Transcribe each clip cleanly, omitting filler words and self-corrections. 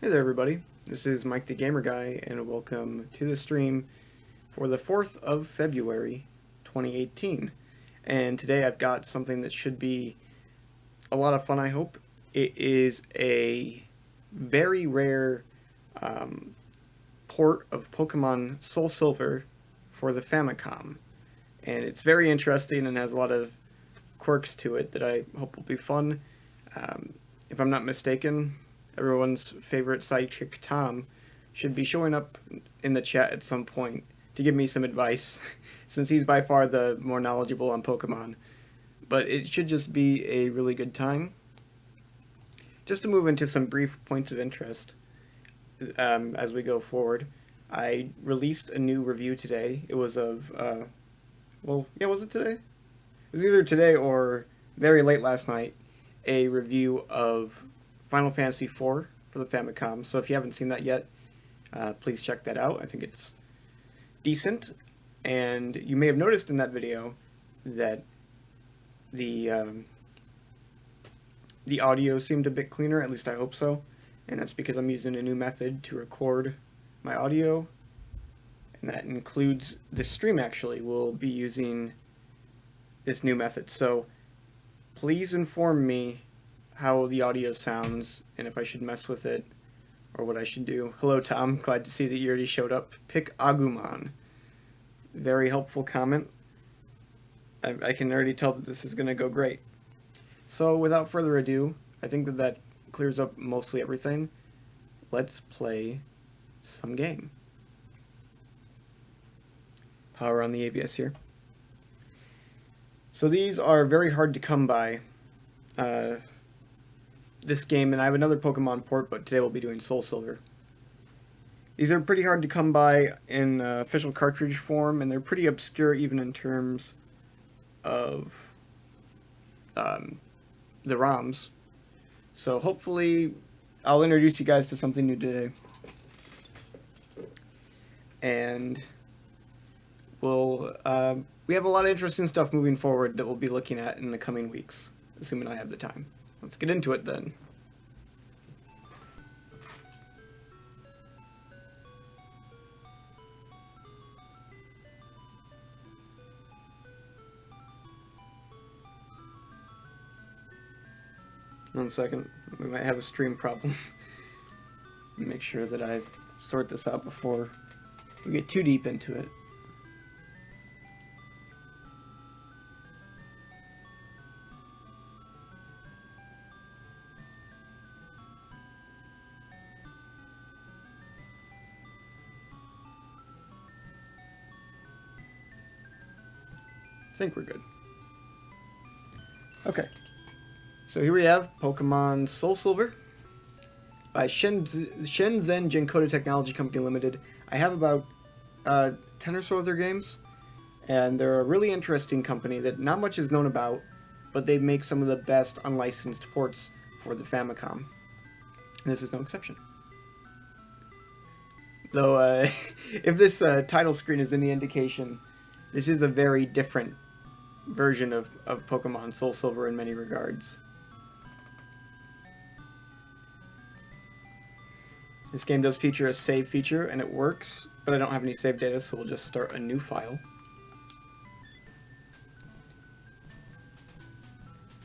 Hey there everybody, this is Mike the Gamer Guy and welcome to the stream for the 4th of February 2018. And today I've got something that should be a lot of fun, I hope. It is a very rare port of Pokemon SoulSliver for the Famicom. And it's very interesting and has a lot of quirks to it that I hope will be fun. If I'm not mistaken, everyone's favorite sidekick Tom should be showing up in the chat at some point to give me some advice, since he's by far the more knowledgeable on Pokemon. But it should just be a really good time. Just to move into some brief points of interest as we go forward, I released a new review today. It was of, was it today? It was either today or very late last night, a review of Final Fantasy IV for the Famicom. So if you haven't seen that yet, please check that out. I think it's decent. And you may have noticed in that video that the audio seemed a bit cleaner, at least I hope so. And that's because I'm using a new method to record my audio. And that includes this stream, actually. We'll be using this new method. So please inform me how the audio sounds and if I should mess with it or what I should do. Hello Tom, glad to see that you already showed up. Pick Agumon. Very helpful comment. I can already tell that this is going to go great. So without further ado, I think that clears up mostly everything. Let's play some game. Power on the AVS here. So these are very hard to come by. This game, and I have another Pokemon port, but today we'll be doing SoulSliver. These are pretty hard to come by in official cartridge form, and they're pretty obscure even in terms of the ROMs. So hopefully I'll introduce you guys to something new today. And we have a lot of interesting stuff moving forward that we'll be looking at in the coming weeks, assuming I have the time. Let's get into it then. One second, we might have a stream problem. Make sure that I sort this out before we get too deep into it. I think we're good. Okay, so here we have Pokemon SoulSliver by Shenzhen Gencoda Technology Company Limited. I have about 10 or so of their games, and they're a really interesting company that not much is known about, but they make some of the best unlicensed ports for the Famicom. And this is no exception. Though, if this title screen is any indication, this is a very different version of Pokemon SoulSliver in many regards. This game does feature a save feature, and it works, but I don't have any save data, so we'll just start a new file.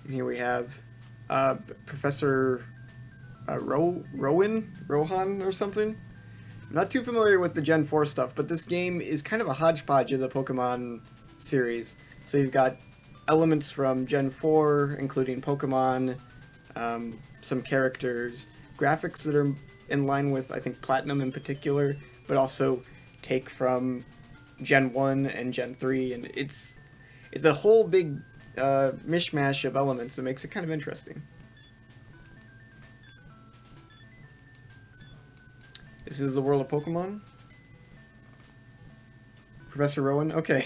And here we have Professor Rohan or something. I'm not too familiar with the Gen 4 stuff, but this game is kind of a hodgepodge of the Pokemon series. So you've got elements from Gen 4, including Pokemon, some characters, graphics that are in line with, I think, Platinum in particular, but also take from Gen 1 and Gen 3, and it's a whole big mishmash of elements that makes it kind of interesting. This is the world of Pokemon. Professor Rowan? Okay.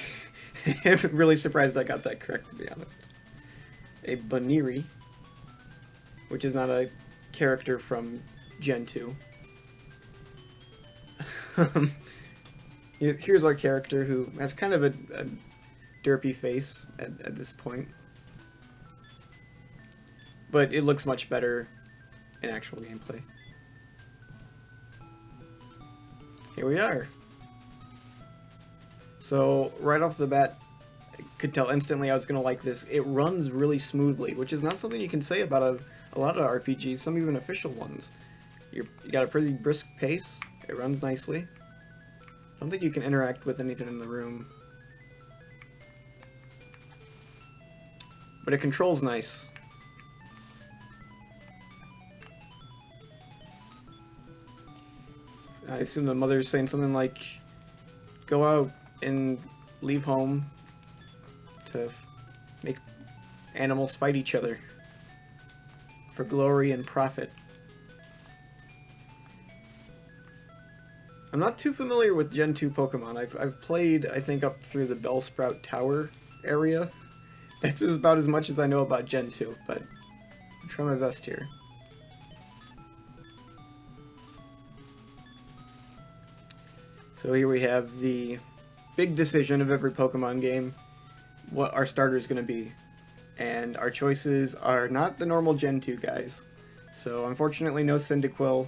I'm really surprised I got that correct, to be honest. A Baniri, which is not a character from Gen 2. Here's our character, who has kind of a derpy face at this point. But it looks much better in actual gameplay. here we are. So right off the bat, I could tell instantly I was going to like this. It runs really smoothly, which is not something you can say about a lot of RPGs, some even official ones. You got a pretty brisk pace, it runs nicely. I don't think you can interact with anything in the room. But it controls nice. I assume the mother's saying something like, go out and leave home to make animals fight each other for glory and profit. I'm not too familiar with Gen 2 Pokemon. I've played, I think, up through the Bellsprout Tower area. That's about as much as I know about Gen 2, but I'll try my best here. So here we have the big decision of every Pokemon game, what our starter is going to be. And our choices are not the normal Gen 2 guys. So unfortunately no Cyndaquil,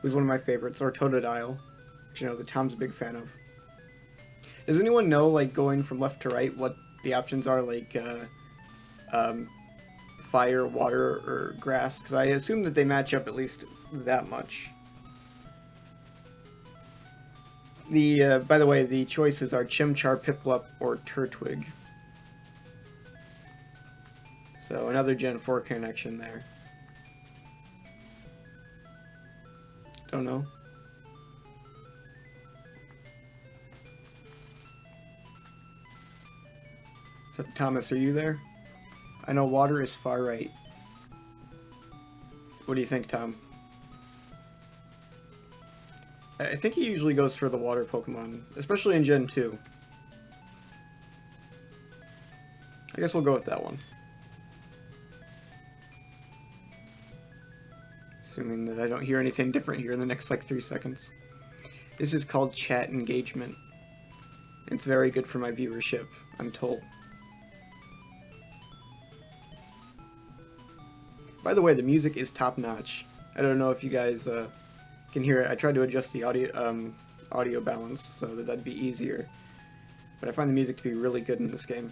who's one of my favorites, or Totodile, which you know that Tom's a big fan of. Does anyone know, like, going from left to right, what the options are, like fire, water, or grass? Because I assume that they match up at least that much. By the way, the choices are Chimchar, Piplup, or Turtwig. So another Gen 4 connection there. Don't know. So, Thomas, are you there? I know water is far right. What do you think, Tom? I think he usually goes for the water Pokemon, especially in Gen 2. I guess we'll go with that one. Assuming that I don't hear anything different here in the next, like, 3 seconds. This is called chat engagement. It's very good for my viewership, I'm told. By the way, the music is top-notch. I don't know if you guys can hear it. I tried to adjust the audio balance so that that'd be easier. But I find the music to be really good in this game.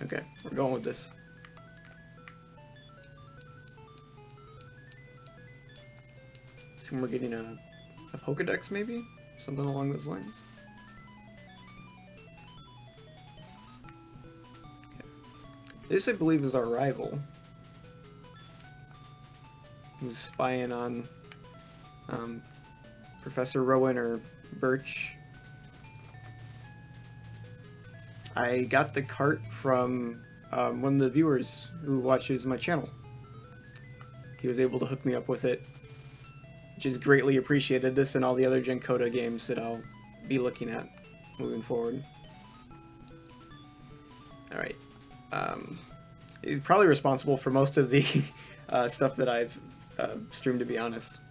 Okay, we're going with this. Assume we're getting a Pokedex, maybe? Something along those lines. Okay. This, I believe, is our rival, who's spying on Professor Rowan or Birch. I got the cart from one of the viewers who watches my channel. He was able to hook me up with it, which is greatly appreciated. This and all the other Gen Coda games that I'll be looking at moving forward. Alright. He's probably responsible for most of the stuff that I've streamed, to be honest.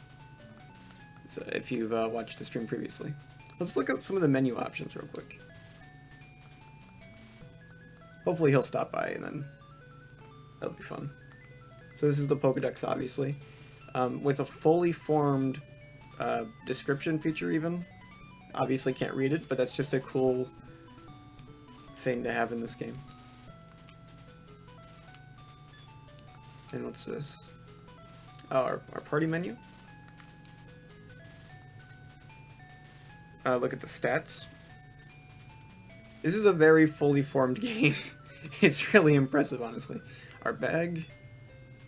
So if you've watched the stream previously. Let's look at some of the menu options real quick. Hopefully he'll stop by and then that'll be fun. So this is the Pokedex, obviously. With a fully formed description feature even. Obviously can't read it, but that's just a cool thing to have in this game. And what's this? Oh, our party menu. Look at the stats. This is a very fully formed game. It's really impressive, honestly. Our bag,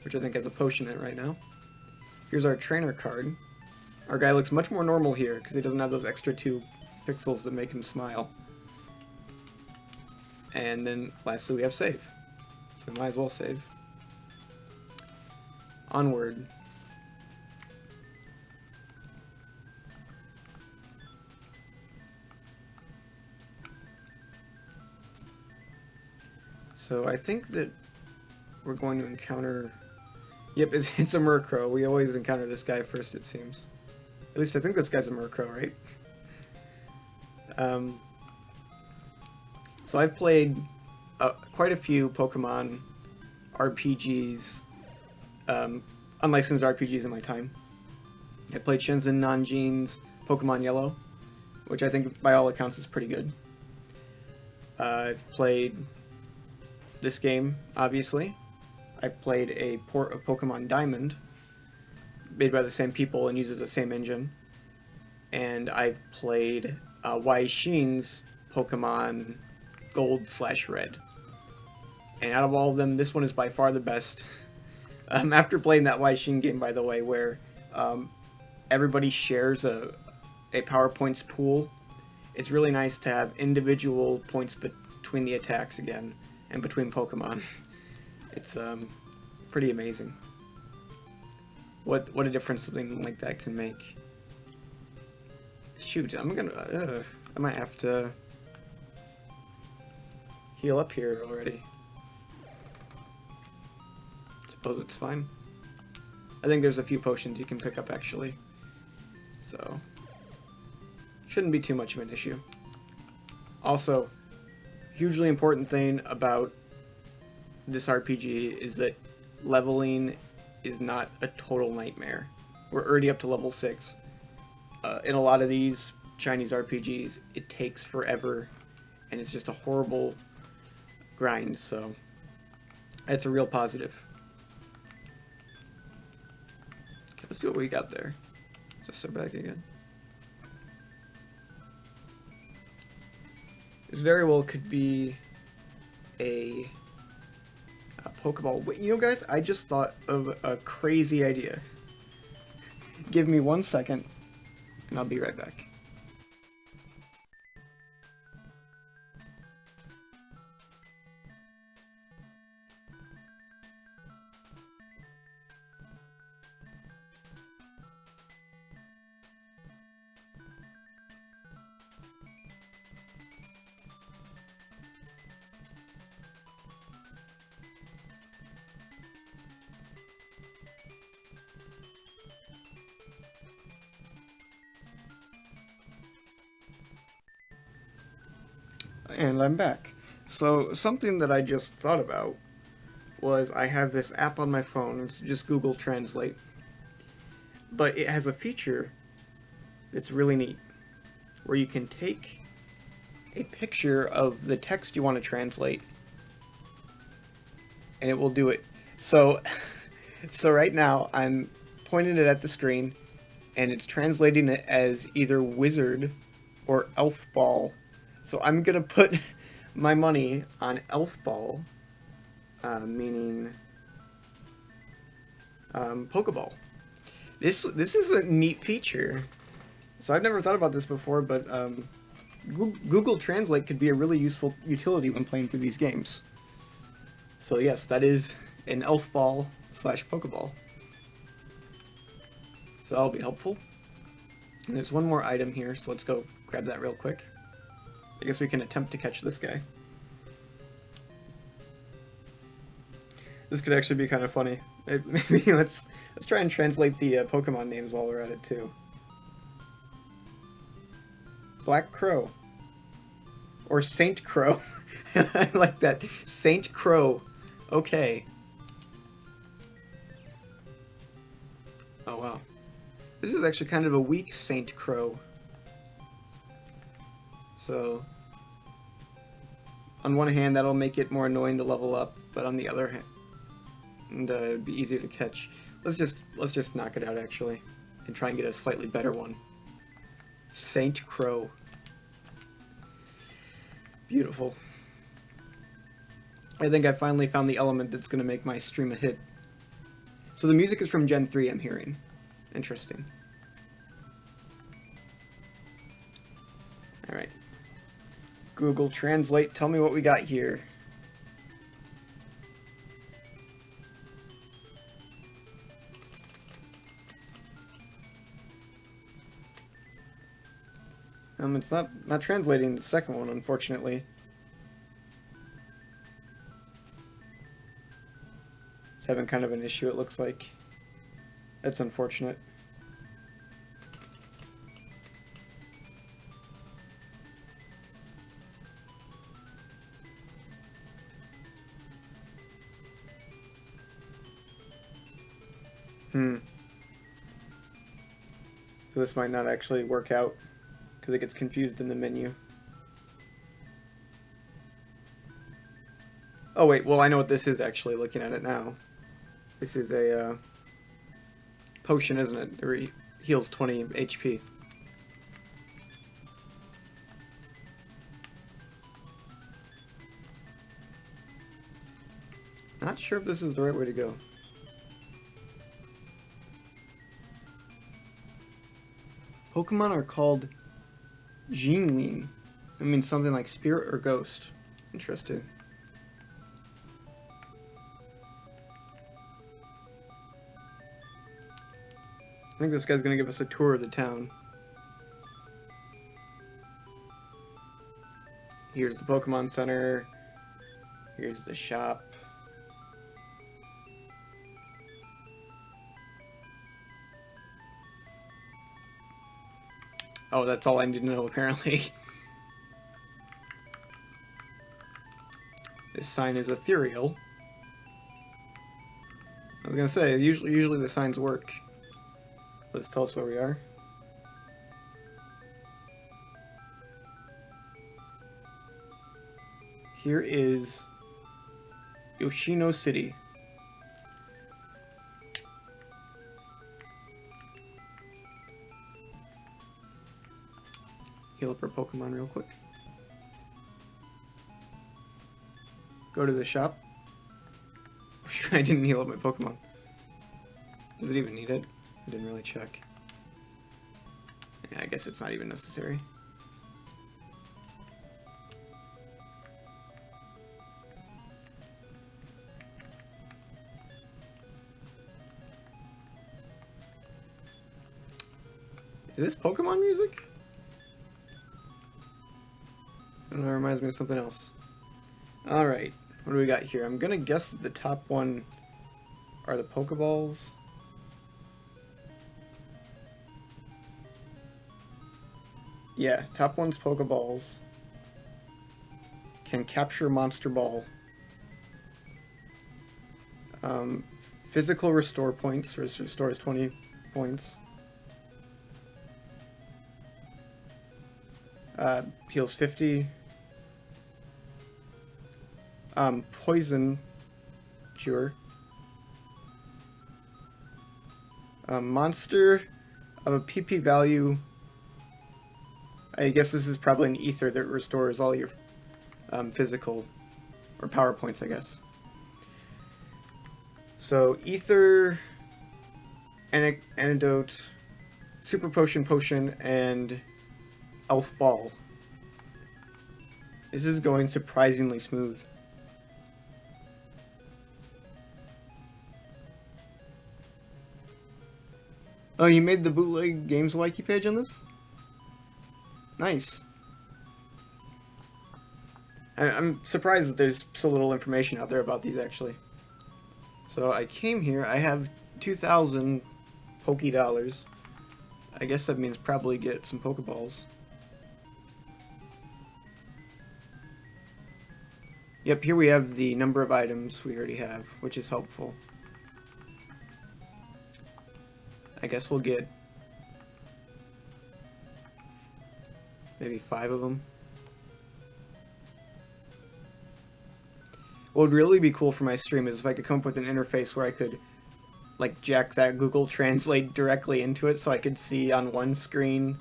which I think has a potion in it right now. Here's our trainer card. Our guy looks much more normal here because he doesn't have those extra 2 pixels that make him smile. And then lastly we have save. So we might as well save. Onward. So I think that we're going to encounter... Yep, it's a Murkrow. We always encounter this guy first, it seems. At least I think this guy's a Murkrow, right? So I've played quite a few Pokemon RPGs, unlicensed RPGs in my time. I played Shenzhen Nanjin's Pokemon Yellow, which I think by all accounts is pretty good. I've played this game, obviously. I've played a port of Pokemon Diamond, made by the same people and uses the same engine. And I've played Wai-Shin's Pokemon Gold/Red. And out of all of them, this one is by far the best. After playing that Wai-Shin game, by the way, where everybody shares a PowerPoints pool, it's really nice to have individual points between the attacks again, and between Pokemon. It's pretty amazing. What a difference something like that can make. Shoot, I might have to heal up here already. Suppose it's fine. I think there's a few potions you can pick up actually, so shouldn't be too much of an issue. Also, hugely important thing about this RPG is that leveling is not a total nightmare. We're already up to level 6. In a lot of these Chinese RPGs, it takes forever, and it's just a horrible grind, so it's a real positive. Okay, let's see what we got there. Just step back again. This very well could be a Pokeball. Wait, you know, guys, I just thought of a crazy idea. Give me 1 second, and I'll be right back. And I'm back. So something that I just thought about was I have this app on my phone. It's just Google Translate. But it has a feature that's really neat, where you can take a picture of the text you want to translate, and it will do it. So, so right now I'm pointing it at the screen, and it's translating it as either wizard or elf ball. So I'm gonna put my money on elf ball, meaning Pokeball. This is a neat feature. So I've never thought about this before, but Google Translate could be a really useful utility when playing through these games. So yes, that is an elf ball / Pokeball. So that'll be helpful. And there's one more item here, so let's go grab that real quick. I guess we can attempt to catch this guy. This could actually be kind of funny. Maybe let's try and translate the Pokemon names while we're at it too. Black Crow. Or Saint Crow. I like that. Saint Crow. Okay. Oh wow. This is actually kind of a weak Saint Crow. So, on one hand, that'll make it more annoying to level up, but on the other hand, it'd be easier to catch. Let's just knock it out actually, and try and get a slightly better one. Saint Crow. Beautiful. I think I finally found the element that's going to make my stream a hit. So the music is from Gen 3, I'm hearing. Interesting. Alright. Google Translate, tell me what we got here. It's not translating the second one, unfortunately. It's having kind of an issue, it looks like. That's unfortunate. So this might not actually work out because it gets confused in the menu. Oh wait, well I know what this is actually, looking at it now. This is a potion, isn't it? It heals 20 HP. Not sure if this is the right way to go. Pokemon are called Jingling. That means something like spirit or ghost. Interesting. I think this guy's gonna give us a tour of the town. Here's the Pokemon Center. Here's the shop. Oh, that's all I need to know, apparently. This sign is ethereal. I was gonna say, usually the signs work. Let's tell us where we are. Here is Yoshino City. Heal up our Pokemon real quick. Go to the shop. I didn't heal up my Pokemon. Does it even need it? I didn't really check. Yeah, I guess it's not even necessary. Is this Pokemon music? I don't know, it reminds me of something else. Alright, what do we got here? I'm gonna guess that the top one are the Pokeballs. Yeah, top one's Pokeballs. Can capture Monster Ball. Physical restore points. Restores 20 points. Heals 50. Poison cure. Monster of a PP value. I guess this is probably an ether that restores all your physical or power points, I guess. So ether, antidote, super potion, and elf ball. This is going surprisingly smooth. Oh, you made the bootleg games wiki page on this? Nice. I'm surprised that there's so little information out there about these, actually. So I came here, I have 2,000 Poké Dollars. I guess that means probably get some Pokeballs. Yep, here we have the number of items we already have, which is helpful. I guess we'll get maybe 5 of them. What would really be cool for my stream is if I could come up with an interface where I could like jack that Google Translate directly into it so I could see on one screen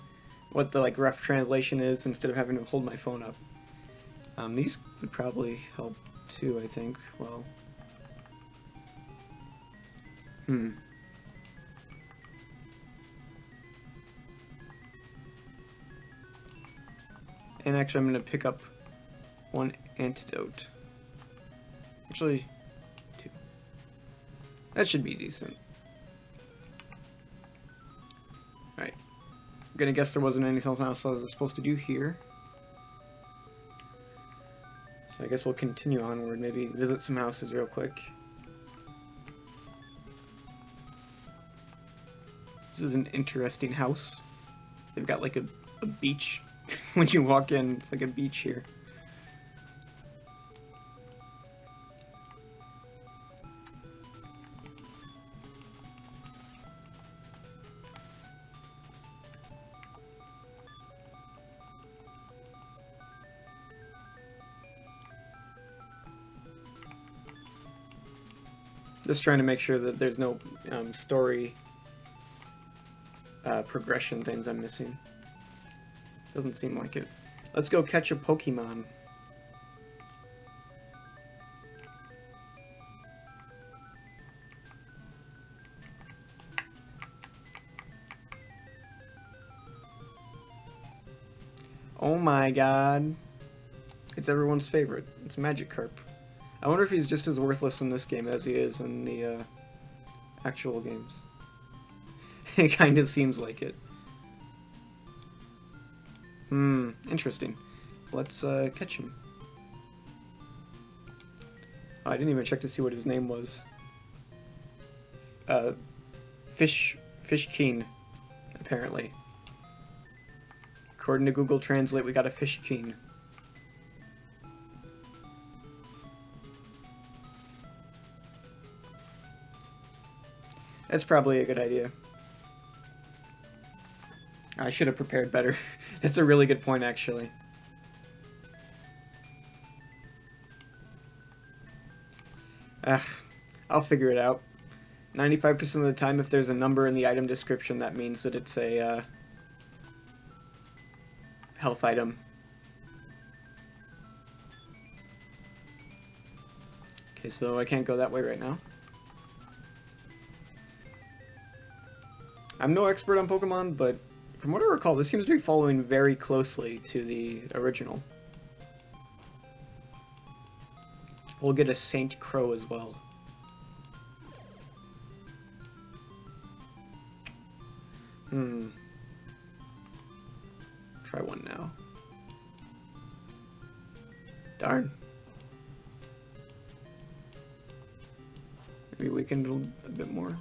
what the like rough translation is instead of having to hold my phone up. These would probably help too, I think. Well, And actually I'm going to pick up one antidote. Actually, 2. That should be decent. Alright. I'm going to guess there wasn't anything else I was supposed to do here. So I guess we'll continue onward, maybe visit some houses real quick. This is an interesting house. They've got like a beach. When you walk in, it's like a beach here. Just trying to make sure that there's no story progression things I'm missing. Doesn't seem like it. Let's go catch a Pokemon. Oh my god. It's everyone's favorite. It's Magikarp. I wonder if he's just as worthless in this game as he is in the actual games. It kind of seems like it. Interesting. Let's catch him. Oh, I didn't even check to see what his name was. Fishkeen, apparently. According to Google Translate, we got a Fishkeen. That's probably a good idea. I should have prepared better. That's a really good point, actually. I'll figure it out. 95% of the time, if there's a number in the item description, that means that it's a health item. Okay, so I can't go that way right now. I'm no expert on Pokemon, but from what I recall, this seems to be following very closely to the original. We'll get a Saint Crow as well. Try one now. Darn. Maybe weaken a bit more.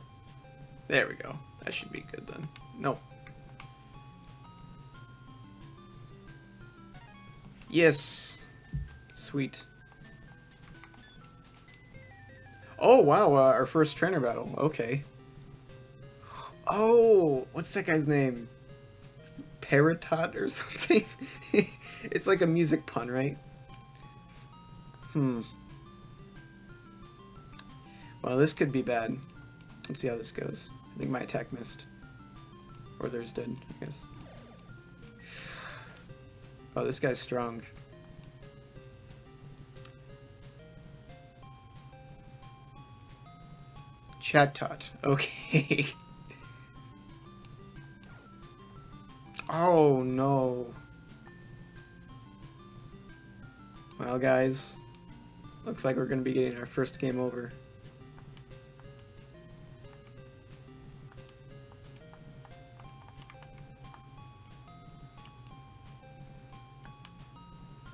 There we go. That should be good then. No. Yes. Sweet. Oh, wow. Our first trainer battle. Okay. Oh, what's that guy's name? Paratot or something? It's like a music pun, right? Well, this could be bad. Let's see how this goes. I think my attack missed. Or theirs did, I guess. Oh, this guy's strong. Chatot. Okay. Oh, no. Well, guys. Looks like we're going to be getting our first game over.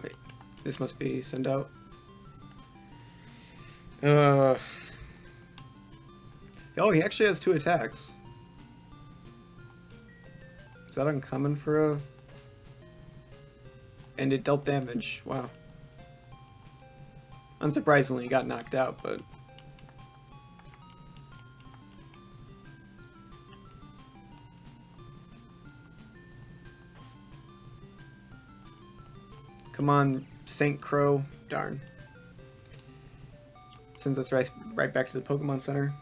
Wait. This must be send out. Oh, he actually has 2 attacks. Is that uncommon for a... And it dealt damage. Wow. Unsurprisingly, he got knocked out, but... Come on, Saint Crow. Darn. Sends us right back to the Pokemon Center.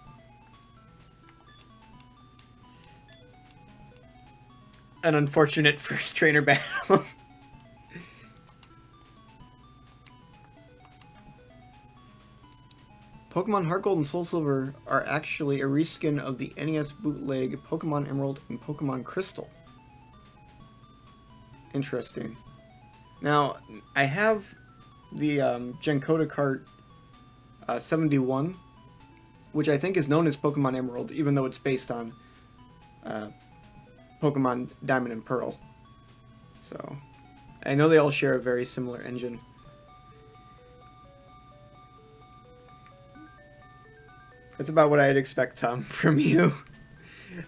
An unfortunate first trainer battle. Pokemon Heart Gold and Soul Silver are actually a reskin of the NES bootleg Pokemon Emerald and Pokemon Crystal. Interesting. Now, I have the Genkoda cart 71, which I think is known as Pokemon Emerald, even though it's based on Pokemon Diamond and Pearl. So, I know they all share a very similar engine. That's about what I'd expect, Tom, from you.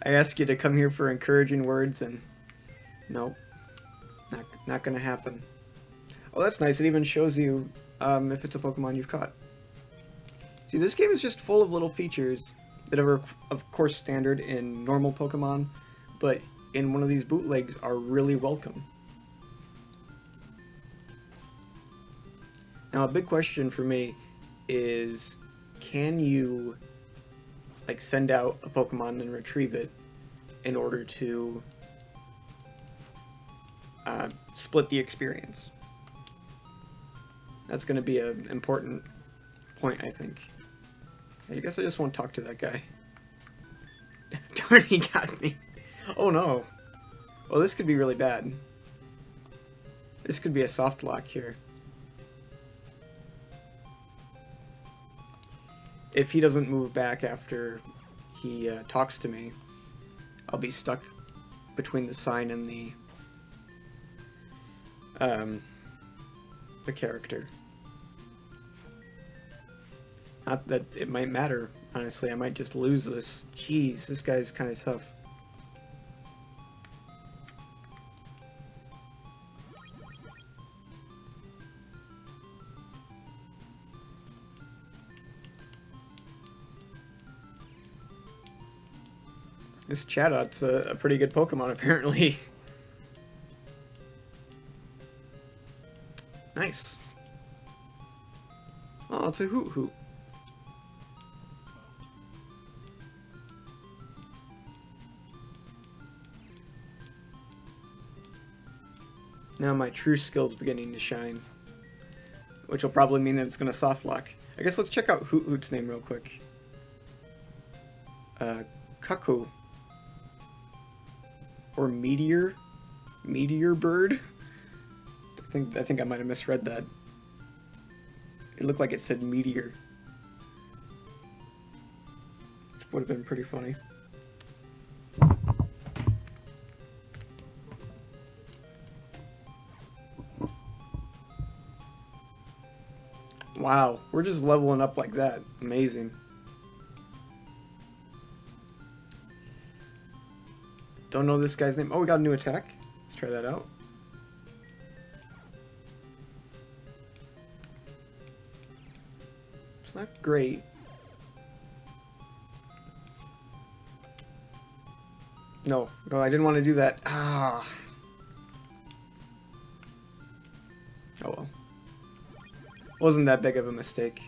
I ask you to come here for encouraging words, and nope, not gonna happen. Oh, that's nice. It even shows you if it's a Pokemon you've caught. See, this game is just full of little features that are, of course, standard in normal Pokemon, but in one of these bootlegs are really welcome. Now, a big question for me is, can you like send out a Pokemon and retrieve it in order to split the experience. That's going to be an important point, I think. I guess I just won't talk to that guy. Darn, he got me. Oh no. Well, this could be really bad. This could be a soft lock here. If he doesn't move back after he talks to me, I'll be stuck between the sign and the character. Not that it might matter, honestly. I might just lose this. Jeez, this guy's kind of tough. This Chatot a pretty good Pokemon, apparently. Nice. Oh, it's a Hoot Hoot. Now my true skill's beginning to shine. Which will probably mean that it's going to soft lock. I guess let's check out Hoot Hoot's name real quick. Cuckoo. Or Meteor? Meteor Bird? I think I might have misread that. It looked like it said Meteor. Which would have been pretty funny. Wow, we're just leveling up like that. Amazing. Don't know this guy's name. Oh, we got a new attack. Let's try that out. It's not great. No, I didn't want to do that. Ah. Oh well. Wasn't that big of a mistake.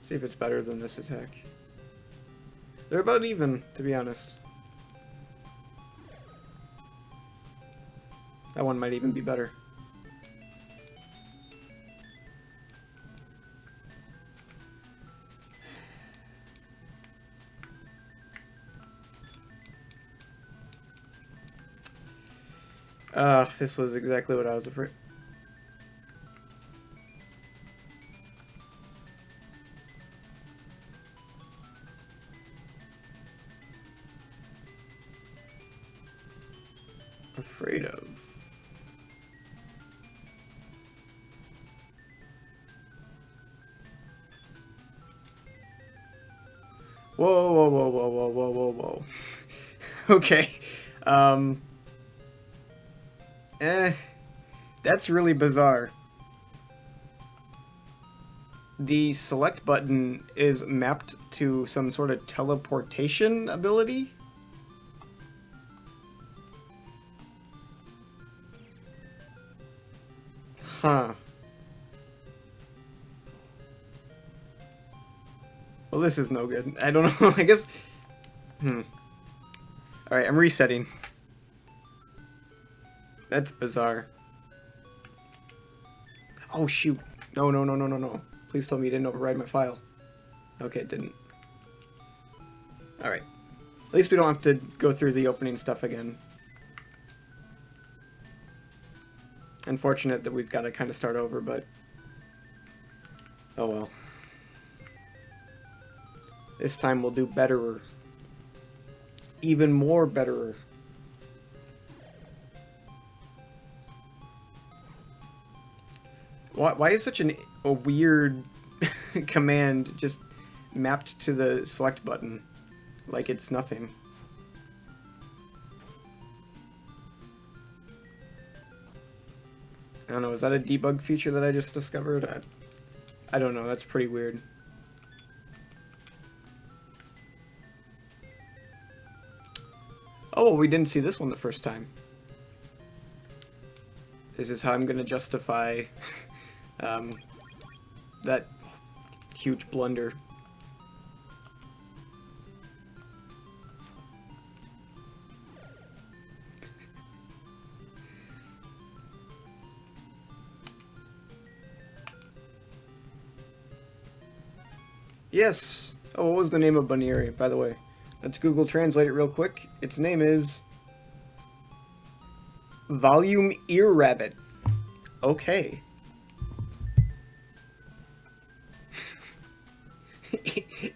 See if it's better than this attack. They're about even, to be honest. That one might even be better. This was exactly what I was afraid. Of. Whoa, whoa, whoa, whoa, whoa, whoa, whoa, whoa. Okay. That's really bizarre. The select button is mapped to some sort of teleportation ability? Huh. Well, this is no good. I don't know. I guess... Alright, I'm resetting. That's bizarre. Oh, shoot. No, no, no, no, no, no. Please tell me you didn't override my file. Okay, it didn't. Alright. At least we don't have to go through the opening stuff again. Unfortunate that we've got to kind of start over, but... oh well. This time we'll do betterer. Even more betterer. Why is such a weird command just mapped to the select button? Like it's nothing. I don't know, is that a debug feature that I just discovered? I don't know, that's pretty weird. Oh, well, we didn't see this one the first time. This is how I'm going to justify that... huge blunder. Yes! Oh, what was the name of Bunny, by the way? Let's Google Translate it real quick. Its name is Volume Ear Rabbit. Okay.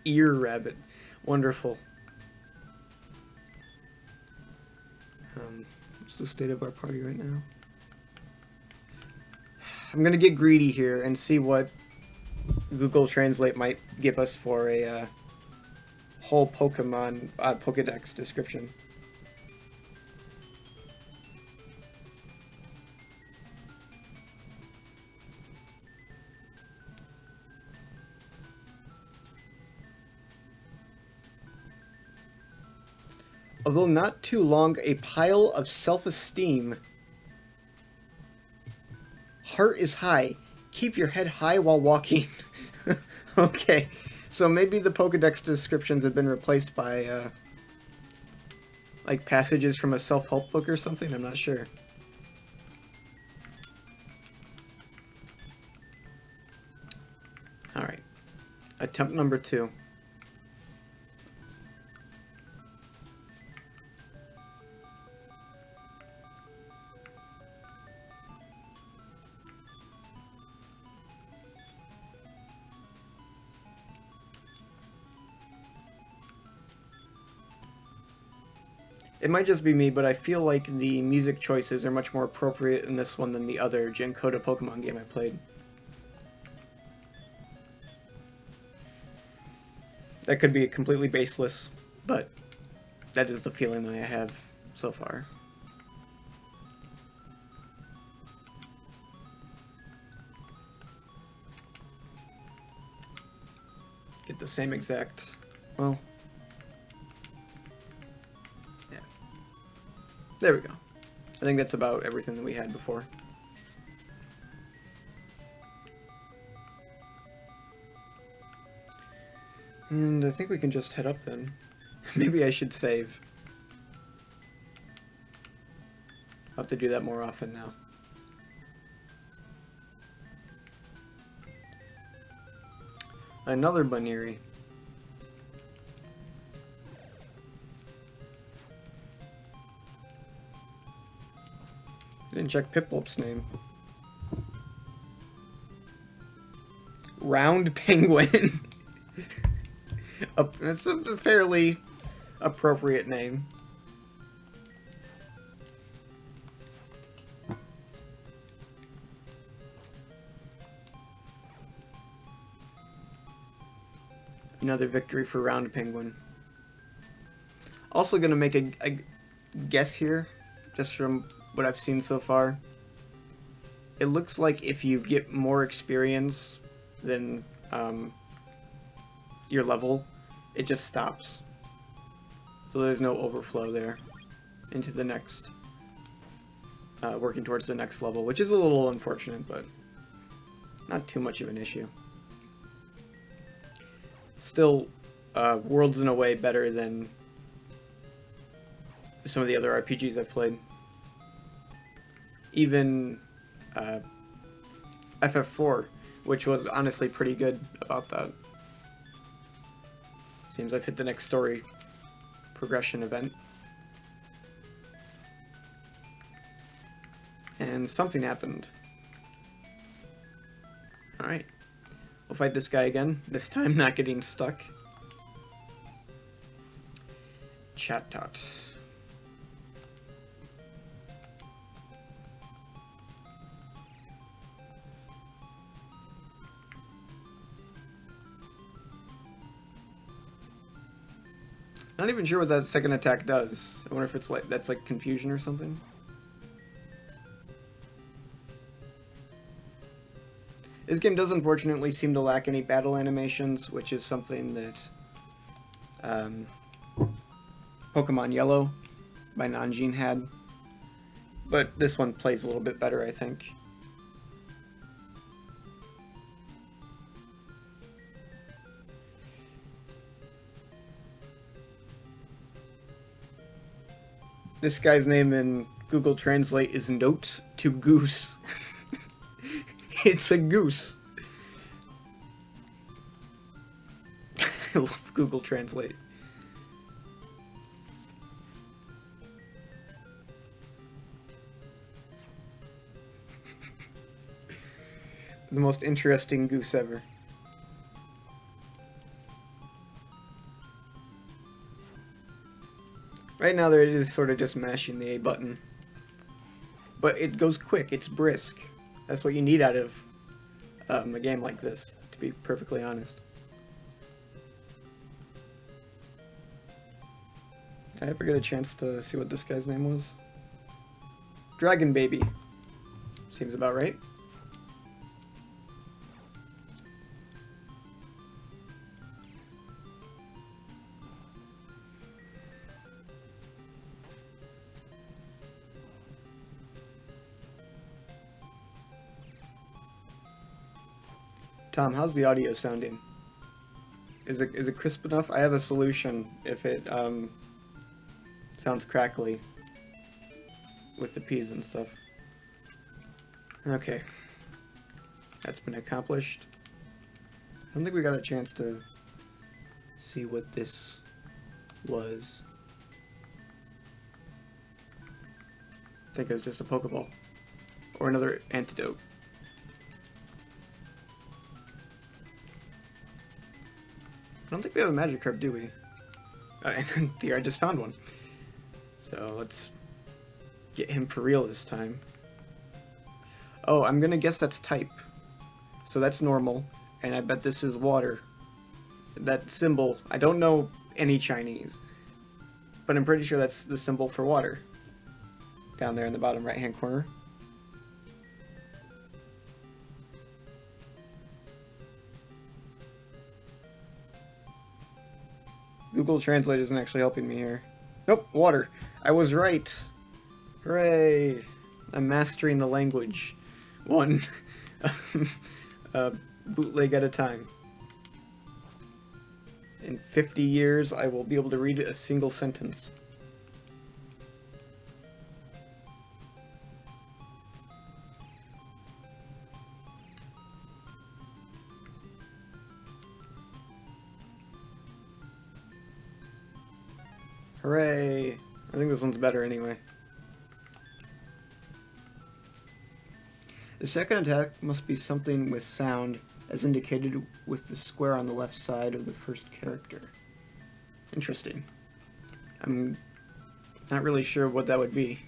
Ear Rabbit. Wonderful. What's the state of our party right now? I'm gonna get greedy here and see what Google Translate might give us for a whole Pokemon Pokedex description. Although not too long, a pile of self-esteem. Heart is high. Keep your head high while walking. Okay, so maybe the Pokedex descriptions have been replaced by, like, passages from a self-help book or something? I'm not sure. Alright. Attempt number 2. It might just be me, but I feel like the music choices are much more appropriate in this one than the other Gen Coda Pokemon game I played. That could be completely baseless, but that is the feeling I have so far. Get the same exact... well... yeah. There we go. I think that's about everything that we had before. And I think we can just head up then. Maybe I should save. I'll have to do that more often now. Another Bunnery. I didn't check Piplup's name. Round Penguin. That's a fairly appropriate name. Another victory for Round Penguin. Also gonna make a guess here, just from what I've seen so far. It looks like if you get more experience than your level, it just stops. So there's no overflow there into the next, working towards the next level, which is a little unfortunate, but not too much of an issue. Still, worlds in a way better than some of the other RPGs I've played. Even FF4, which was honestly pretty good about that. Seems I've hit the next story progression event. And something happened. Alright. We'll fight this guy again, this time not getting stuck. Chat-tot. Not even sure what that second attack does. I wonder if it's like that's like confusion or something. This game does unfortunately seem to lack any battle animations, which is something that Pokemon Yellow by Nanjin had. But this one plays a little bit better, I think. This guy's name in Google Translate is Notes to Goose. It's a goose. I love Google Translate. The most interesting goose ever. Right now, there it is sort of just mashing the A button. But it goes quick, it's brisk. That's what you need out of a game like this, to be perfectly honest. Did I ever get a chance to see what this guy's name was? Dragon Baby. Seems about right. Tom, how's the audio sounding? Is it crisp enough? I have a solution if it sounds crackly with the P's and stuff. Okay. That's been accomplished. I don't think we got a chance to see what this was. I think it was just a Pokeball. Or another antidote. I don't think we have a Magikarp, do we? And here, I just found one. So let's get him for real this time. Oh, I'm gonna guess that's type. So that's normal, and I bet this is water. That symbol, I don't know any Chinese, but I'm pretty sure that's the symbol for water. Down there in the bottom right-hand corner. Google Translate isn't actually helping me here. Nope, water. I was right. Hooray. I'm mastering the language. One bootleg at a time. In 50 years, I will be able to read a single sentence. Hooray! I think this one's better anyway. The second attack must be something with sound, as indicated with the square on the left side of the first character. Interesting. I'm not really sure what that would be.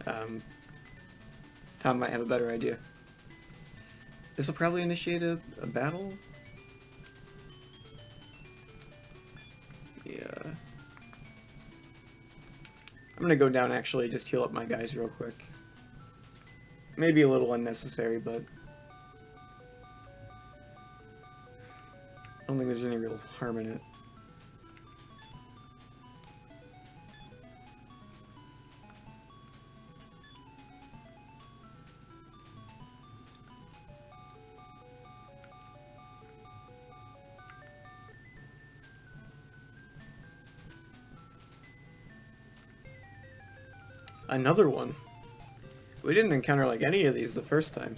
Tom might have a better idea. This will probably initiate a battle? Yeah. I'm gonna go down actually, just heal up my guys real quick. Maybe a little unnecessary, but I don't think there's any real harm in it. Another one? We didn't encounter like any of these the first time.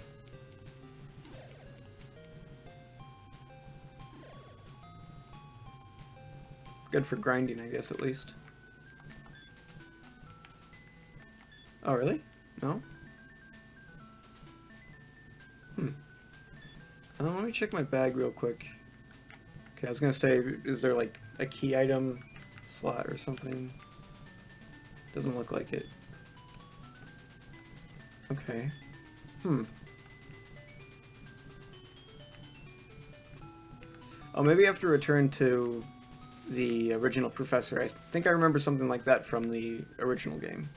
Good for grinding, I guess, at least. Oh, really? No? Let me check my bag real quick. Okay, I was gonna say, is there like a key item slot or something? Doesn't look like it. Okay. Oh, maybe I have to return to the original professor. I think I remember something like that from the original game.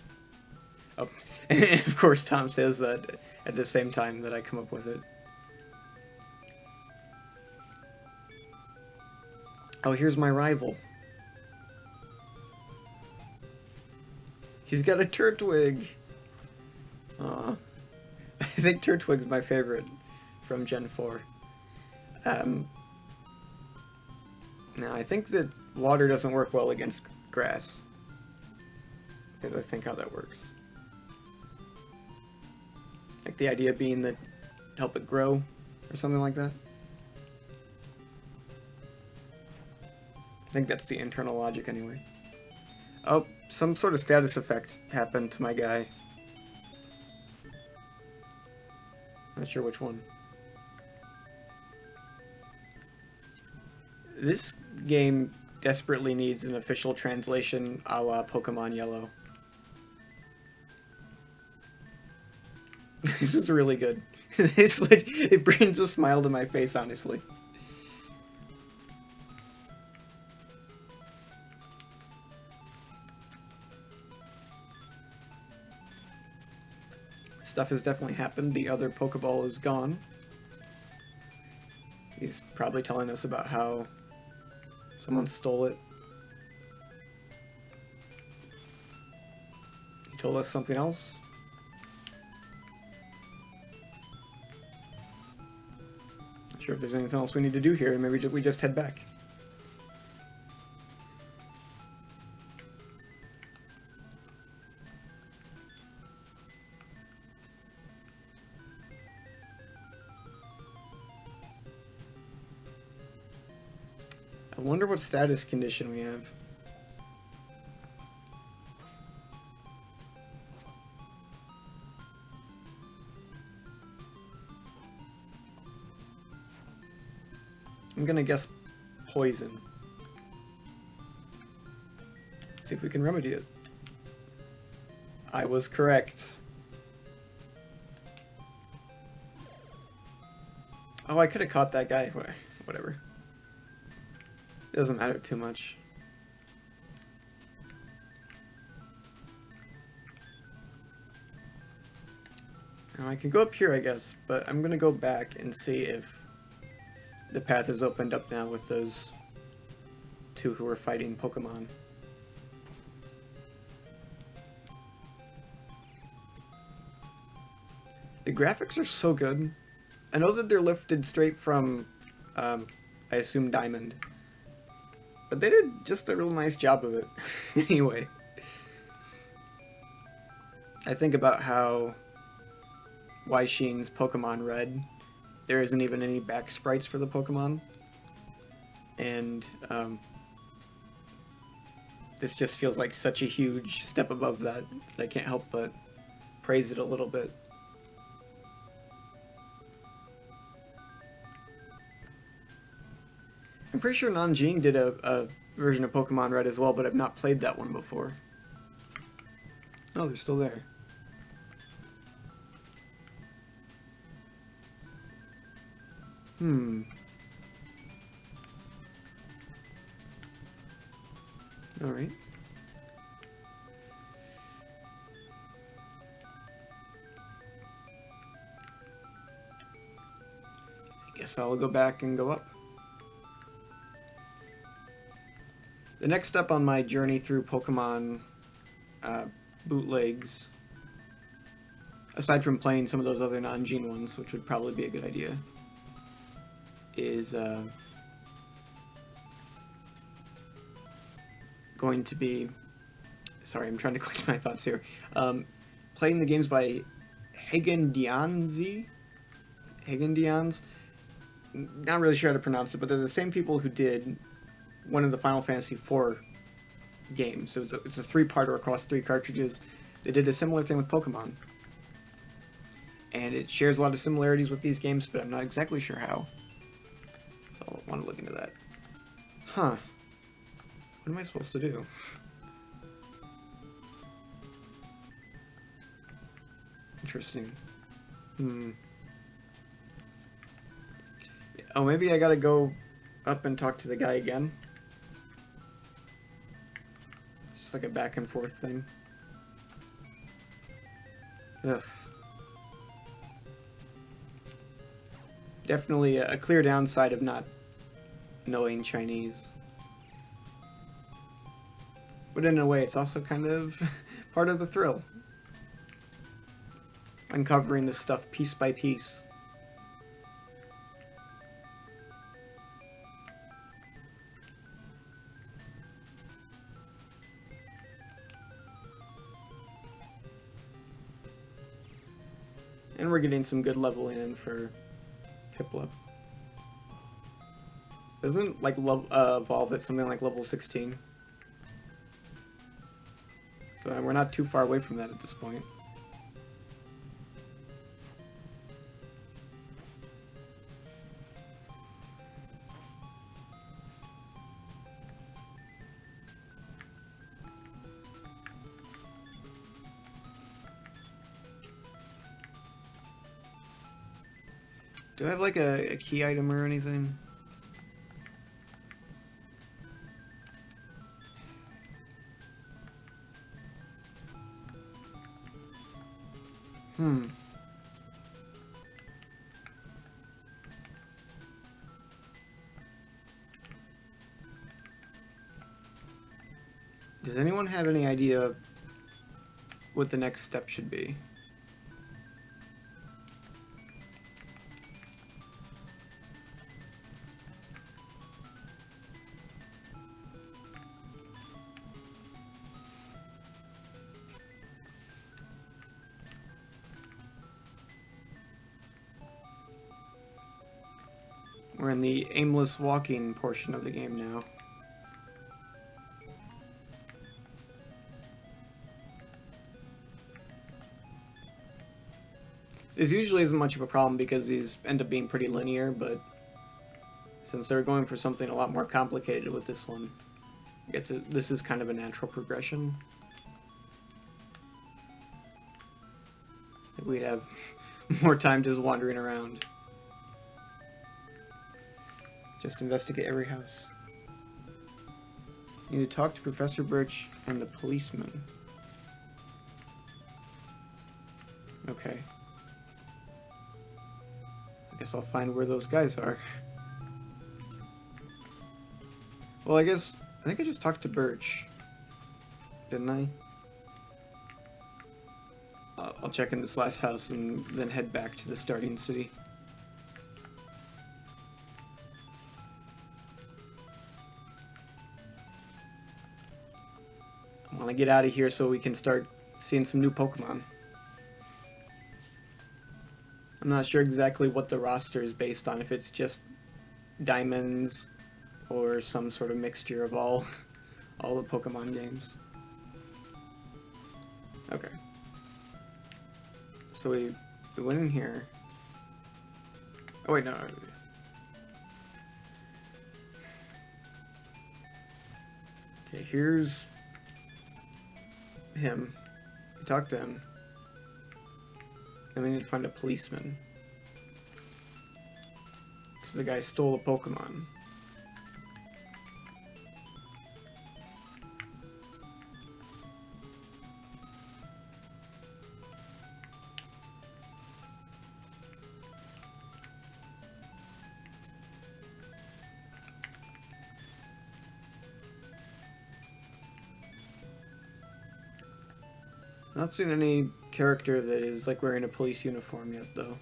Oh, and of course Tom says that at the same time that I come up with it. Oh, here's my rival. He's got a Turtwig. Aw. I think Turtwig's my favorite from Gen 4. Now, I think that water doesn't work well against grass. is I think how that works. Like the idea being that help it grow or something like that. I think that's the internal logic anyway. Oh, some sort of status effect happened to my guy. Not sure which one. This game desperately needs an official translation a la Pokemon Yellow. This is really good. It brings a smile to my face, honestly. Stuff has definitely happened. The other Pokeball is gone. He's probably telling us about how someone stole it. He told us something else. Not sure if there's anything else we need to do here, and maybe we just head back. I wonder what status condition we have. I'm gonna guess poison. See if we can remedy it. I was correct. Oh, I could have caught that guy. Whatever. It doesn't matter too much. Now I can go up here, I guess, but I'm gonna go back and see if the path is opened up now with those two who are fighting Pokemon. The graphics are so good. I know that they're lifted straight from, I assume, Diamond. But they did just a real nice job of it. Anyway. I think about how Sheen's Pokemon Red, there isn't even any back sprites for the Pokemon. And this just feels like such a huge step above that I can't help but praise it a little bit. I'm pretty sure Nanjing did a version of Pokemon Red as well, but I've not played that one before. Oh, they're still there. Alright. I guess I'll go back and go up. The next step on my journey through Pokemon bootlegs, aside from playing some of those other Nanjing ones, which would probably be a good idea, is going to be... Sorry, I'm trying to collect my thoughts here. Playing the games by Hagen Dianzi? Not really sure how to pronounce it, but they're the same people who did one of the Final Fantasy IV games. So it's a three-parter across 3 cartridges. They did a similar thing with Pokemon. And it shares a lot of similarities with these games, but I'm not exactly sure how. So I want to look into that. Huh. What am I supposed to do? Interesting. Oh, maybe I gotta go up and talk to the guy again. It's just like a back and forth thing. Ugh. Definitely a clear downside of not knowing Chinese. But in a way, it's also kind of part of the thrill. Uncovering this stuff piece by piece. And we're getting some good leveling in for Piplup. Doesn't like evolve at something like level 16? So we're not too far away from that at this point. Do I have like a key item or anything? Does anyone have any idea what the next step should be? We're in the aimless walking portion of the game now. This usually isn't much of a problem because these end up being pretty linear, but since they're going for something a lot more complicated with this one, I guess this is kind of a natural progression. We'd have more time just wandering around. Just investigate every house. You need to talk to Professor Birch and the policeman. Okay. I guess I'll find where those guys are. Well, I think I just talked to Birch. Didn't I? I'll check in this last house and then head back to the starting city. I want to get out of here so we can start seeing some new Pokemon. I'm not sure exactly what the roster is based on, if it's just diamonds or some sort of mixture of all the Pokemon games. Okay. So we went in here. Oh wait, no. Okay, here's him. We talked to him. Then we need to find a policeman. Because the guy stole a Pokemon. I'm not seeing any character that is like wearing a police uniform yet, though.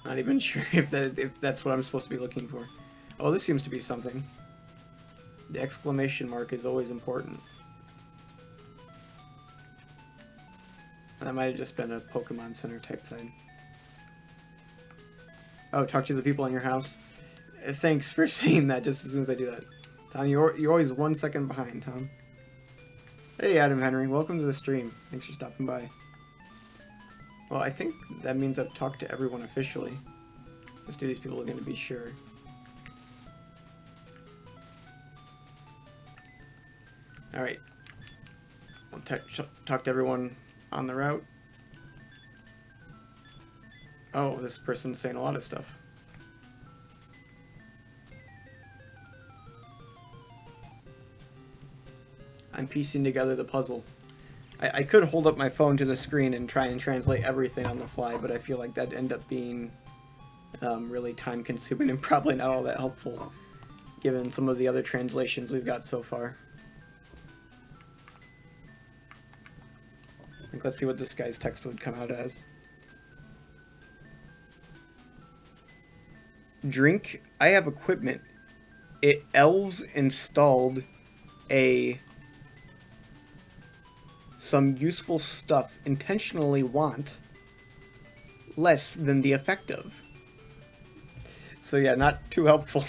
Not even sure if that's what I'm supposed to be looking for. Oh, this seems to be something. The exclamation mark is always important. That might have just been a Pokemon Center type thing. Oh, talk to the people in your house. Thanks for saying that just as soon as I do that. Tom, you're always 1 second behind, Tom. Hey, Adam Henry. Welcome to the stream. Thanks for stopping by. Well, I think that means I've talked to everyone officially. Let's do these people again to be sure. Alright. I'll talk to everyone on the route. Oh, this person's saying a lot of stuff. I'm piecing together the puzzle. I could hold up my phone to the screen and try and translate everything on the fly, but I feel like that'd end up being really time-consuming and probably not all that helpful, given some of the other translations we've got so far. I think let's see what this guy's text would come out as. Drink, I have equipment. Elves installed a some useful stuff intentionally want less than the effect of. So yeah, not too helpful.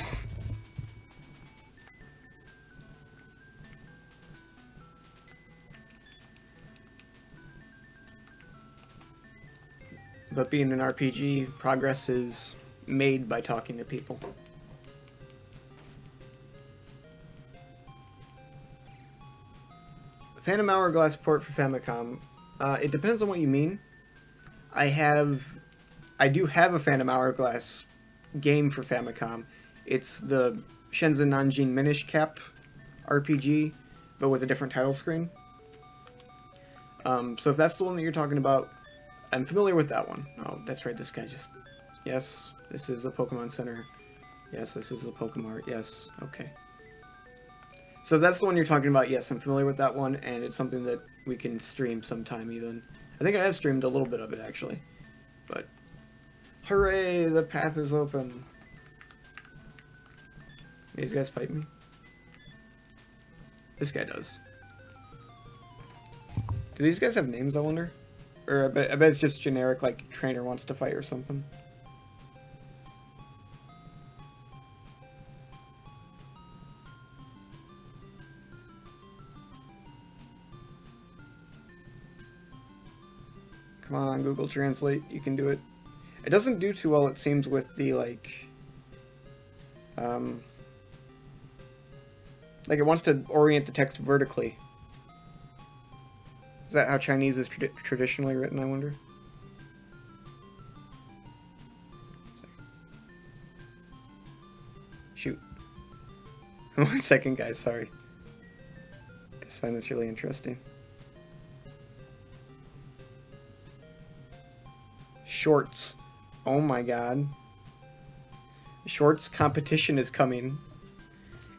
But being an RPG, progress is made by talking to people. Phantom Hourglass port for Famicom. It depends on what you mean. I do have a Phantom Hourglass game for Famicom. It's the Shenzhen Nanjing Minish Cap RPG, but with a different title screen. So if that's the one that you're talking about, I'm familiar with that one. Oh, that's right, this guy just... Yes, this is a Pokemon Center. Yes, this is a Pokemart. Yes, okay. So if that's the one you're talking about, yes, I'm familiar with that one, and it's something that we can stream sometime even. I think I have streamed a little bit of it, actually. But, hooray, the path is open. These guys fight me? This guy does. Do these guys have names, I wonder? Or I bet it's just generic, like, trainer wants to fight or something. Come on, Google Translate, you can do it. It doesn't do too well, it seems, with the, like it wants to orient the text vertically. Is that how Chinese is traditionally written, I wonder? Shoot. 1 second, guys, sorry. I just find this really interesting. Shorts. Oh my god. Shorts competition is coming.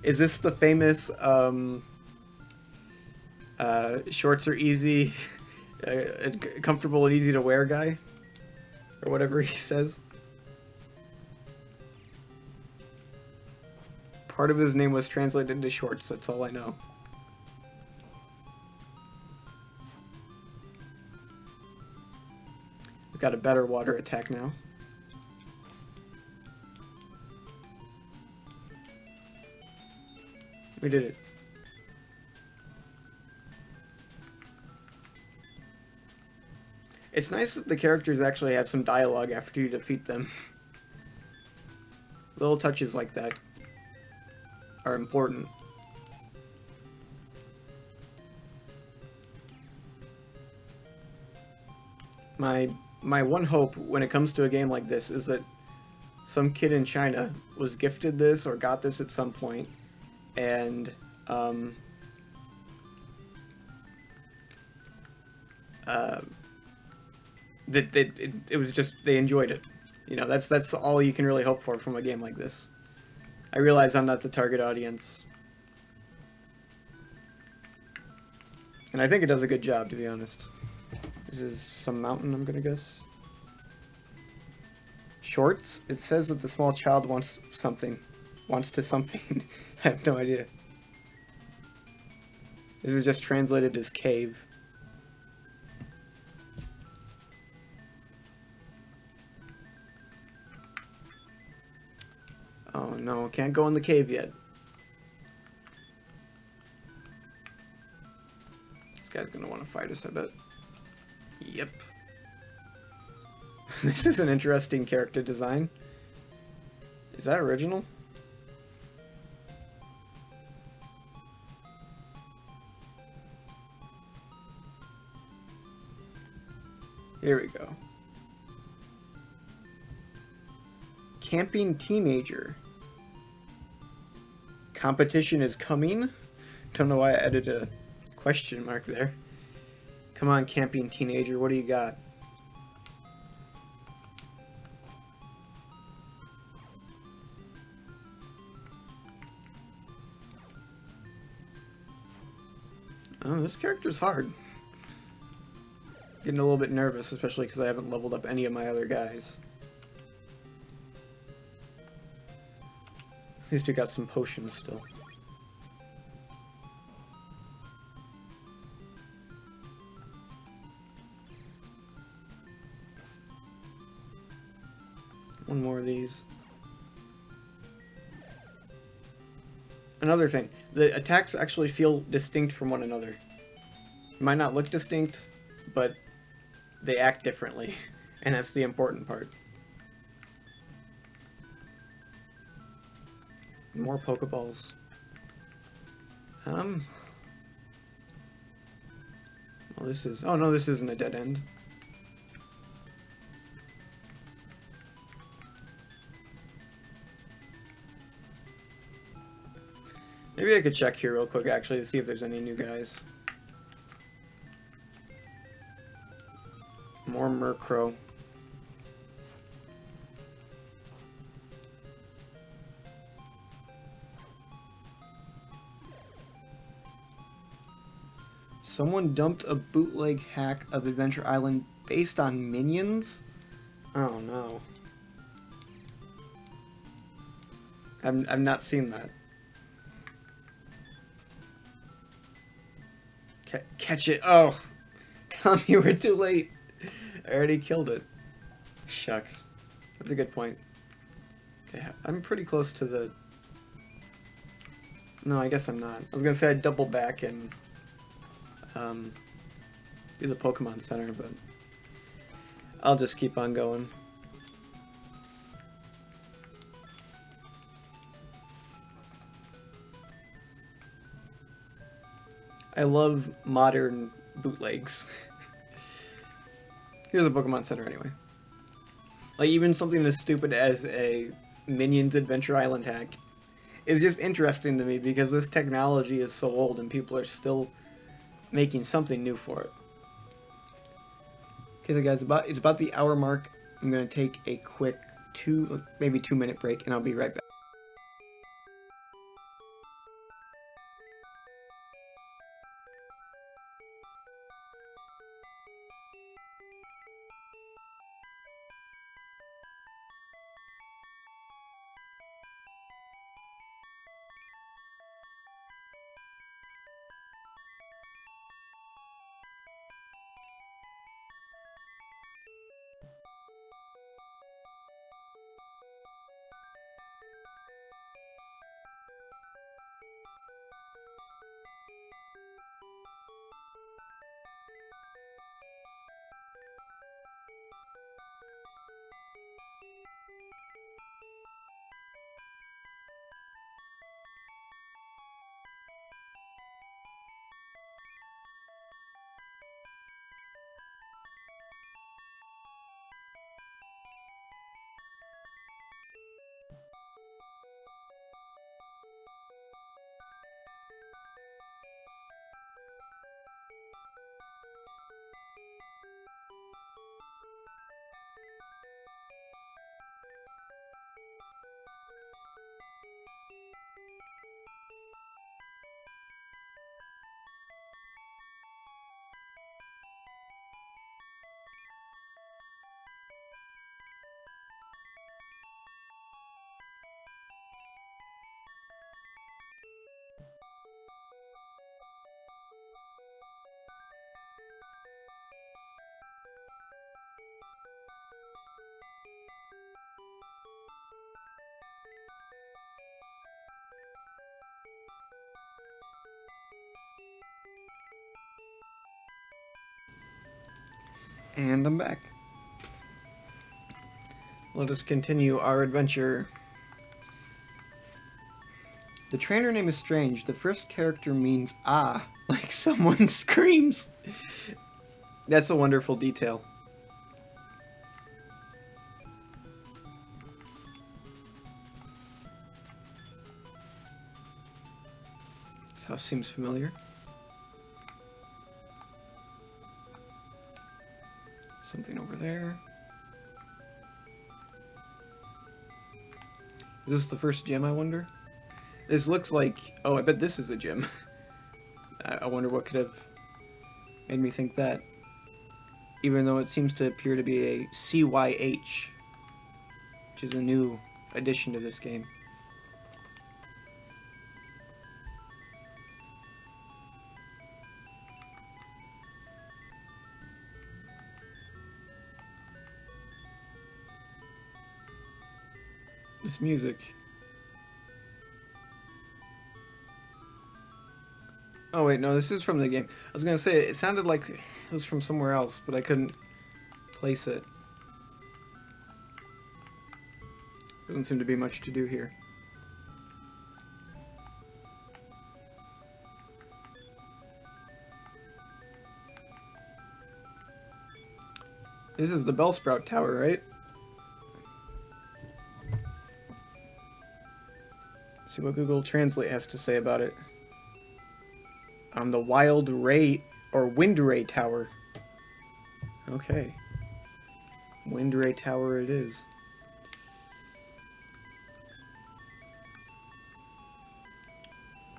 Is this the famous, shorts are easy, comfortable and easy to wear guy? Or whatever he says. Part of his name was translated into shorts, that's all I know. We've got a better water attack now. We did it. It's nice that the characters actually have some dialogue after you defeat them. Little touches like that are important. My one hope when it comes to a game like this is that some kid in China was gifted this or got this at some point, and it was just, they enjoyed it. You know, that's all you can really hope for from a game like this. I realize I'm not the target audience, and I think it does a good job, to be honest. This is some mountain, I'm gonna guess. Shorts? It says that the small child wants something. Wants to something. I have no idea. This is just translated as cave. Oh no, can't go in the cave yet. This guy's gonna want to fight us, I bet. Yep. This is an interesting character design. Is that original? Here we go. Camping teenager. Competition is coming? Don't know why I added a question mark there. Come on, camping teenager, what do you got? Oh, this character's hard. Getting a little bit nervous, especially because I haven't leveled up any of my other guys. At least we got some potions still. One more of these. Another thing, the attacks actually feel distinct from one another. Might not look distinct, but they act differently, and that's the important part. More Pokeballs. Well, this is... Oh, no, this isn't a dead end. Maybe I could check here real quick, actually, to see if there's any new guys. More Murkrow. Someone dumped a bootleg hack of Adventure Island based on minions? Oh no. I've not seen that. Catch it. Oh! Tom, you were too late. I already killed it. Shucks. That's a good point. Okay, I'm pretty close to the... No, I guess I'm not. I was gonna say I'd double back and do the Pokemon Center, but I'll just keep on going. I love modern bootlegs. Here's the Pokemon Center anyway. Like, even something as stupid as a Minions Adventure Island hack is just interesting to me because this technology is so old and people are still making something new for it. Okay, so guys, it's about the hour mark. I'm going to take a quick maybe 2-minute break, and I'll be right back. And I'm back. Let us continue our adventure. The trainer name is strange. The first character means ah, like someone screams. That's a wonderful detail. This house seems familiar. Something over there. Is this the first gym, I wonder? This looks like... Oh, I bet this is a gym. I wonder what could have made me think that. Even though it seems to appear to be a CYH, which is a new addition to this game. This music. Oh wait, no, this is from the game. I was gonna say, it sounded like it was from somewhere else, but I couldn't place it. Doesn't seem to be much to do here. This is the Bellsprout Tower, right? See what Google Translate has to say about it. The Wild Ray, or Wind Ray Tower. Okay. Wind Ray Tower it is.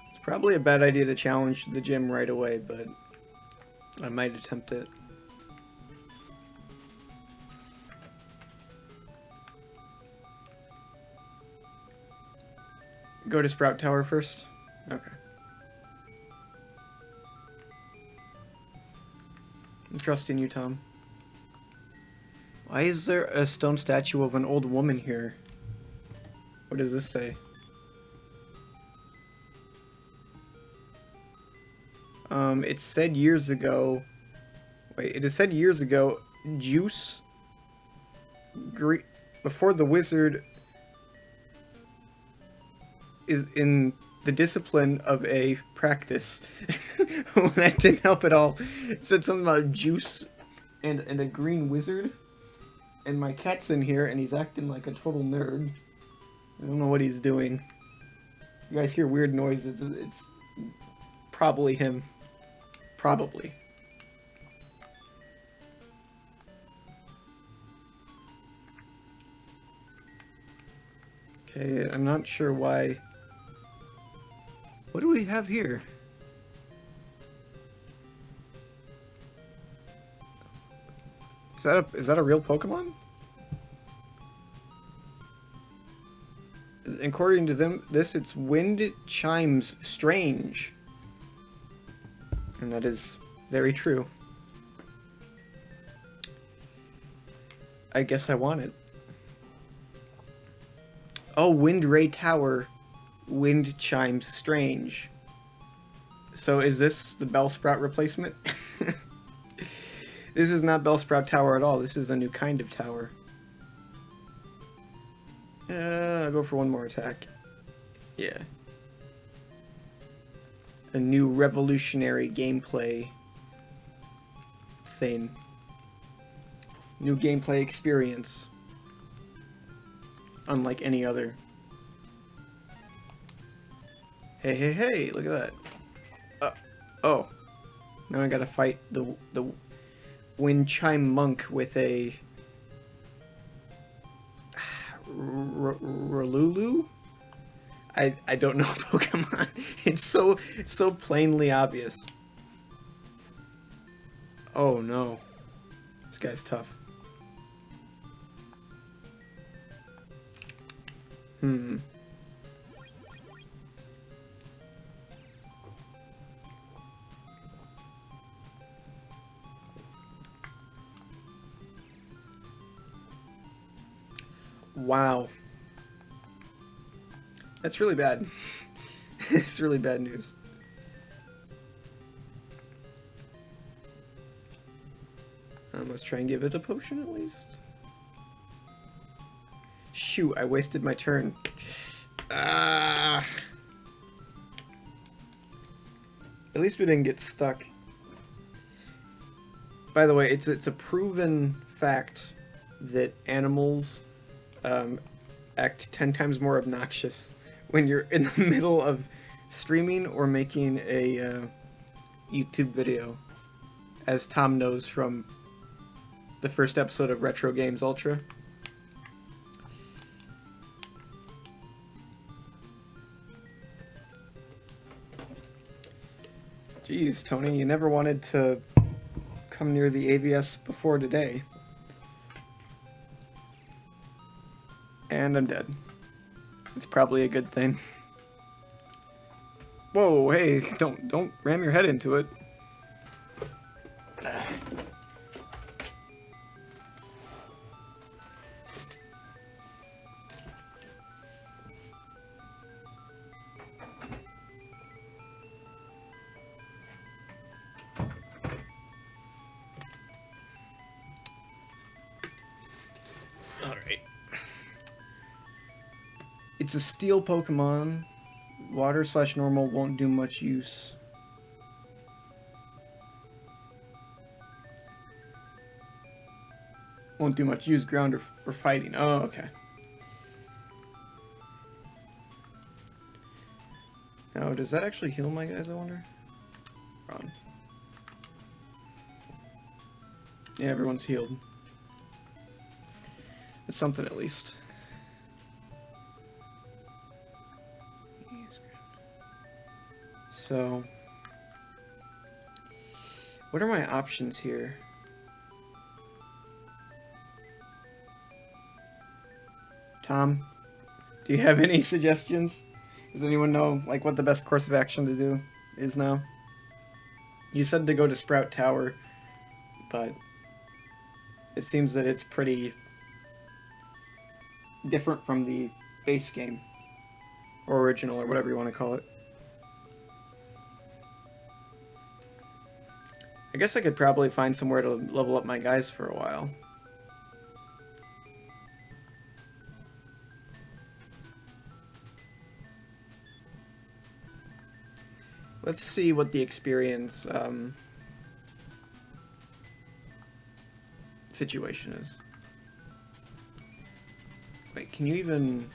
It's probably a bad idea to challenge the gym right away, but I might attempt it. Go to Sprout Tower first? Okay. I'm trusting you, Tom. Why is there a stone statue of an old woman here? What does this say? It said years ago... Wait, it is said years ago, Juice... Before the wizard... is in the discipline of a practice. Well, that didn't help at all. It said something about juice and a green wizard. And my cat's in here and he's acting like a total nerd. I don't know what he's doing. You guys hear weird noises. It's probably him. Probably. Okay, I'm not sure why. What do we have here? Is that a real Pokemon? According to them, it's Wind Chimes Strange. And that is very true. I guess I want it. Oh, Wind Ray Tower, Wind Chimes Strange. So is this the Bellsprout replacement? This is not Bellsprout Tower at all. This is a new kind of tower. I'll go for one more attack. Yeah. A new revolutionary gameplay thing. New gameplay experience. Unlike any other. Hey, hey, hey, look at that. Oh. Now I gotta fight the Wind Chime Monk with a... Ralulu? I don't know Pokemon. It's so plainly obvious. Oh no. This guy's tough. Wow. That's really bad. It's really bad news. Let's try and give it a potion at least. Shoot, I wasted my turn. Ah. At least we didn't get stuck. By the way, it's a proven fact that animals act 10 times more obnoxious when you're in the middle of streaming or making a YouTube video, as Tom knows from the first episode of Retro Games Ultra. Jeez, Tony, you never wanted to come near the AVS before today. And I'm dead. It's probably a good thing. Whoa, hey, don't ram your head into it. Alright. It's a steel Pokemon. Water/normal won't do much use. Won't do much use ground or fighting. Oh, okay. Now, does that actually heal my guys, I wonder? Wrong. Yeah, everyone's healed. It's something at least. So, what are my options here? Tom, do you have any suggestions? Does anyone know, like, what the best course of action to do is now? You said to go to Sprout Tower, but it seems that it's pretty different from the base game, or original, or whatever you want to call it. I guess I could probably find somewhere to level up my guys for a while. Let's see what the experience situation is. Wait, can you even...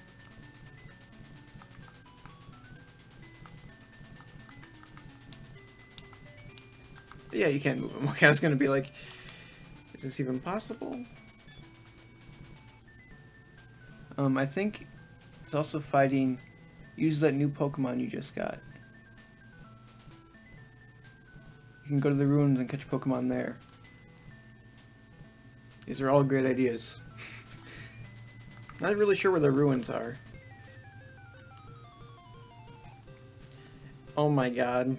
Yeah, you can't move him. Okay, I was gonna be like, is this even possible? I think it's also fighting... Use that new Pokemon you just got. You can go to the ruins and catch Pokemon there. These are all great ideas. Not really sure where the ruins are. Oh my god.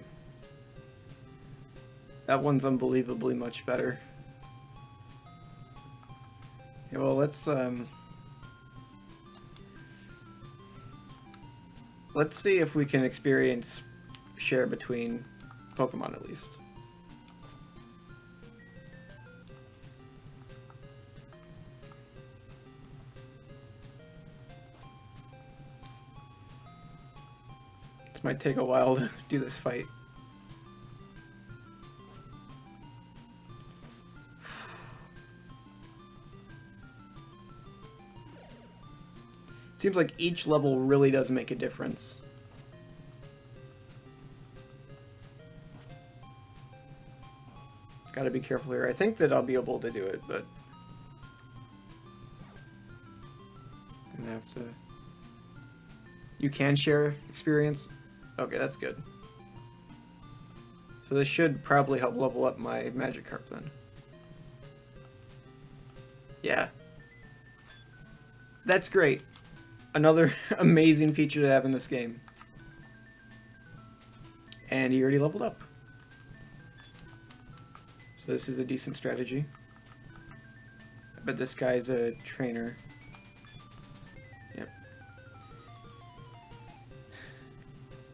That one's unbelievably much better. Yeah, well, let's see if we can experience share between Pokemon at least. This might take a while to do this fight. Seems like each level really does make a difference. Gotta be careful here. I think that I'll be able to do it, but I'm gonna have to... You can share experience? Okay, that's good. So this should probably help level up my Magikarp then. Yeah. That's great. Another amazing feature to have in this game. And he already leveled up. So this is a decent strategy. I bet this guy's a trainer. Yep.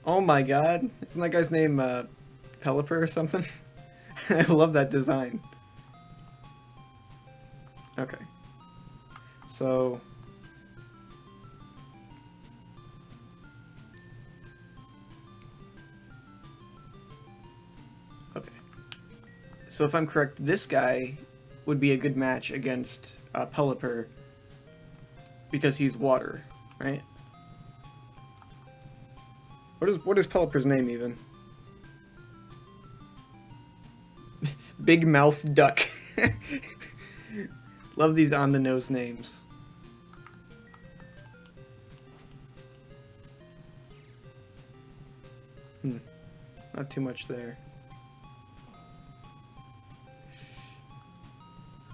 Oh my god. Isn't that guy's name Pelipper or something? I love that design. Okay. So... So if I'm correct, this guy would be a good match against Pelipper because he's water, right? What is Pelipper's name even? Big Mouth Duck. Love these on-the-nose names. Not too much there.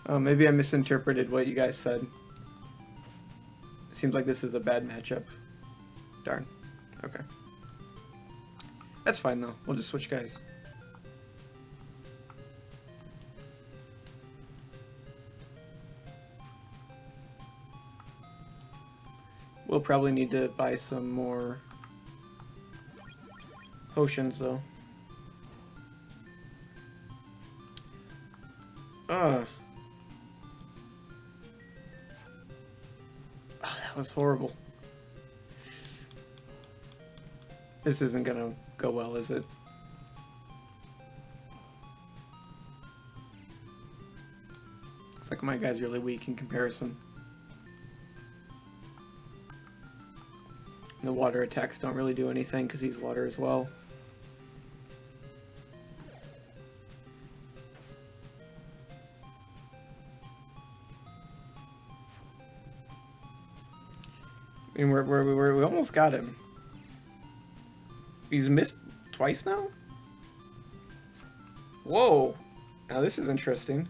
Oh, maybe I misinterpreted what you guys said. It seems like this is a bad matchup. Darn. Okay. That's fine, though. We'll just switch guys. We'll probably need to buy some more potions, though. That's horrible. This isn't gonna go well, is it? Looks like my guy's really weak in comparison. And the water attacks don't really do anything because he's water as well. I mean, we almost got him. He's missed twice now? Whoa! Now this is interesting.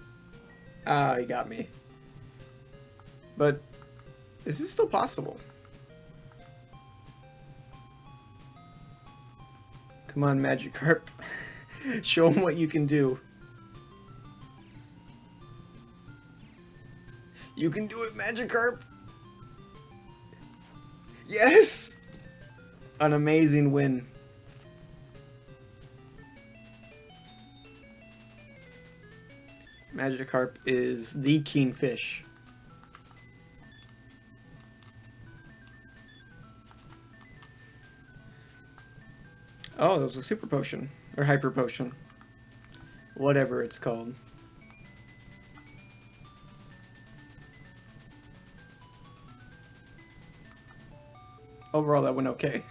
Ah, he got me. But, is this still possible? Come on, Magikarp. Show him what you can do. You can do it, Magikarp! Yes! An amazing win. Magikarp is the keen fish. Oh, that was a super potion. Or hyper potion. Whatever it's called. Overall, that went okay.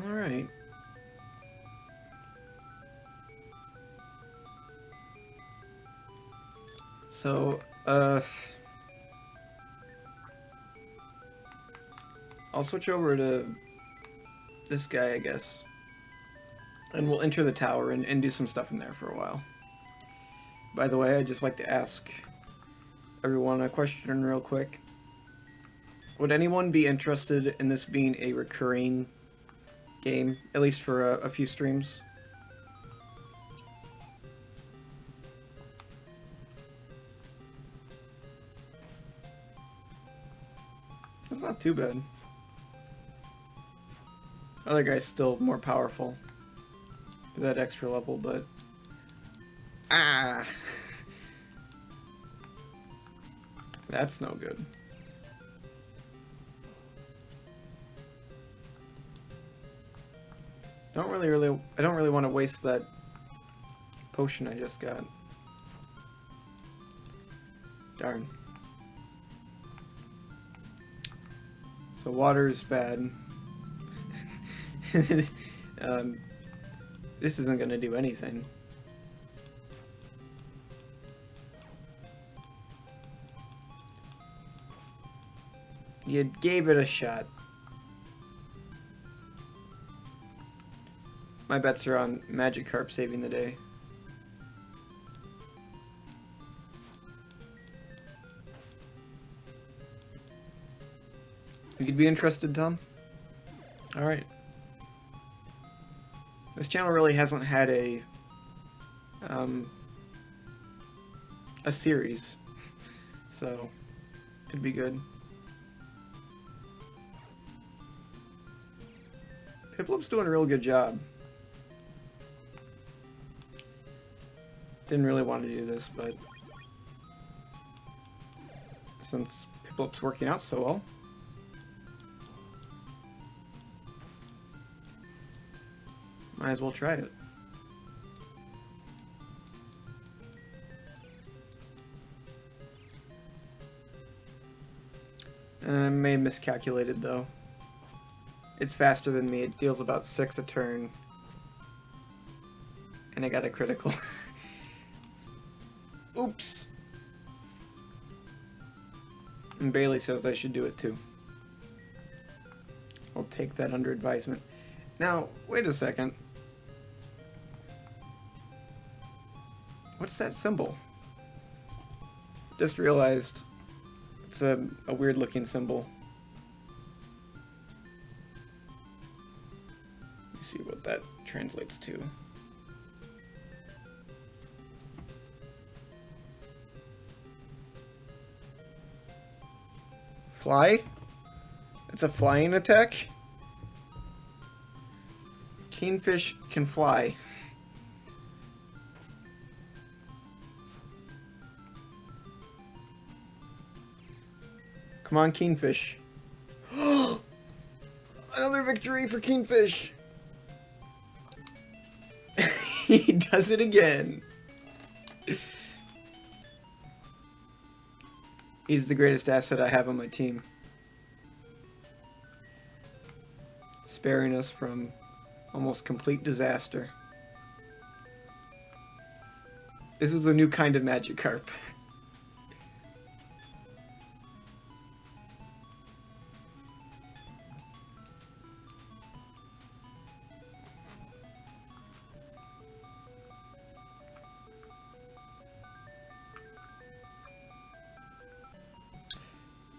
Alright. So, I'll switch over to this guy, I guess. And we'll enter the tower and do some stuff in there for a while. By the way, I'd just like to ask everyone a question real quick. Would anyone be interested in this being a recurring game, at least for a few streams? It's not too bad. Other guy's still more powerful. That extra level, but... Ah! That's no good. I don't really want to waste that potion I just got. Darn. So water is bad. This isn't going to do anything. You gave it a shot. My bets are on Magikarp saving the day. You'd be interested, Tom? Alright. This channel really hasn't had a series, so could be good. Piplup's doing a real good job. Didn't really want to do this, but since Piplup's working out so well, might as well try it. I may have miscalculated though. It's faster than me. It deals about 6 a turn. And I got a critical. Oops. And Bailey says I should do it too. I'll take that under advisement. Now, wait a second. What's that symbol? Just realized it's a weird looking symbol. translates to. Fly? It's a flying attack? Kingfish can fly. Come on, Kingfish. Another victory for Kingfish! He does it again. He's the greatest asset I have on my team. Sparing us from almost complete disaster. This is a new kind of Magikarp.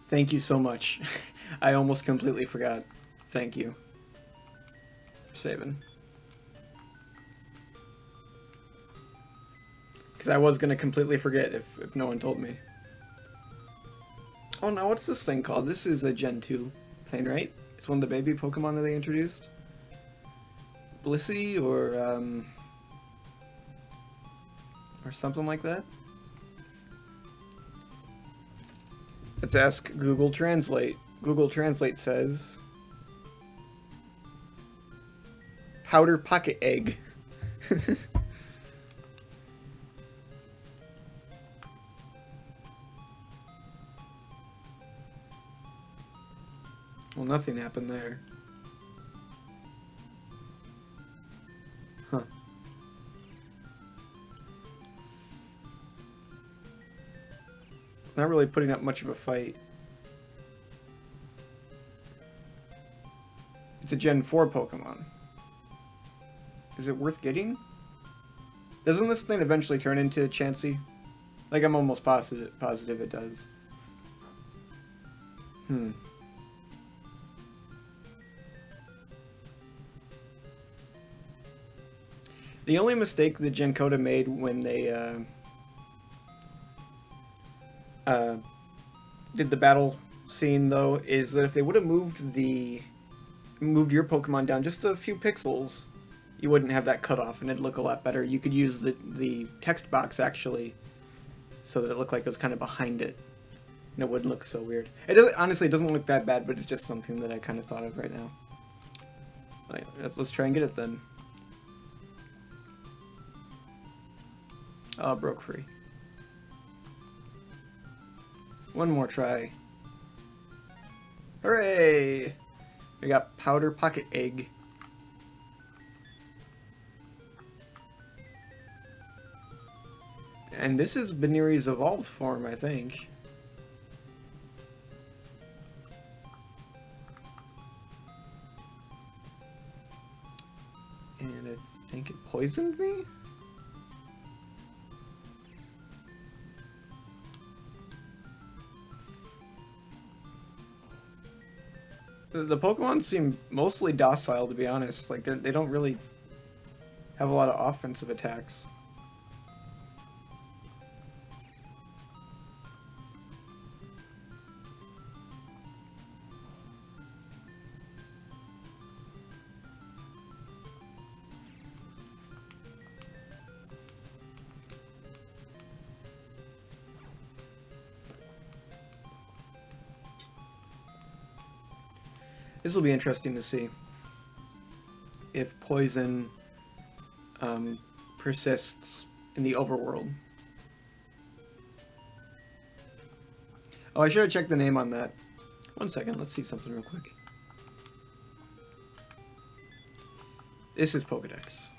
Thank you so much. I almost completely forgot. Thank you. Saving. Because I was going to completely forget if no one told me. Oh no, what's this thing called? This is a Gen 2 thing, right? It's one of the baby Pokemon that they introduced. Blissey or something like that. Let's ask Google Translate. Google Translate says powder pocket egg. Well, nothing happened there. Huh. It's not really putting up much of a fight. It's a Gen 4 Pokemon. Is it worth getting? Doesn't this thing eventually turn into Chansey? Like, I'm almost positive it does. The only mistake that Gen Coda made when they did the battle scene, though, is that if they would have moved your Pokemon down just a few pixels, you wouldn't have that cutoff, and it'd look a lot better. You could use the text box, actually, so that it looked like it was kind of behind it, and it wouldn't look so weird. Honestly, it doesn't look that bad, but it's just something that I kind of thought of right now. Right, let's try and get it, then. Oh, broke free. One more try. Hooray! We got powder pocket egg. And this is Baniri's evolved form, I think. And I think it poisoned me? The Pokemon seem mostly docile, to be honest. Like, they don't really have a lot of offensive attacks. This will be interesting to see if poison persists in the overworld. Oh, I should have checked the name on that. One second, let's see something real quick. This is Pokedex.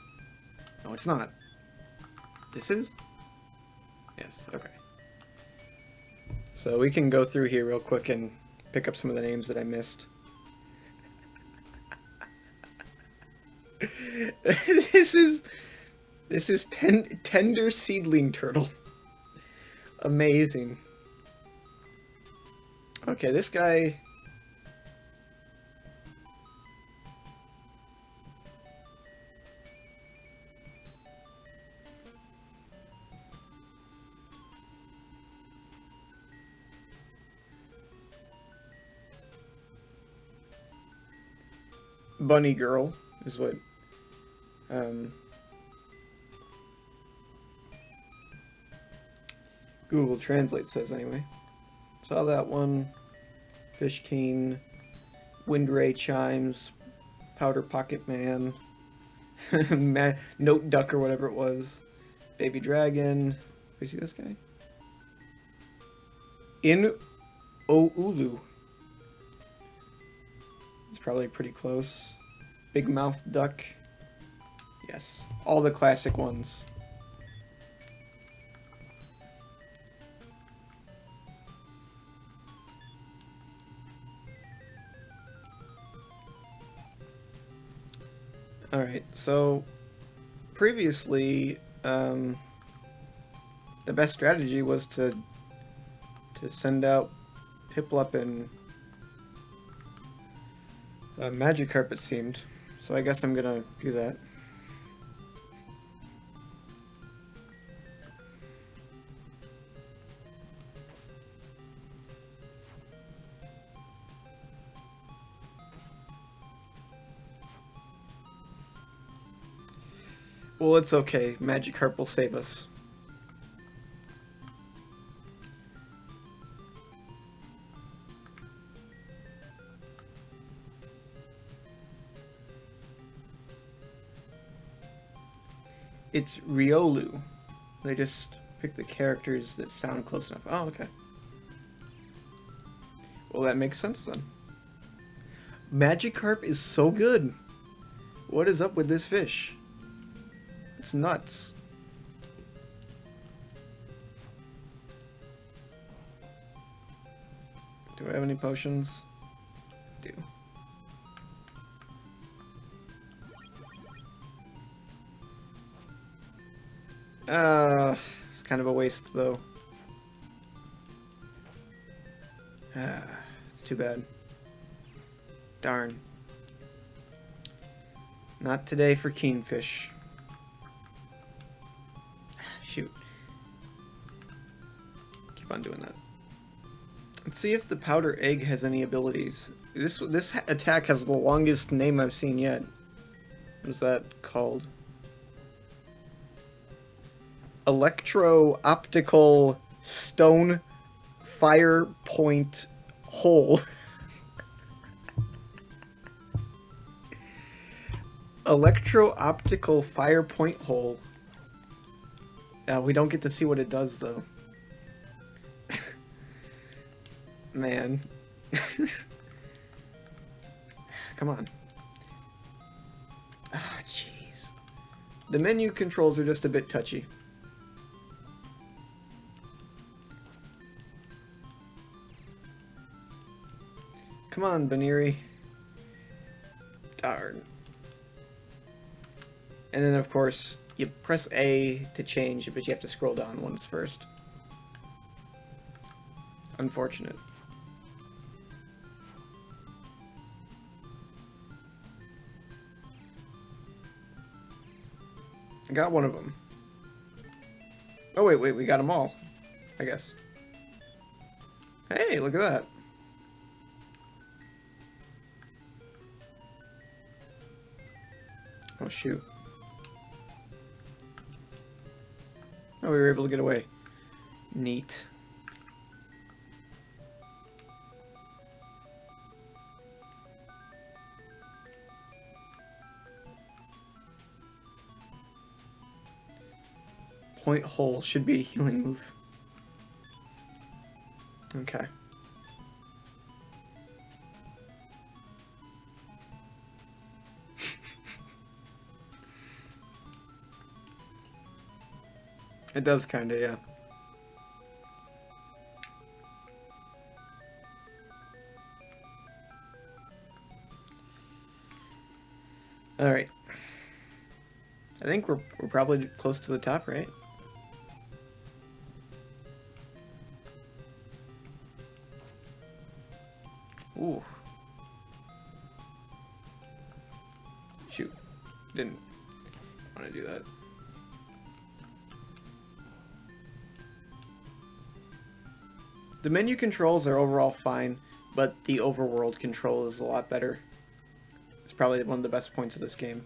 No, it's not. This is? Yes, okay. So we can go through here real quick and pick up some of the names that I missed. This is tender seedling turtle. Amazing. Okay, this guy. bunny girl is what Google Translate says anyway. Saw that one. Fish King, Wind Ray Chimes, Powder Pocket Man, Note Duck or whatever it was, Baby Dragon. You see this guy? In Oulu. It's probably pretty close. Big Mouth Duck. Yes, all the classic ones. Alright, so previously, the best strategy was to send out Piplup and Magikarp, it seemed. So I guess I'm gonna do that. Well, it's okay. Magikarp will save us. It's Riolu. They just pick the characters that sound close enough. Oh, okay. Well, that makes sense then. Magikarp is so good. What is up with this fish? It's nuts. Do I have any potions? I do. It's kind of a waste though. It's too bad. Darn. Not today for Kingfish. Shoot. Keep on doing that. Let's see if the Powder Egg has any abilities. This attack has the longest name I've seen yet. What is that called? Electro-Optical Stone Fire Point Hole. Electro-Optical Fire Point Hole. We don't get to see what it does, though. Man. Come on. Ah, jeez. The menu controls are just a bit touchy. Come on, Baniri. Darn. And then, of course, you press A to change, but you have to scroll down once first. Unfortunate. I got one of them. Oh, wait, we got them all, I guess. Hey, look at that. Oh, shoot. Oh, we were able to get away. Neat. Point Hole should be a healing move. Okay. It does kinda, yeah. Alright. I think we're probably close to the top, right? Ooh. Shoot. Didn't want to do that. The menu controls are overall fine, but the overworld control is a lot better. It's probably one of the best points of this game.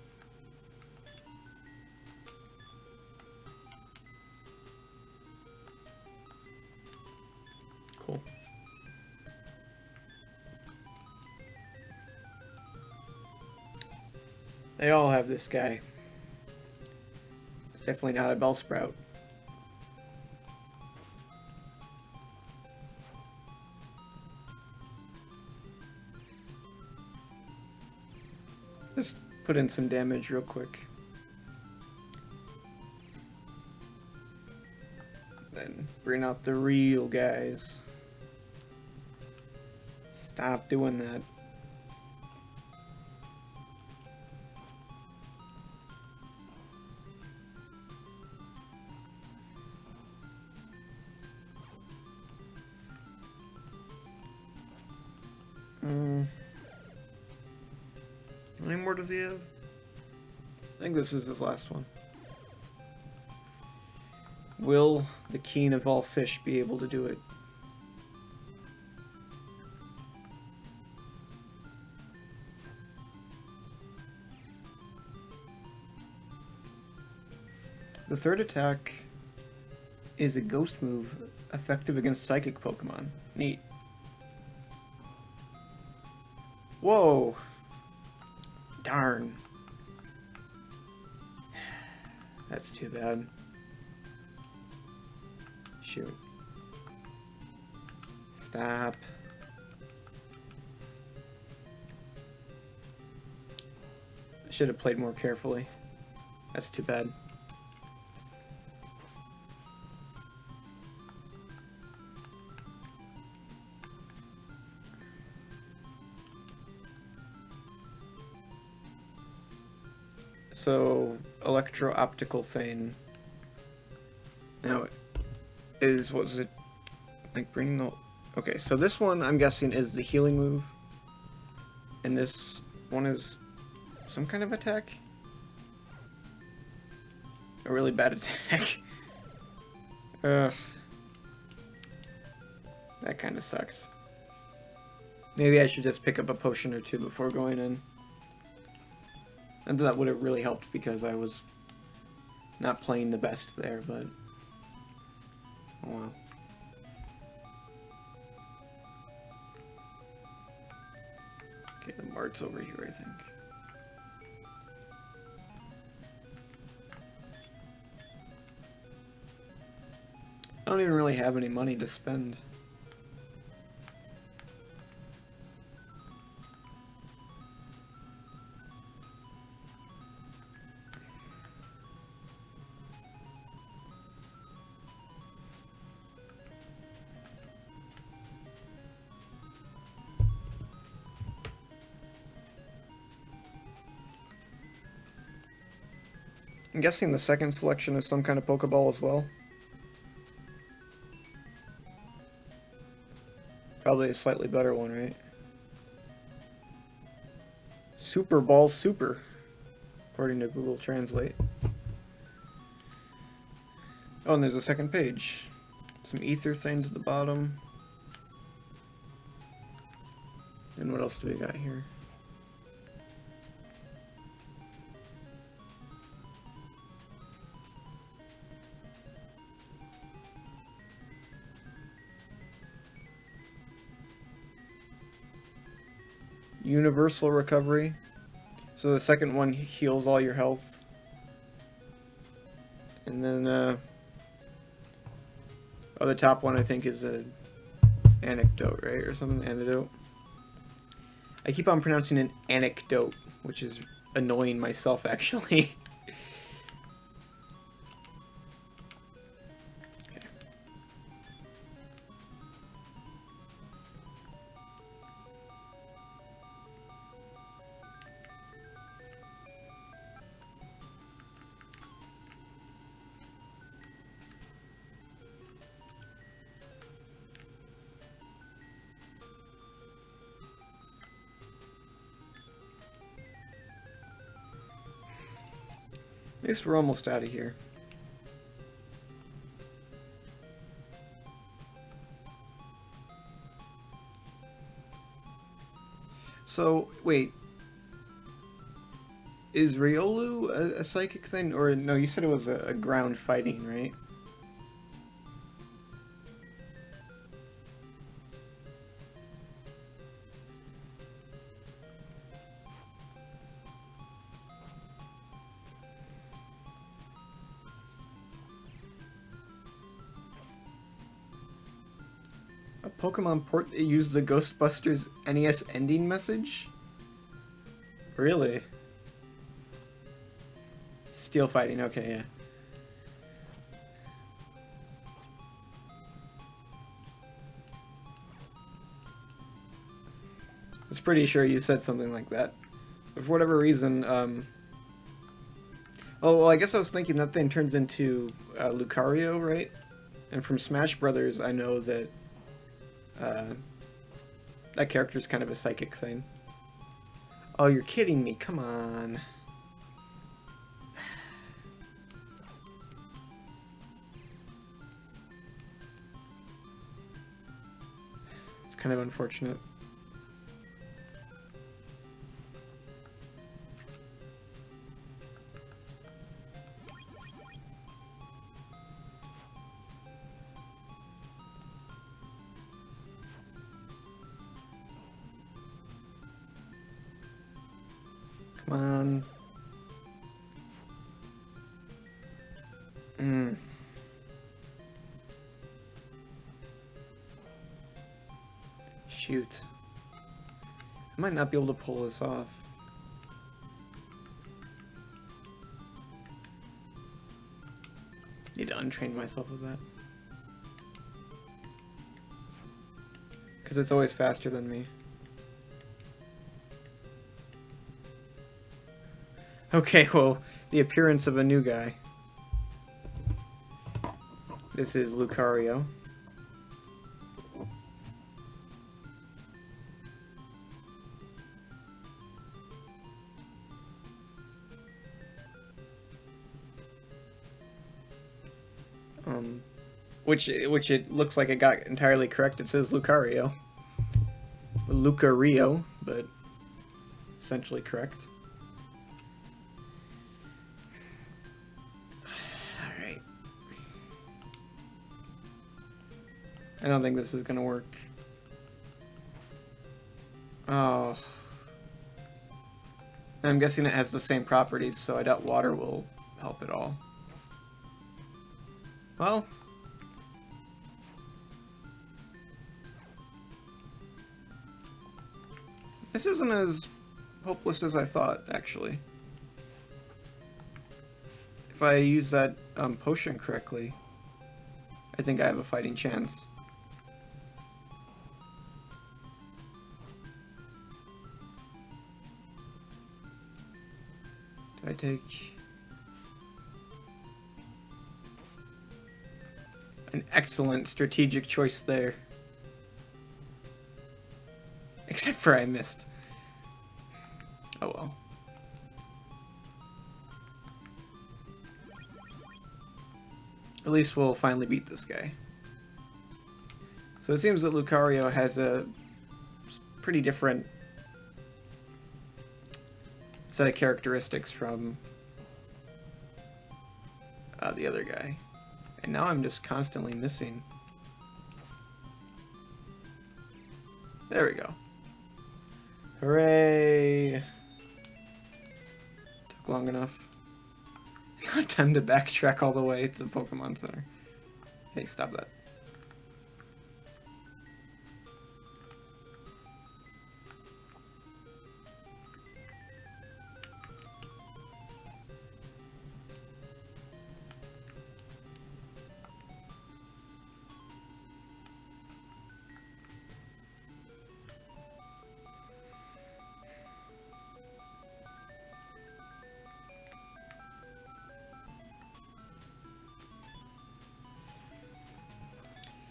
Cool. They all have this guy. It's definitely not a Bellsprout. Just put in some damage real quick. Then bring out the real guys. Stop doing that. How many more does he have? I think this is his last one. Will the king of all fish be able to do it? The third attack is a ghost move, effective against psychic Pokemon. Neat. Whoa! Darn. That's too bad. Shoot. Stop. I should have played more carefully. That's too bad. So, electro-optical thing. Now, what was it? Like, bringing the... Okay, so this one, I'm guessing, is the healing move. And this one is some kind of attack? A really bad attack. Ugh. That kind of sucks. Maybe I should just pick up a potion or two before going in. And that would have really helped because I was not playing the best there, but oh well. Okay, the mart's over here, I think. I don't even really have any money to spend. I'm guessing the second selection is some kind of Pokeball as well. Probably a slightly better one, right? Super Ball Super, according to Google Translate. Oh, and there's a second page. Some ether things at the bottom. And what else do we got here? Universal recovery. So the second one heals all your health. And then oh, the top one I think is a anecdote, right? Or something, antidote. I keep on pronouncing an anecdote, which is annoying myself actually. At least we're almost out of here. So, wait. Is Riolu a psychic thing? Or no, you said it was a ground fighting, right? A Pokemon port that used the Ghostbusters NES ending message? Really? Steel fighting, okay, yeah. I was pretty sure you said something like that. But for whatever reason, oh, well, I guess I was thinking that thing turns into Lucario, right? And from Smash Brothers, I know that that character's kind of a psychic thing. Oh, you're kidding me. Come on. It's kind of unfortunate. Come on. Shoot. I might not be able to pull this off. Need to untrain myself with that. Because it's always faster than me. Okay, well, the appearance of a new guy. This is Lucario. Which it looks like it got entirely correct. It says Lucario. Lucario, but essentially correct. Alright. I don't think this is gonna work. Oh. I'm guessing it has the same properties, so I doubt water will help at all. Well. This isn't as hopeless as I thought, actually. If I use that potion correctly, I think I have a fighting chance. Do I take an excellent strategic choice there? Except for I missed. Oh well. At least we'll finally beat this guy. So it seems that Lucario has a pretty different set of characteristics from the other guy. And now I'm just constantly missing. There we go. Hooray! Took long enough. Not time to backtrack all the way to the Pokemon Center. Hey, stop that.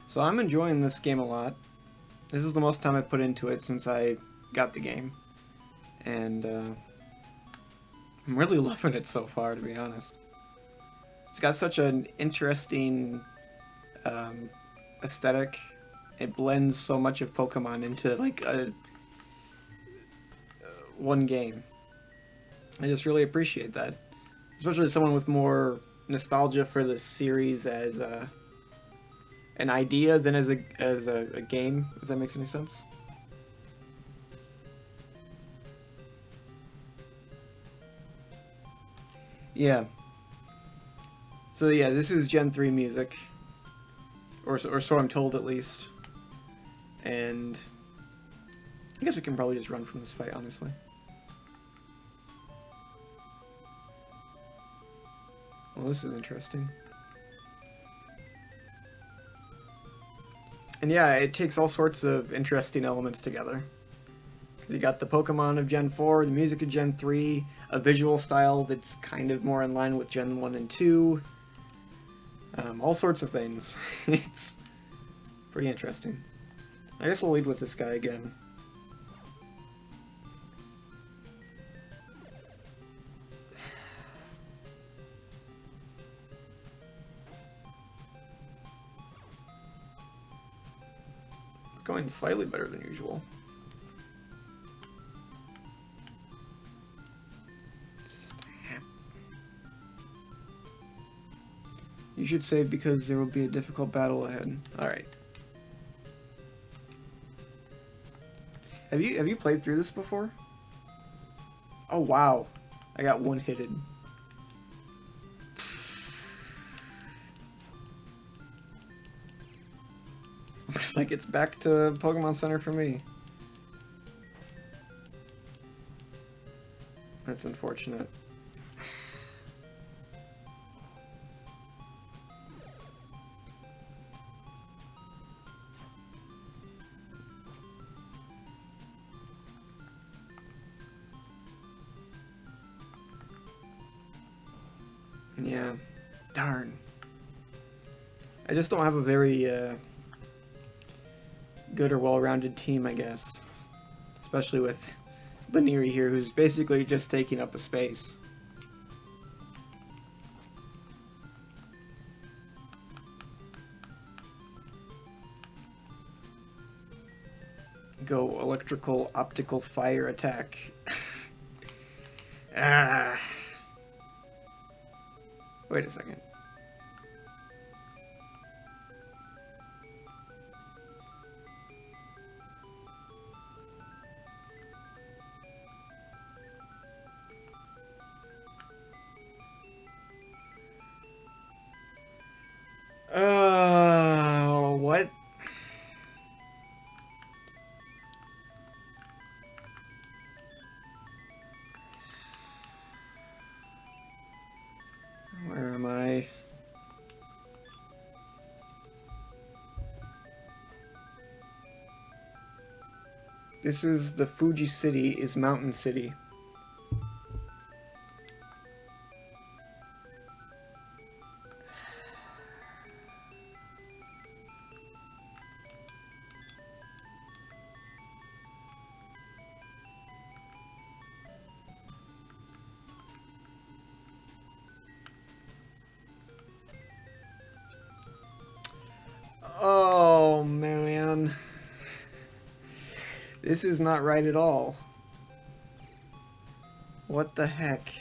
So I'm enjoying this game a lot. This is the most time I put into it since I got the game. And I'm really loving it so far, to be honest. It's got such an interesting aesthetic. It blends so much of Pokemon into like one game. I just really appreciate that, especially someone with more nostalgia for the series as an idea than as a game, if that makes any sense. Yeah. So yeah, this is Gen 3 music, or so I'm told at least. And I guess we can probably just run from this fight, honestly. Well, this is interesting. And yeah, it takes all sorts of interesting elements together. You got the Pokemon of Gen 4, the music of Gen 3, a visual style that's kind of more in line with Gen 1 and 2. All sorts of things. It's pretty interesting. I guess we'll lead with this guy again. It's going slightly better than usual. You should save because there will be a difficult battle ahead. Alright. Have you played through this before? Oh wow. I got one-hitted. Looks like it's back to Pokemon Center for me. That's unfortunate. Yeah, darn. I just don't have a very good or well-rounded team, I guess. Especially with Baniri here, who's basically just taking up a space. Go electrical, optical, fire attack. Ah. Wait a second. What? Where am I? This is the Fuji City is Mountain City. Oh man. This is not right at all. What the heck?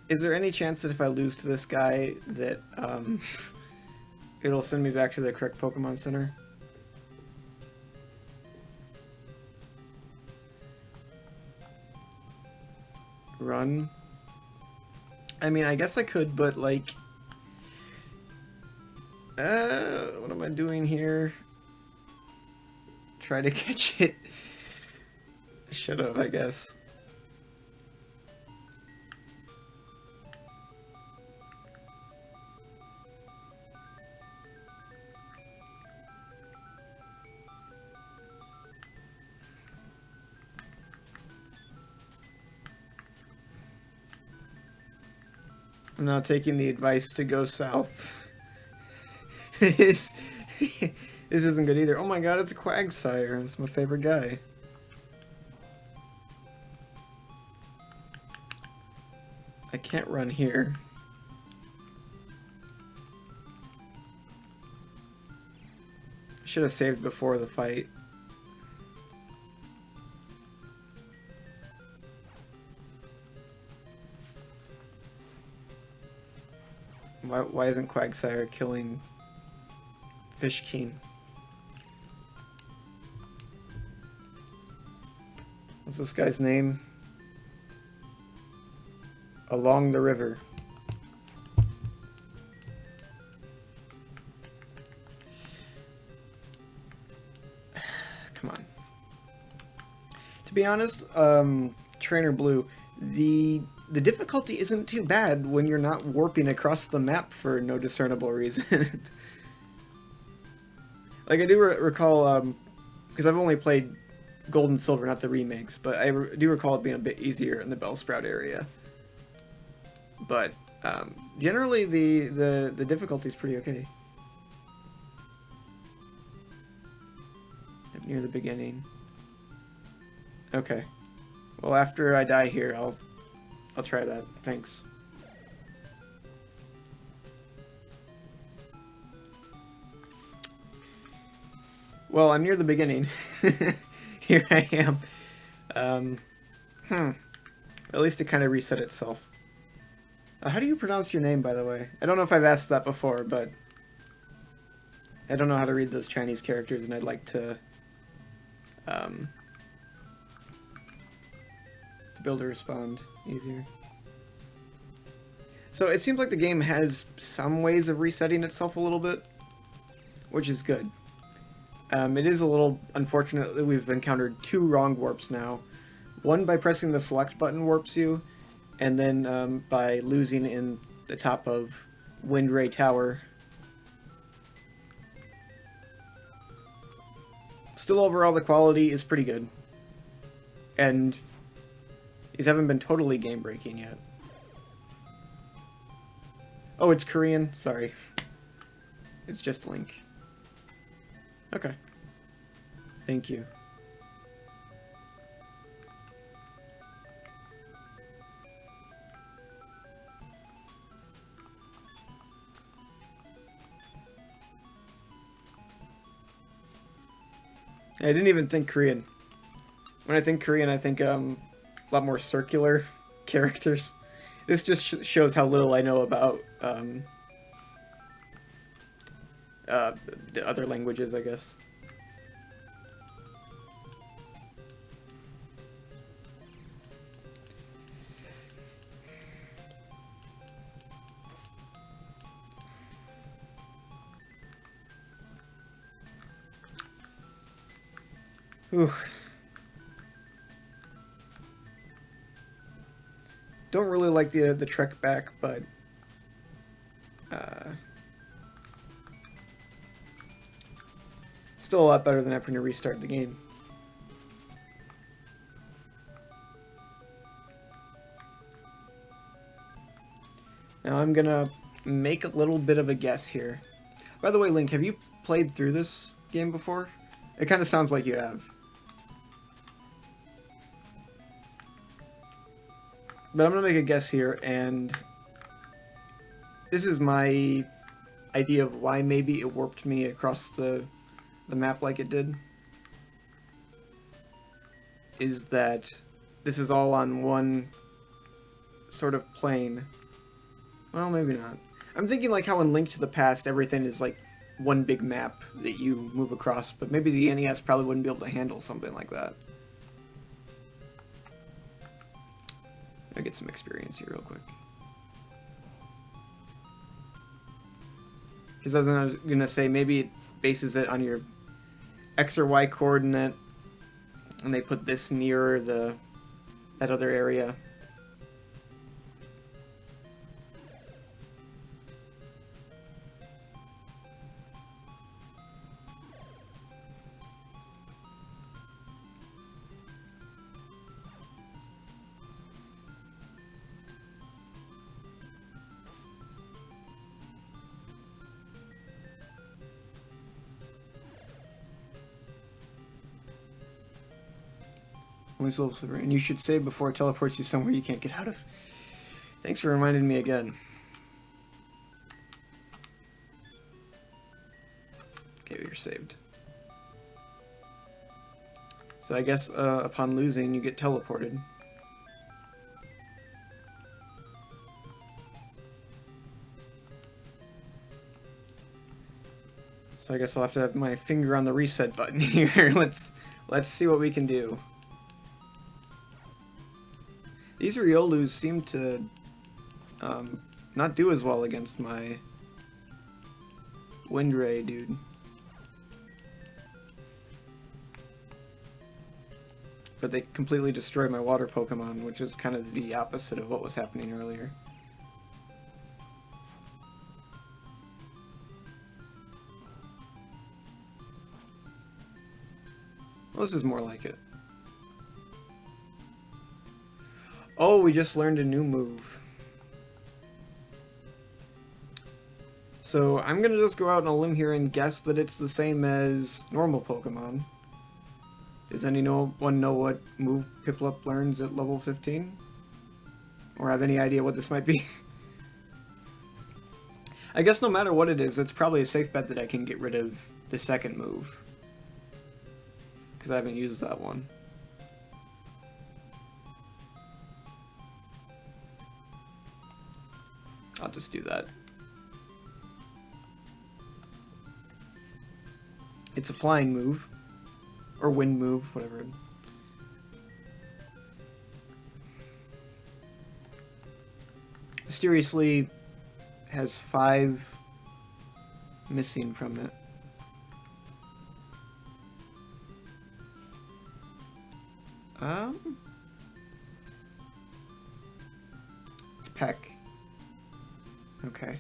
Is there any chance that if I lose to this guy that it'll send me back to the correct Pokemon Center? Run? I mean, I guess I could, but like... what am I doing here? Try to catch it. Should have, I guess. I'm now taking the advice to go south. This isn't good either. Oh my god, it's a Quagsire. It's my favorite guy. I can't run here. I should have saved before the fight. Why isn't Quagsire killing Fishkeen? What's this guy's name? Along the river. Come on. To be honest, Trainer Blue, the difficulty isn't too bad when you're not warping across the map for no discernible reason. Like, I do recall, because I've only played Gold and Silver, not the remakes, but I do recall it being a bit easier in the Bellsprout area. But generally, the difficulty is pretty okay. Near the beginning. Okay. Well, after I die here, I'll try that. Thanks. Well, I'm near the beginning. Here I am. At least it kind of reset itself. How do you pronounce your name, by the way? I don't know if I've asked that before, but I don't know how to read those Chinese characters, and I'd like to be able to respond easier. So it seems like the game has some ways of resetting itself a little bit, which is good. It is a little unfortunate that we've encountered 2 wrong warps now. One by pressing the select button warps you, and then by losing in the top of Windray Tower. Still, overall, the quality is pretty good. And these haven't been totally game-breaking yet. Oh, it's Korean? Sorry. It's just Link. Okay. Thank you. I didn't even think Korean. When I think Korean, I think a lot more circular characters. This just shows how little I know about the other languages, I guess. Ooh. Don't really like the trek back, but still a lot better than having to restart the game. Now I'm gonna make a little bit of a guess here. By the way, Link, have you played through this game before? It kind of sounds like you have. But I'm gonna make a guess here, and this is my idea of why maybe it warped me across the map like it did. Is that this is all on one sort of plane. Well, maybe not. I'm thinking like how in Link to the Past everything is like one big map that you move across, but maybe the NES probably wouldn't be able to handle something like that. I'll get some experience here real quick. Because I was going to say, maybe it bases it on your X or Y coordinate, and they put this near that other area. Only SoulSliver, and you should save before it teleports you somewhere you can't get out of. Thanks for reminding me again. Okay, you're saved. So I guess upon losing, you get teleported. So I guess I'll have to have my finger on the reset button here. Let's see what we can do. These Riolus seem to not do as well against my Windray dude. But they completely destroyed my water Pokemon, which is kind of the opposite of what was happening earlier. Well, this is more like it. Oh, we just learned a new move. So I'm gonna just go out on a limb here and guess that it's the same as normal Pokemon. Does anyone know what move Piplup learns at level 15? Or have any idea what this might be? I guess no matter what it is, it's probably a safe bet that I can get rid of the second move. Because I haven't used that one. I'll just do that. It's a flying move. Or wind move, whatever. Mysteriously has 5 missing from it. It's Peck. Okay.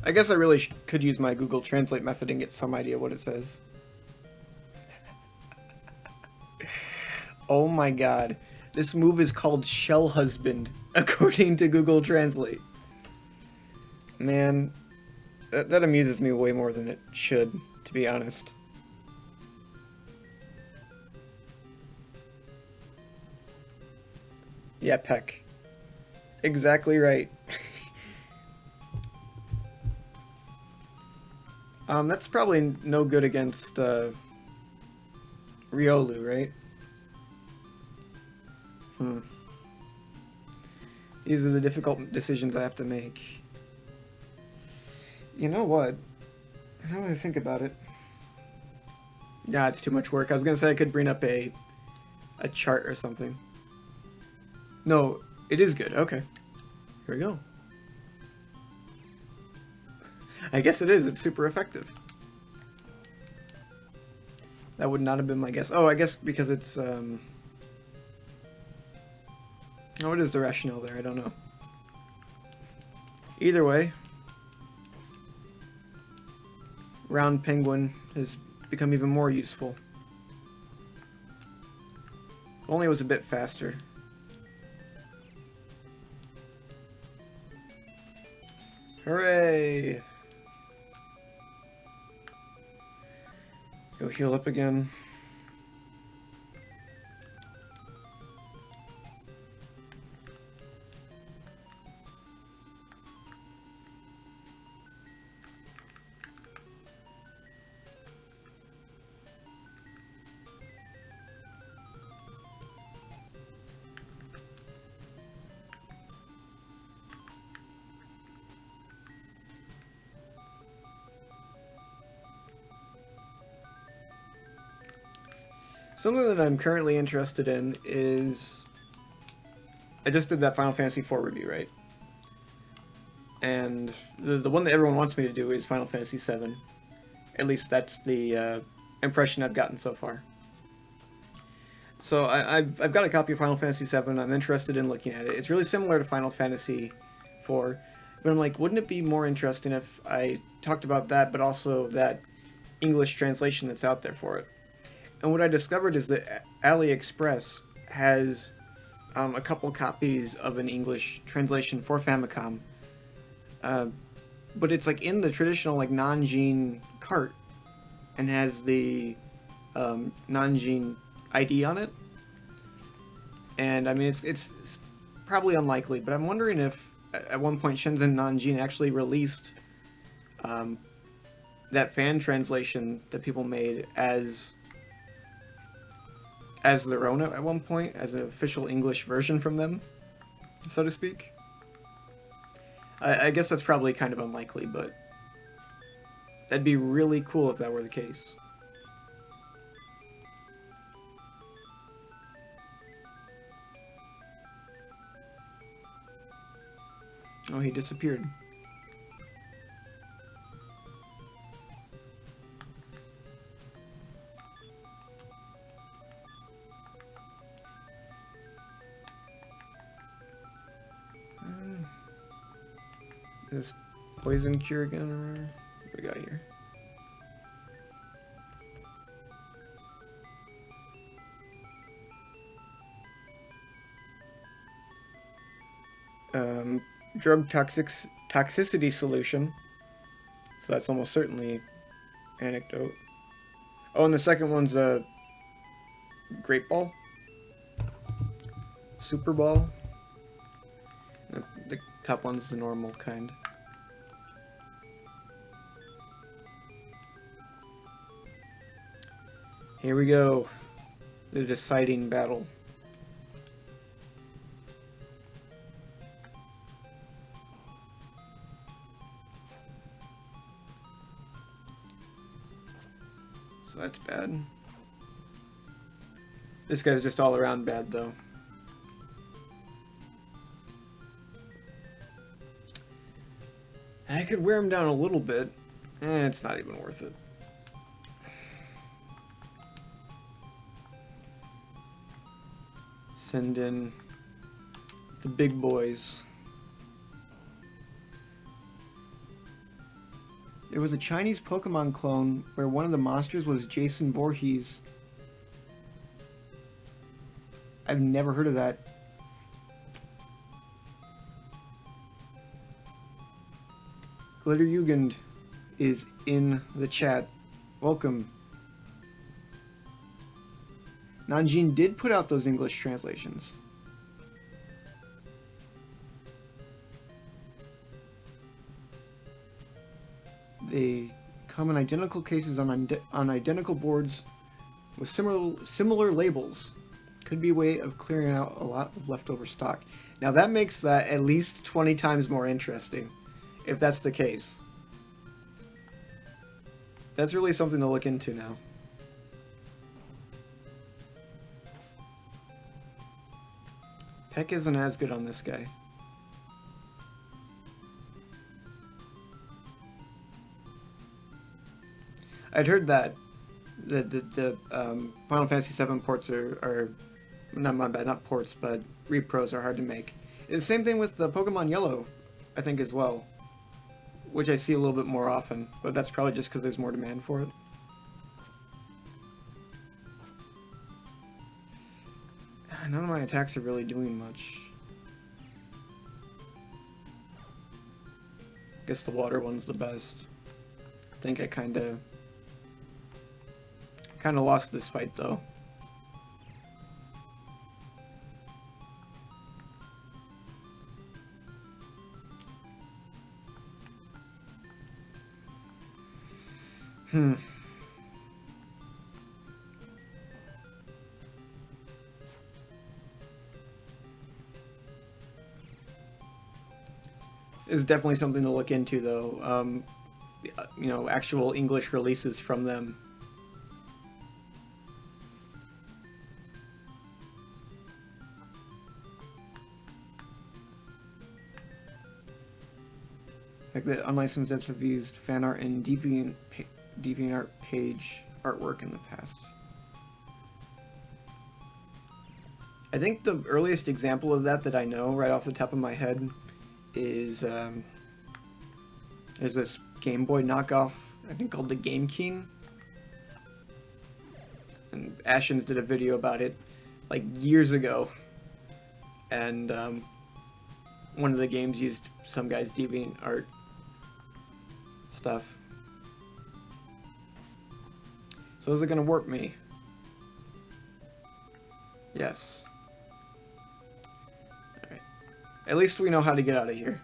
I guess I really could use my Google Translate method and get some idea what it says. Oh my god. This move is called Shell Husband, according to Google Translate. Man, that amuses me way more than it should, to be honest. Yeah, Peck. Exactly right. That's probably no good against Riolu, right? These are the difficult decisions I have to make. You know what? Now that I think about it. Yeah, it's too much work. I was gonna say I could bring up a chart or something. No, it is good. Okay. Here we go. I guess it is. It's super effective. That would not have been my guess. Oh, I guess because it's, oh, what is the rationale there? I don't know. Either way, Round Penguin has become even more useful. If only it was a bit faster. Hooray! Go heal up again. Something that I'm currently interested in is... I just did that Final Fantasy IV review, right? And the one that everyone wants me to do is Final Fantasy VII. At least that's the impression I've gotten so far. So I've got a copy of Final Fantasy VII. I'm interested in looking at it. It's really similar to Final Fantasy IV. But I'm like, wouldn't it be more interesting if I talked about that, but also that English translation that's out there for it? And what I discovered is that AliExpress has a couple copies of an English translation for Famicom, but it's like in the traditional like Nanjing cart and has the Nanjing ID on it. And I mean it's probably unlikely, but I'm wondering if at one point Shenzhen Nanjing actually released that fan translation that people made as their own at one point, as an official English version from them, so to speak. I guess that's probably kind of unlikely, but That'd be really cool if that were the case. Oh, he disappeared. This poison cure again, or what do we got here? Drug toxicity solution. So that's almost certainly anecdote. Oh, and the second one's a great ball, super ball. The top one's the normal kind. Here we go, the deciding battle. So that's bad. This guy's just all around bad, though. I could wear him down a little bit. It's not even worth it. Send in the big boys. There was a Chinese Pokemon clone where one of the monsters was Jason Voorhees. I've never heard of that. Glitterjugend is in the chat. Welcome. Nanjing did put out those English translations. They come in identical cases on identical boards with similar labels. Could be a way of clearing out a lot of leftover stock. Now that makes that at least 20 times more interesting, if that's the case. That's really something to look into now. Peck isn't as good on this guy. I'd heard that the Final Fantasy VII ports are not my bad, not ports, but repros are hard to make. It's the same thing with the Pokemon Yellow, I think, as well, which I see a little bit more often, but that's probably just because there's more demand for it. None of my attacks are really doing much. I guess the water one's the best. I think I kind of lost this fight, though. Is definitely something to look into, though. You know, actual English releases from them. Like the unlicensed devs have used fan art and DeviantArt page artwork in the past. I think the earliest example of that I know right off the top of my head is there's this Game Boy knockoff, I think, called the Game King, and Ashens did a video about it like years ago, and one of the games used some guy's DeviantArt stuff. So is it gonna warp me? Yes. Alright. At least we know how to get out of here.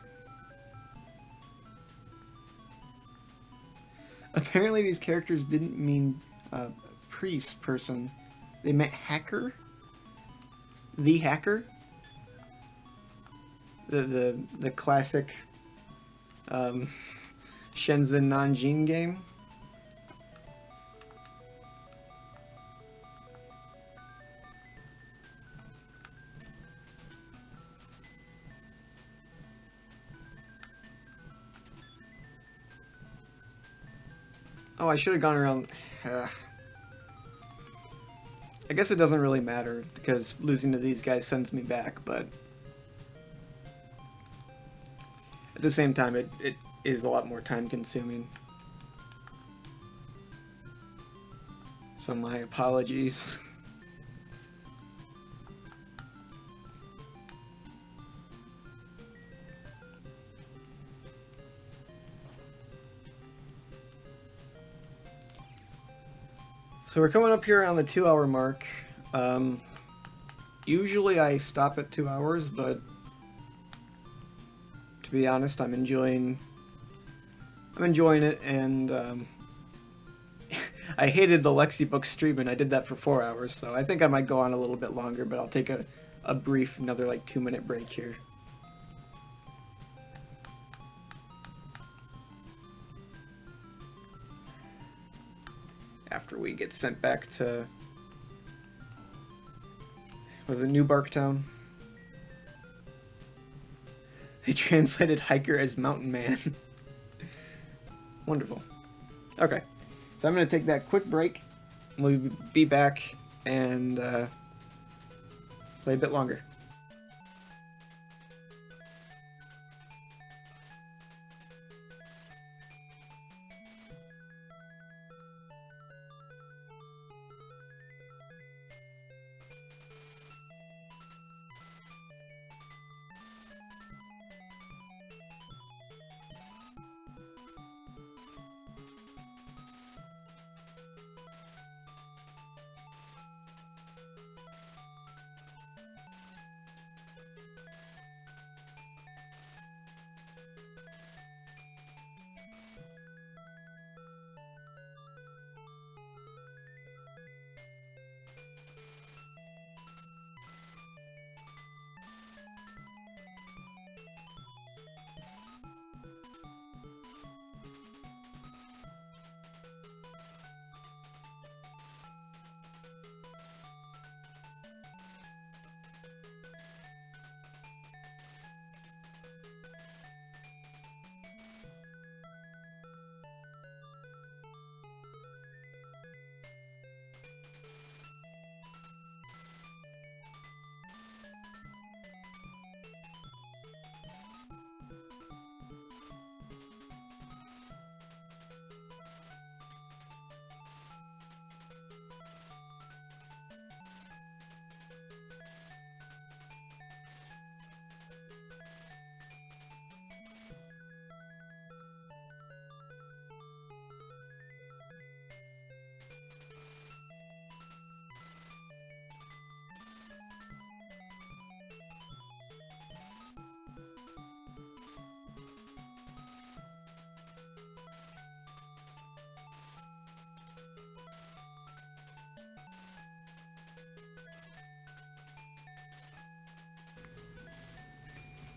Apparently these characters didn't mean priest person. They meant hacker. The hacker. The classic Shenzhen Nanjing game Oh, I should have gone around... Ugh. I guess it doesn't really matter, because losing to these guys sends me back, but... At the same time, it is a lot more time-consuming. So my apologies. So we're coming up here on the 2-hour mark. Usually I stop at 2 hours, but to be honest, I'm enjoying it, and I hated the Lexi book stream, and I did that for 4 hours, so I think I might go on a little bit longer, but I'll take a brief, another like 2-minute break here. After we get sent back to, was it New Barktown? They translated hiker as mountain man. Wonderful. Okay, so I'm going to take that quick break. We'll be back and play a bit longer.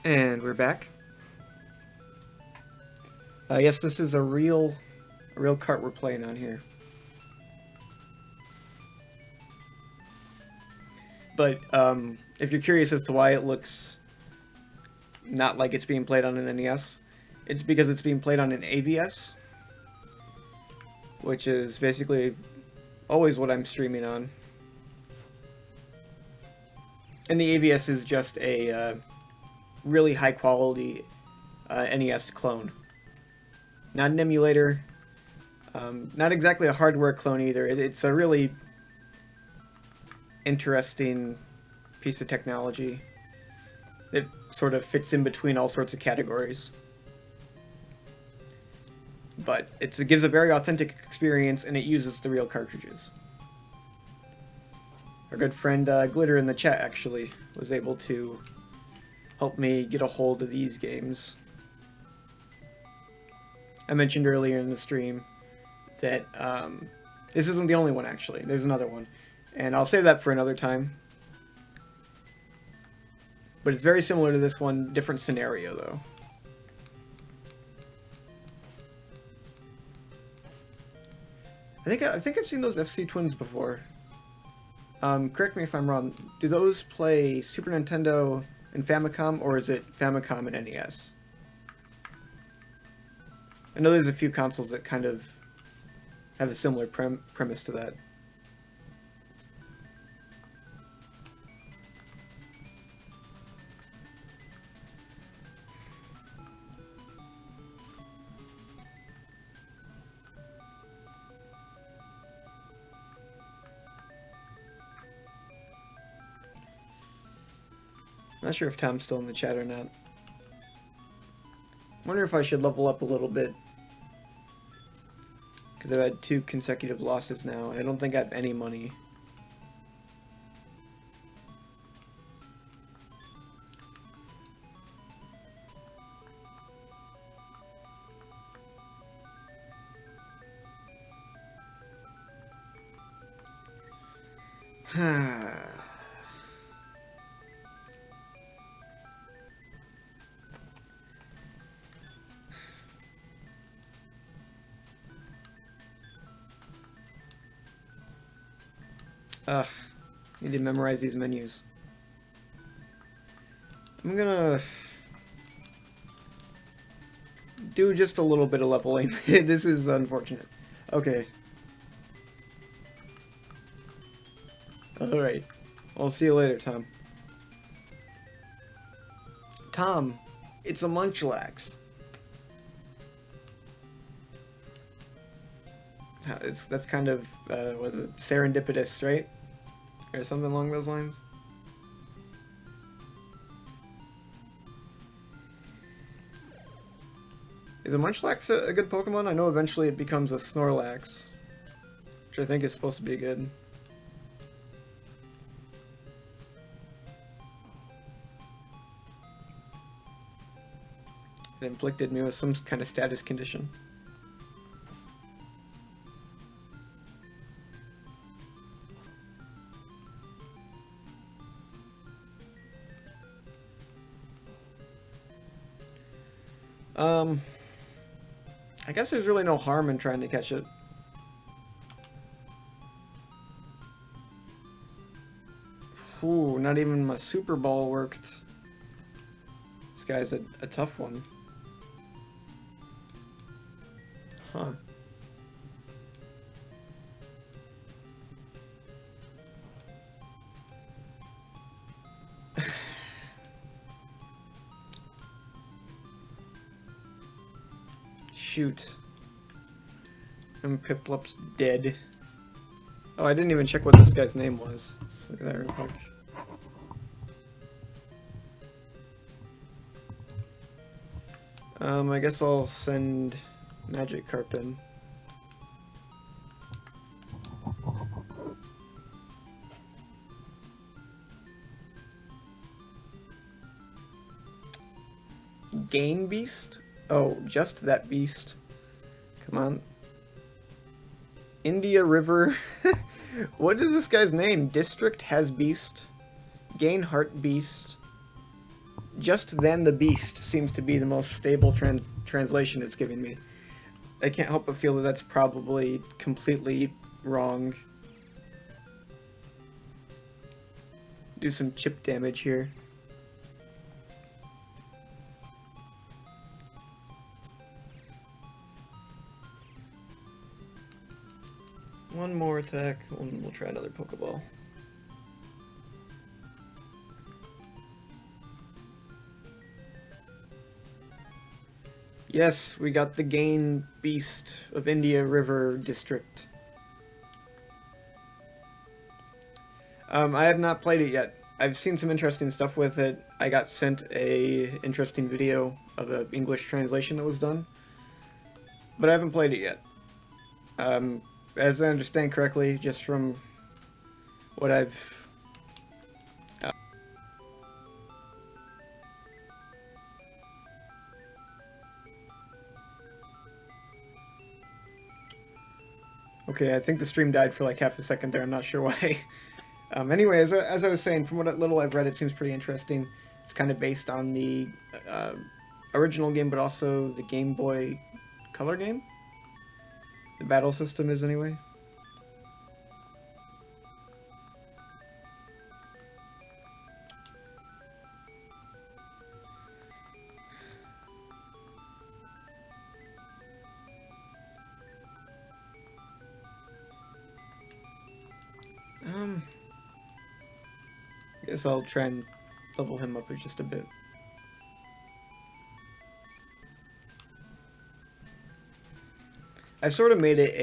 And we're back. Yes, this is a real cart we're playing on here. But if you're curious as to why it looks not like it's being played on an NES, it's because it's being played on an AVS, which is basically always what I'm streaming on. And the AVS is just a really high quality NES clone. Not an emulator, not exactly a hardware clone either. It's a really interesting piece of technology. It sort of fits in between all sorts of categories. But it gives a very authentic experience, and it uses the real cartridges. Our good friend Glitter in the chat actually was able to help me get a hold of these games. I mentioned earlier in the stream that this isn't the only one, actually. There's another one. And I'll save that for another time. But it's very similar to this one, different scenario, though. I think I've seen those FC Twins before. Correct me if I'm wrong. Do those play Super Nintendo and Famicom, or is it Famicom and NES? I know there's a few consoles that kind of have a similar premise to that. I'm not sure if Tom's still in the chat or not. Wonder if I should level up a little bit. Because I've had 2 consecutive losses now. I don't think I have any money. Ugh, need to memorize these menus. I'm gonna do just a little bit of leveling. This is unfortunate. Okay. Alright. I'll see you later, Tom. Tom, it's a Munchlax. That's kind of, what is it, serendipitous, right? Or something along those lines? Is a Munchlax a good Pokemon? I know eventually it becomes a Snorlax, which I think is supposed to be good. It inflicted me with some kind of status condition. I guess there's really no harm in trying to catch it. Ooh, not even my Super Ball worked. This guy's a tough one. Huh. Shoot. And Piplup's dead. Oh, I didn't even check what this guy's name was. Let's look at that real quick. I guess I'll send Magikarp in. Gain Beast? Oh, just that beast. Come on. India River. What is this guy's name? District has Beast. Gain Heart Beast. Just then the Beast seems to be the most stable translation it's giving me. I can't help but feel that that's probably completely wrong. Do some chip damage here. One more attack, and we'll try another Pokeball. Yes, we got the Gain Beast of India River District. I have not played it yet. I've seen some interesting stuff with it. I got sent a interesting video of an English translation that was done, but I haven't played it yet. As I understand correctly, just from what I've... Okay, I think the stream died for like half a second there, I'm not sure why. Anyway, as I was saying, from what little I've read, it seems pretty interesting. It's kind of based on the original game, but also the Game Boy Color game. The battle system is, anyway. guess I'll try and level him up just a bit. I've sort of made it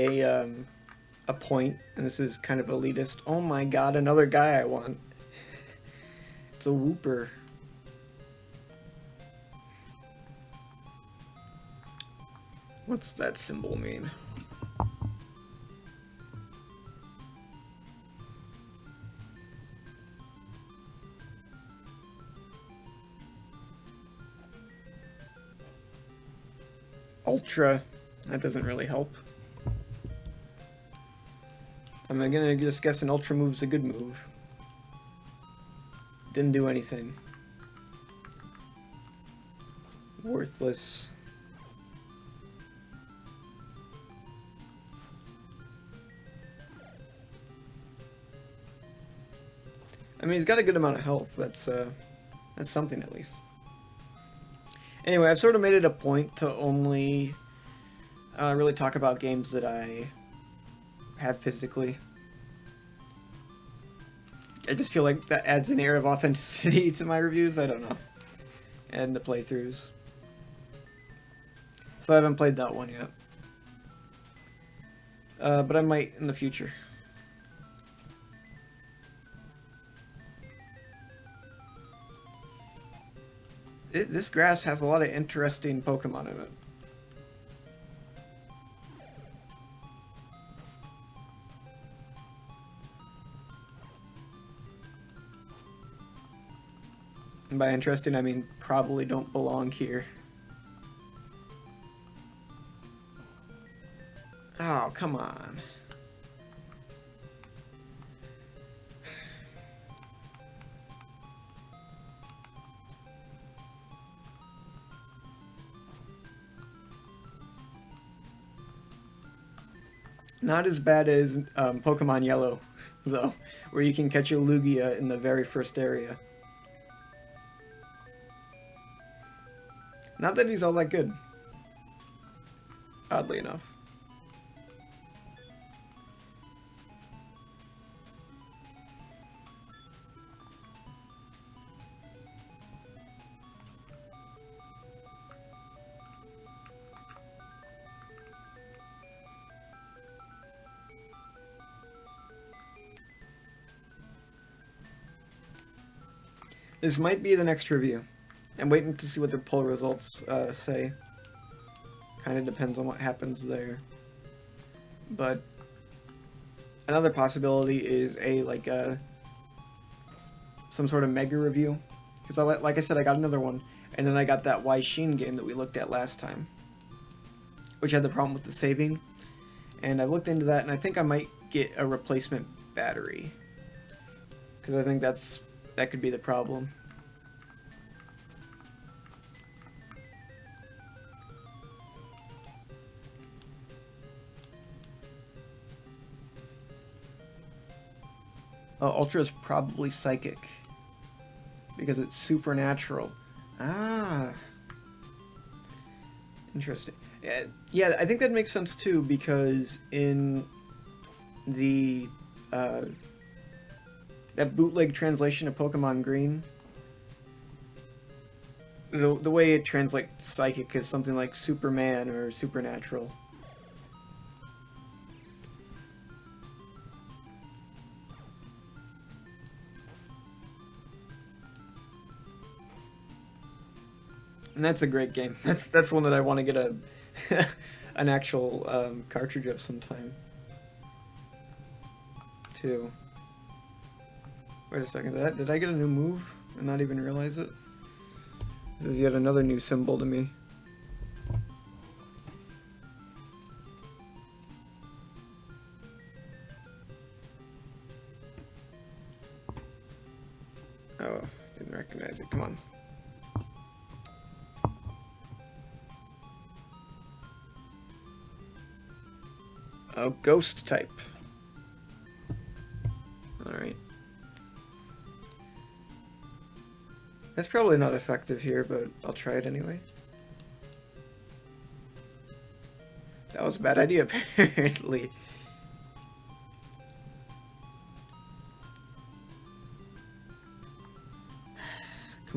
a point, and this is kind of elitist. Oh my god, another guy I want. It's a whooper. What's that symbol mean? Ultra. That doesn't really help. I'm gonna just guess an ultra move's a good move. Didn't do anything. Worthless. I mean, he's got a good amount of health. That's something at least. Anyway, I've sort of made it a point to only really talk about games that I have physically. I just feel like that adds an air of authenticity to my reviews. I don't know. And the playthroughs. So I haven't played that one yet. But I might in the future. This grass has a lot of interesting Pokemon in it. And by interesting, I mean probably don't belong here. Oh, come on. Not as bad as Pokemon Yellow, though, where you can catch a Lugia in the very first area. Not that he's all that good, oddly enough. This might be the next review. I'm waiting to see what the poll results say. Kind of depends on what happens there. But another possibility is some sort of mega review. Because like I said, I got another one, and then I got that Y Sheen game that we looked at last time, which had the problem with the saving. And I looked into that, and I think I might get a replacement battery, because I think that could be the problem. Oh, Ultra is probably psychic, because it's supernatural. Ah, interesting. Yeah, I think that makes sense too, because in the that bootleg translation of Pokemon Green, the way it translates psychic is something like Superman or supernatural. And that's a great game. That's one that I want to get an actual cartridge of sometime, too. Wait a second, did I get a new move and not even realize it? This is yet another new symbol to me. Oh, didn't recognize it. Come on. Oh, ghost type. Alright. That's probably not effective here, but I'll try it anyway. That was a bad idea, apparently.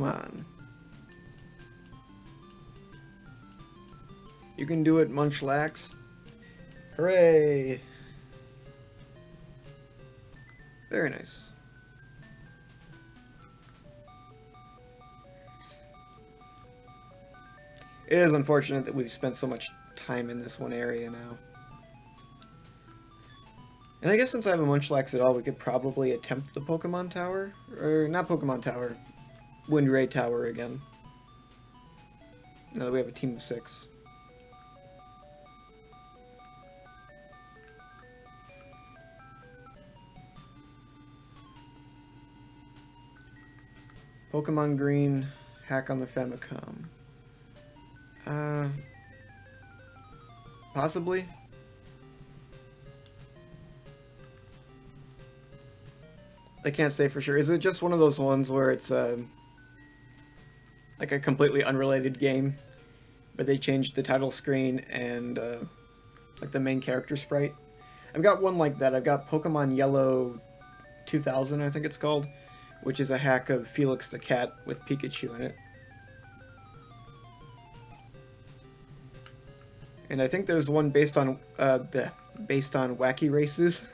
Come on. You can do it, Munchlax. Hooray! Very nice. It is unfortunate that we've spent so much time in this one area now. And I guess since I have a Munchlax at all, we could probably attempt the Pokemon Tower. Or, not Pokemon Tower. Windray Tower again. Now that we have a team of 6. Pokemon Green, hack on the Famicom. Possibly? I can't say for sure. Is it just one of those ones where it's like a completely unrelated game, but they changed the title screen and like the main character sprite? I've got one like that. I've got Pokemon Yellow 2000, I think it's called, which is a hack of Felix the Cat with Pikachu in it. And I think there's one based on Wacky Races.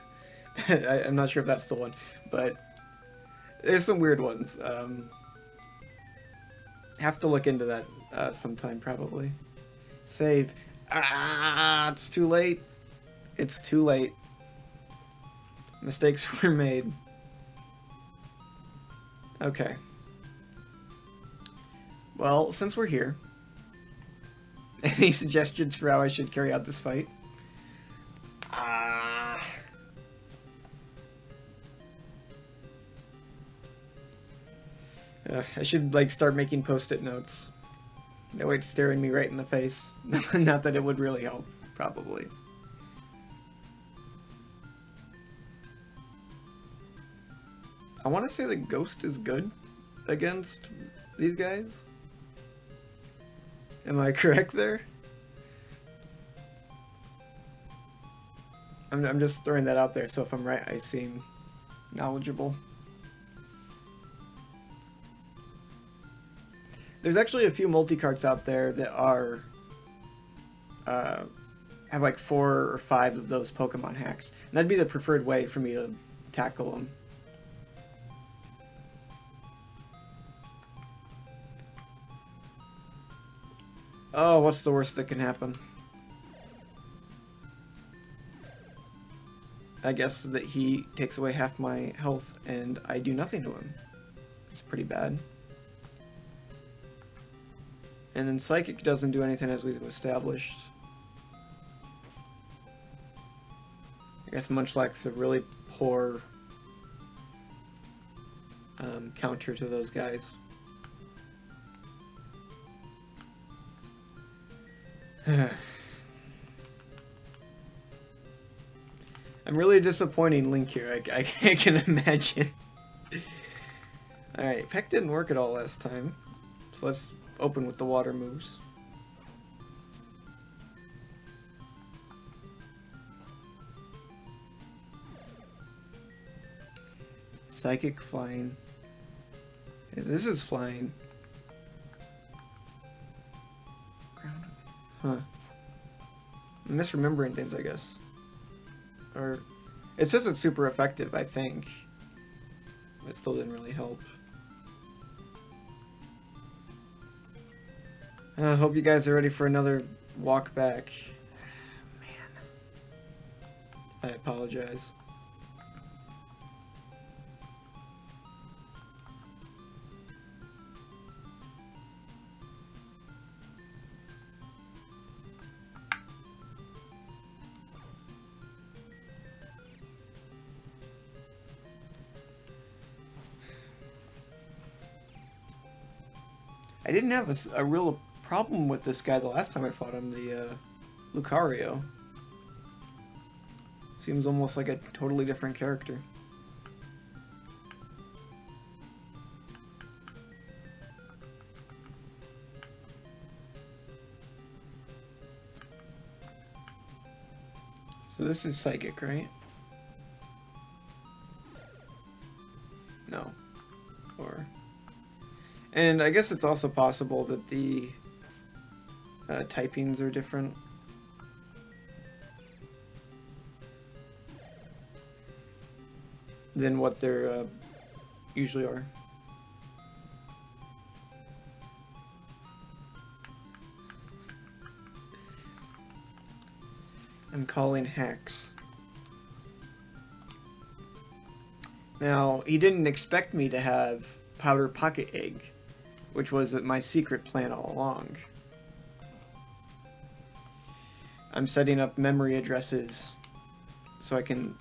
I'm not sure if that's the one, but there's some weird ones. Have to look into that sometime, probably. Save. Ah, it's too late. It's too late. Mistakes were made. Okay. Well, since we're here, any suggestions for how I should carry out this fight? I should, like, start making post-it notes. That way it's staring me right in the face. Not that it would really help, probably. I want to say the Ghost is good against these guys. Am I correct there? I'm just throwing that out there, so if I'm right, I seem knowledgeable. There's actually a few multi-carts out there that are have like 4 or 5 of those Pokemon hacks. And that'd be the preferred way for me to tackle them. Oh, what's the worst that can happen? I guess that he takes away half my health and I do nothing to him. It's pretty bad. And then Psychic doesn't do anything, as we've established. I guess Munchlax is a really poor counter to those guys. I'm really disappointing Link here, I can imagine. Alright, Peck didn't work at all last time, so let's open with the water moves. Psychic flying. Yeah, this is flying. Huh. I'm misremembering things, I guess. Or it says it's super effective, I think. It still didn't really help. I hope you guys are ready for another walk back. Man. I apologize. I didn't have a real problem with this guy the last time I fought him, the Lucario. Seems almost like a totally different character. So this is Psychic, right? No. Or... And I guess it's also possible that the typings are different. Than what they're usually are. I'm calling hacks. Now, he didn't expect me to have powder pocket egg, which was my secret plan all along. I'm setting up memory addresses so I can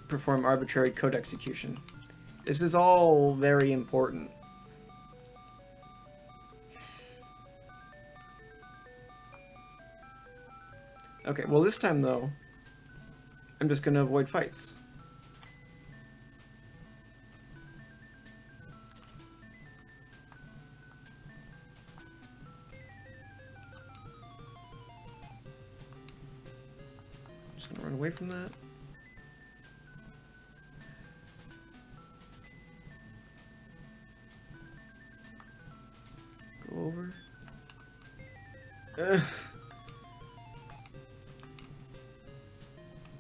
perform arbitrary code execution. This is all very important. Okay, well this time though, I'm just gonna avoid fights. Just gonna run away from that. Go over.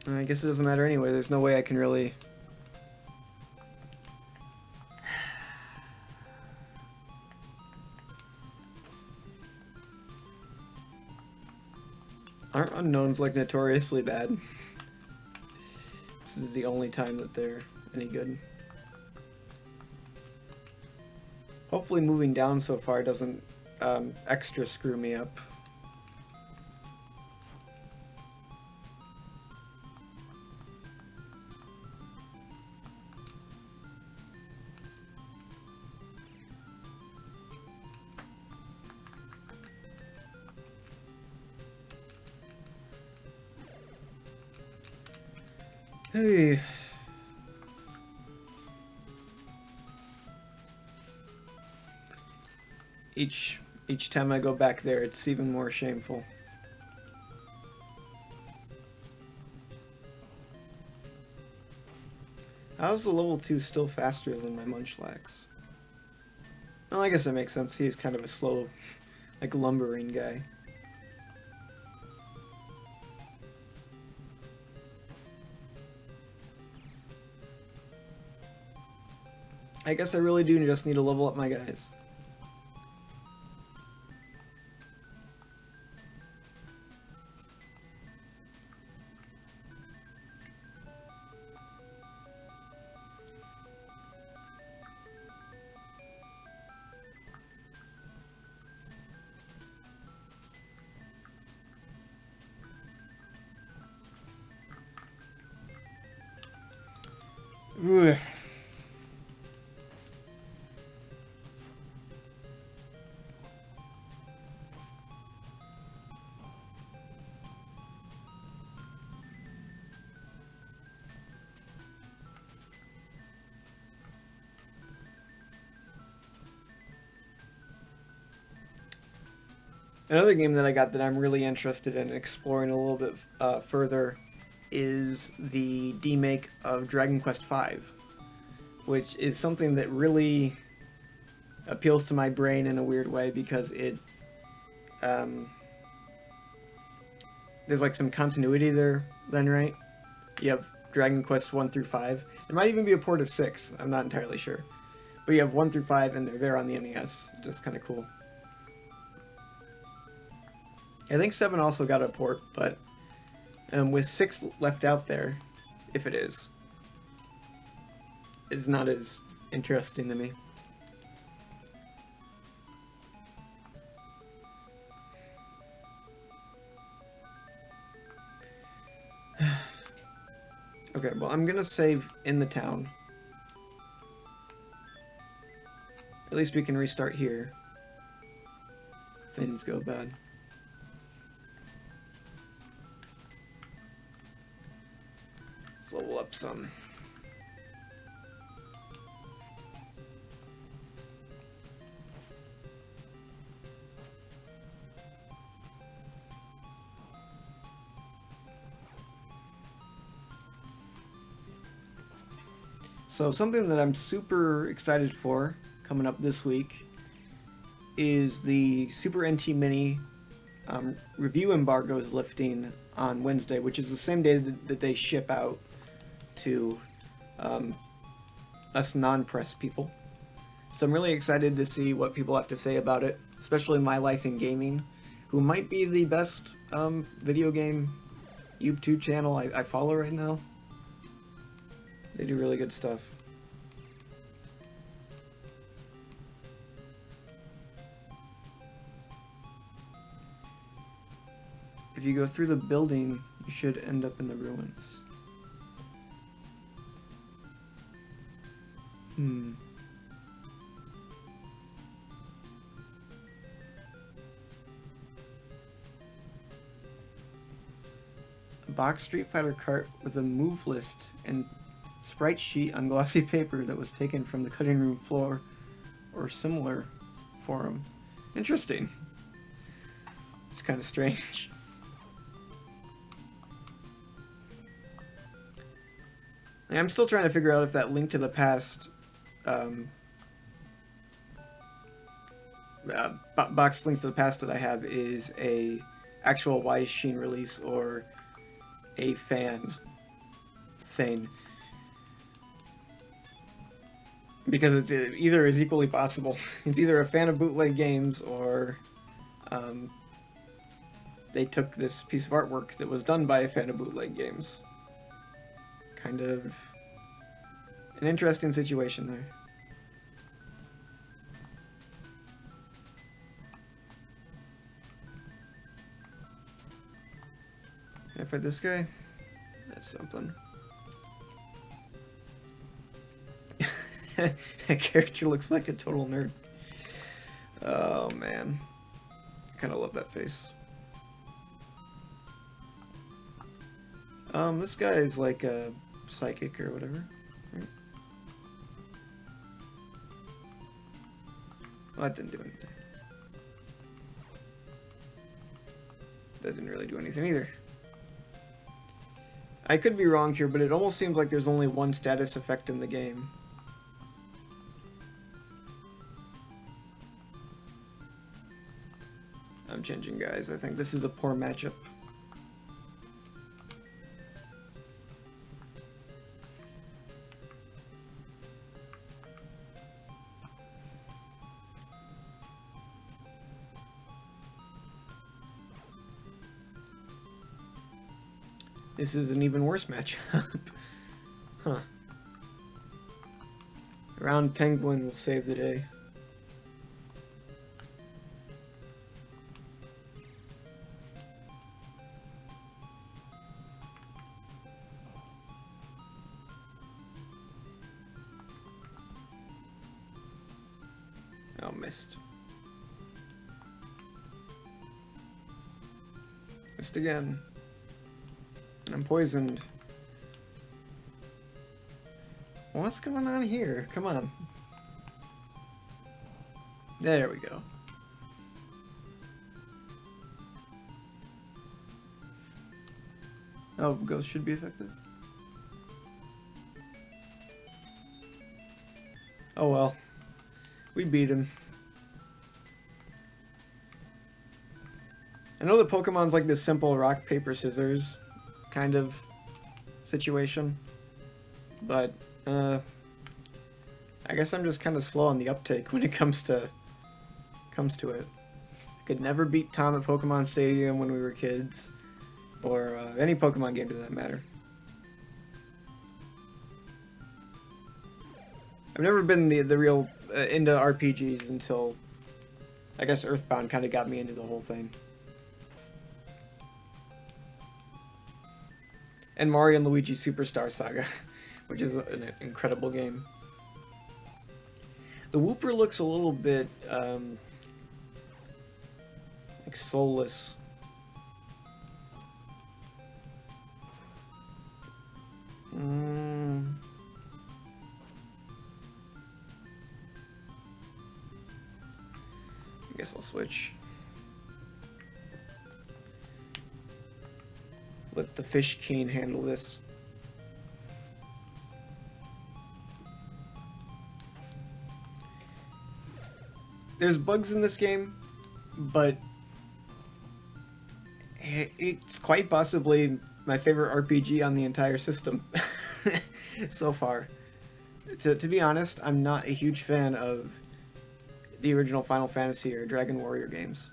I guess it doesn't matter anyway. There's no way I can really... Aren't unknowns like notoriously bad? This is the only time that they're any good. Hopefully moving down so far doesn't extra screw me up. Hey. Each time I go back there, it's even more shameful. How's the level 2 still faster than my Munchlax? Well, I guess that makes sense. He's kind of a slow, like, lumbering guy. I guess I really do just need to level up my guys. Ugh. Another game that I got that I'm really interested in exploring a little bit further is the demake of Dragon Quest V, which is something that really appeals to my brain in a weird way because it there's like some continuity there then, right? You have Dragon Quest 1 through 5. There might even be a port of 6, I'm not entirely sure. But you have 1 through 5 and they're there on the NES, just kind of cool. I think 7 also got a port, but with 6 left out there, if it is, it's not as interesting to me. Okay, well, I'm gonna save in the town. At least we can restart here. Things go bad. Let's level up some. So something that I'm super excited for coming up this week is the Super NT Mini review embargo is lifting on Wednesday, which is the same day that they ship out to us non-press people. So I'm really excited to see what people have to say about it, especially My Life in Gaming, who might be the best video game YouTube channel I follow right now. They do really good stuff. If you go through the building, you should end up in the ruins. A box Street Fighter cart with a move list and sprite sheet on glossy paper that was taken from the cutting room floor or similar forum. Interesting. It's kind of strange. I'm still trying to figure out if that Link to the Past box Link to the Past that I have is a actual Wise Sheen release or a fan thing. Because it's either is equally possible. It's either a fan of bootleg games or they took this piece of artwork that was done by a fan of bootleg games. Kind of an interesting situation there. Can I fight this guy? That's something. That character looks like a total nerd. Oh man. I kinda love that face. This guy is like a psychic or whatever. Right? Well, that didn't do anything. That didn't really do anything either. I could be wrong here, but it almost seems like there's only one status effect in the game. I'm changing guys. I think this is a poor matchup. This is an even worse matchup. Huh. Round Penguin will save the day. Oh, missed. Missed again. I'm poisoned. What's going on here? Come on. There we go. Oh, ghost should be effective. Oh well. We beat him. I know that Pokemon's like this simple rock, paper, scissors kind of situation, but I guess I'm just kind of slow on the uptake when it comes to it. I could never beat Tom at Pokemon Stadium when we were kids, or any Pokemon game to that matter. I've never been the real into RPGs until I guess Earthbound kind of got me into the whole thing. And Mario and Luigi Superstar Saga, which is an incredible game. The Wooper looks a little bit like soulless. I guess I'll switch. Let the Fish King handle this. there's bugs in this game, but it's quite possibly my favorite RPG on the entire system so far. To be honest, I'm not a huge fan of the original Final Fantasy or Dragon Warrior games.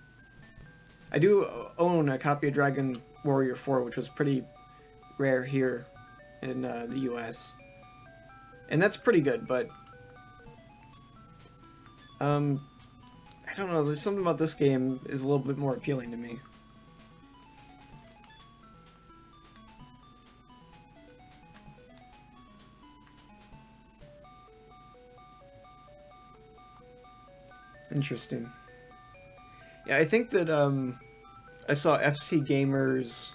I do own a copy of Dragon Warrior 4, which was pretty rare here in the US. And that's pretty good, but I don't know, there's something about this game is a little bit more appealing to me. Interesting. Yeah, I think that I saw FC Gamer's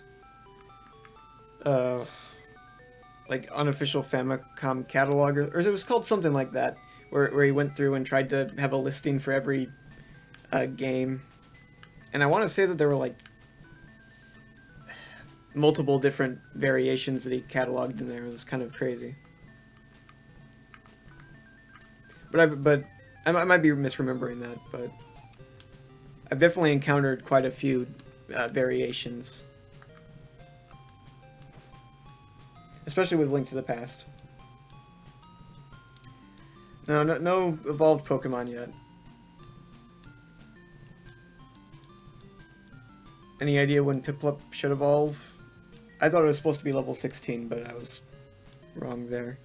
like unofficial Famicom catalog, or it was called something like that, where he went through and tried to have a listing for every game. And I want to say that there were like multiple different variations that he cataloged in there. It was kind of crazy. But I might be misremembering that, but I've definitely encountered quite a few variations. Especially with Link to the Past. No evolved Pokemon yet. Any idea when Piplup should evolve? I thought it was supposed to be level 16, but I was wrong there.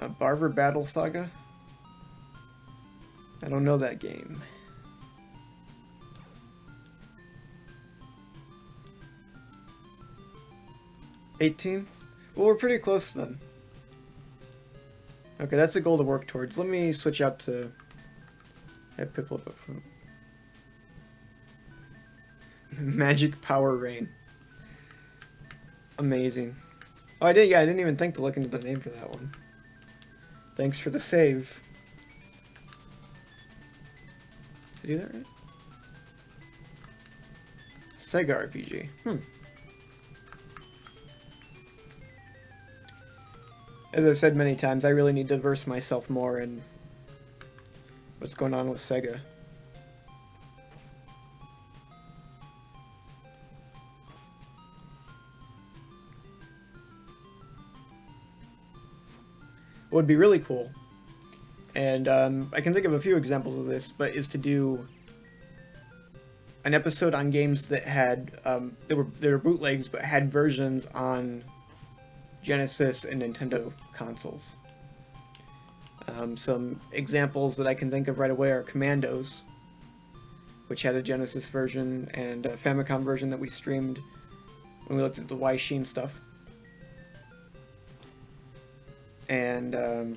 A Barber Battle Saga? I don't know that game. $18? Well, we're pretty close then. Okay, that's a goal to work towards. Let me switch out to have Piplup up front. Magic Power Rain. Amazing. Oh, I didn't even think to look into the name for that one. Thanks for the save. Did I do that right? Sega RPG. As I've said many times, I really need to verse myself more in what's going on with Sega. What would be really cool, and I can think of a few examples of this, but is to do an episode on games that had they were bootlegs but had versions on Genesis and Nintendo consoles. Some examples that I can think of right away are Commandos, which had a Genesis version, and a Famicom version that we streamed when we looked at the Y Sheen stuff. And there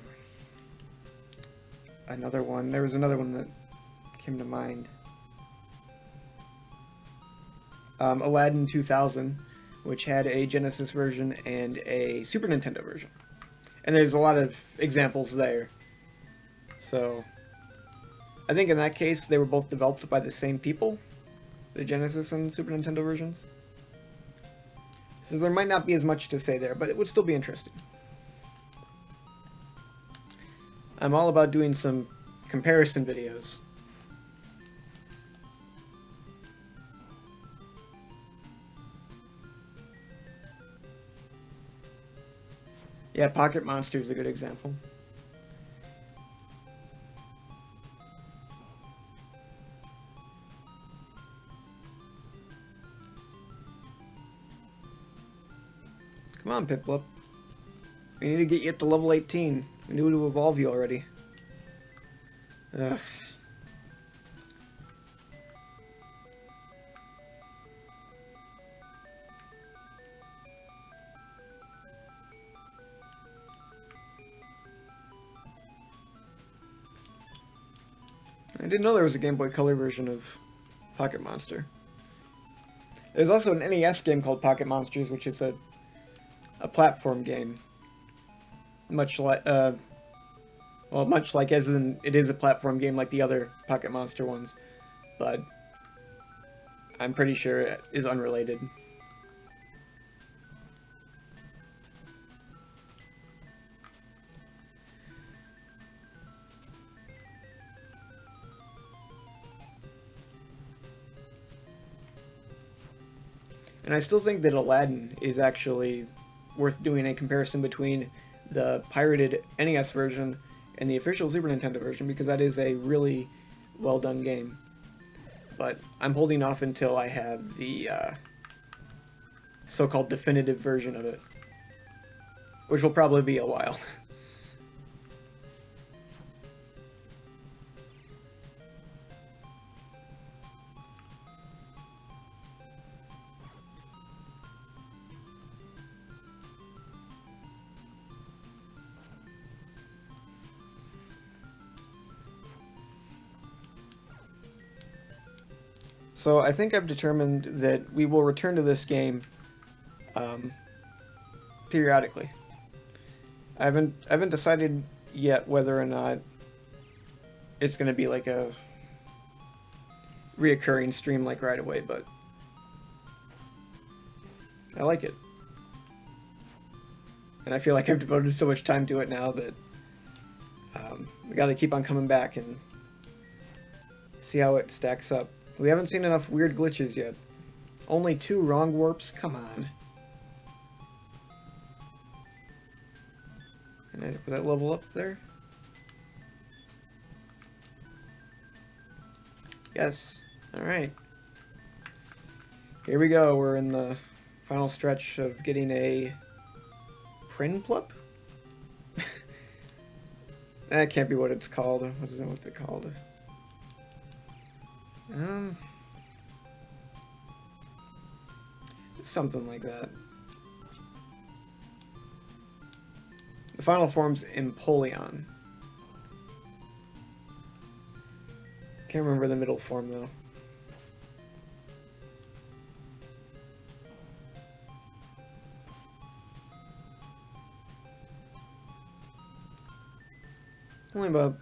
was another one that came to mind. Aladdin 2000, which had a Genesis version and a Super Nintendo version. And there's a lot of examples there. So, I think in that case, they were both developed by the same people, the Genesis and Super Nintendo versions. So there might not be as much to say there, but it would still be interesting. I'm all about doing some comparison videos. Yeah, Pocket Monster is a good example. Come on, Piplup. We need to get you up to level 18. We knew to evolve you already. Ugh. I didn't know there was a Game Boy Color version of Pocket Monster. There's also an NES game called Pocket Monsters, which is a platform game. Much like, much like as in it is a platform game like the other Pocket Monster ones, but I'm pretty sure it is unrelated. And I still think that Aladdin is actually worth doing a comparison between the pirated NES version and the official Super Nintendo version, because that is a really well done game. But I'm holding off until I have the so-called definitive version of it, which will probably be a while. So I think I've determined that we will return to this game periodically. I haven't decided yet whether or not it's going to be like a reoccurring stream like right away, but I like it. And I feel like I've devoted so much time to it now that we got to keep on coming back and see how it stacks up. We haven't seen enough weird glitches yet. Only 2 wrong warps? Come on. And was that level up there? Yes. Alright. Here we go. We're in the final stretch of getting a Prinplup? That can't be what it's called. What's it called? Something like that. The final form's Empoleon. Can't remember the middle form though. Only about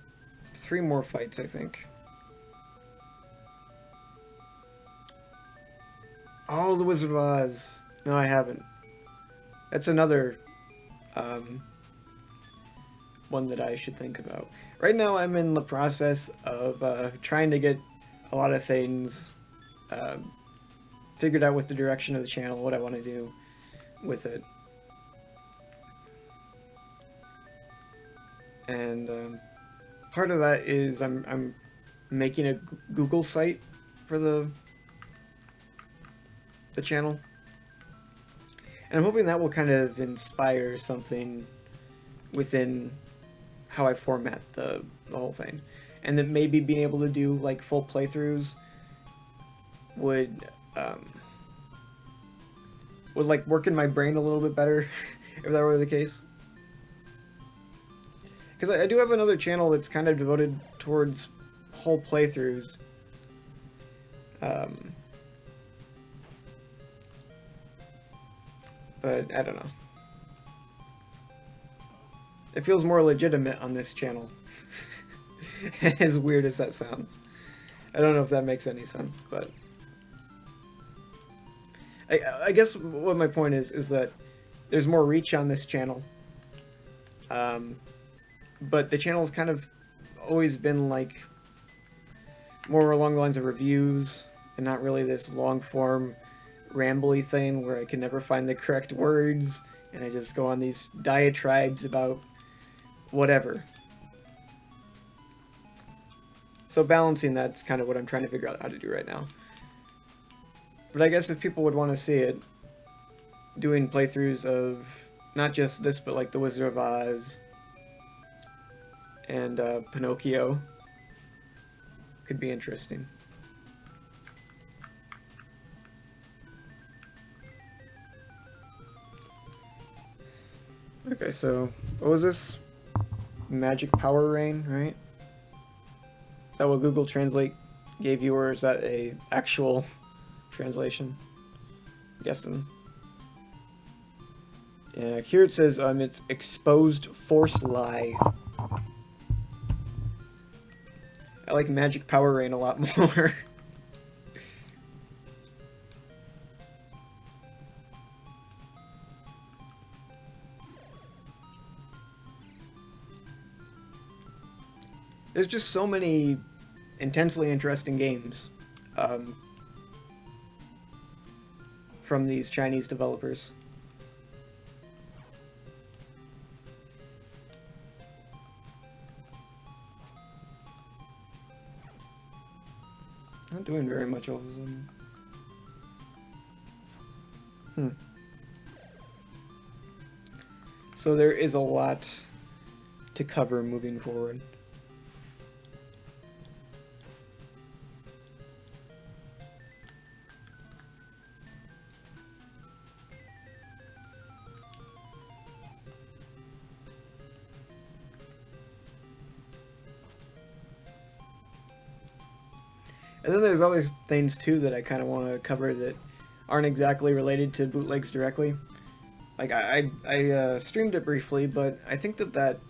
3 more fights, I think. Oh, the Wizard of Oz. No, I haven't. That's another one that I should think about. Right now, I'm in the process of trying to get a lot of things figured out with the direction of the channel, what I want to do with it. And part of that is I'm making a Google site for the channel, and I'm hoping that will kind of inspire something within how I format the whole thing, and that maybe being able to do like full playthroughs would like work in my brain a little bit better if that were the case. Because I do have another channel that's kind of devoted towards whole playthroughs. But I don't know. It feels more legitimate on this channel. As weird as that sounds. I don't know if that makes any sense, but I guess what my point is that there's more reach on this channel. But the channel's kind of always been like more along the lines of reviews and not really this long form rambly thing where I can never find the correct words and I just go on these diatribes about whatever. So balancing that's kind of what I'm trying to figure out how to do right now. But I guess if people would want to see it, doing playthroughs of not just this but like The Wizard of Oz and Pinocchio could be interesting. Okay, so what was this? Magic Power Rain, right? Is that what Google Translate gave you, or is that a actual translation? I'm guessing. Yeah, here it says it's exposed force lie. I like Magic Power Rain a lot more. There's just so many intensely interesting games from these Chinese developers. Not doing very much all of a sudden. So there is a lot to cover moving forward. And then there's other things too that I kind of want to cover that aren't exactly related to bootlegs directly. Like I streamed it briefly, but I think that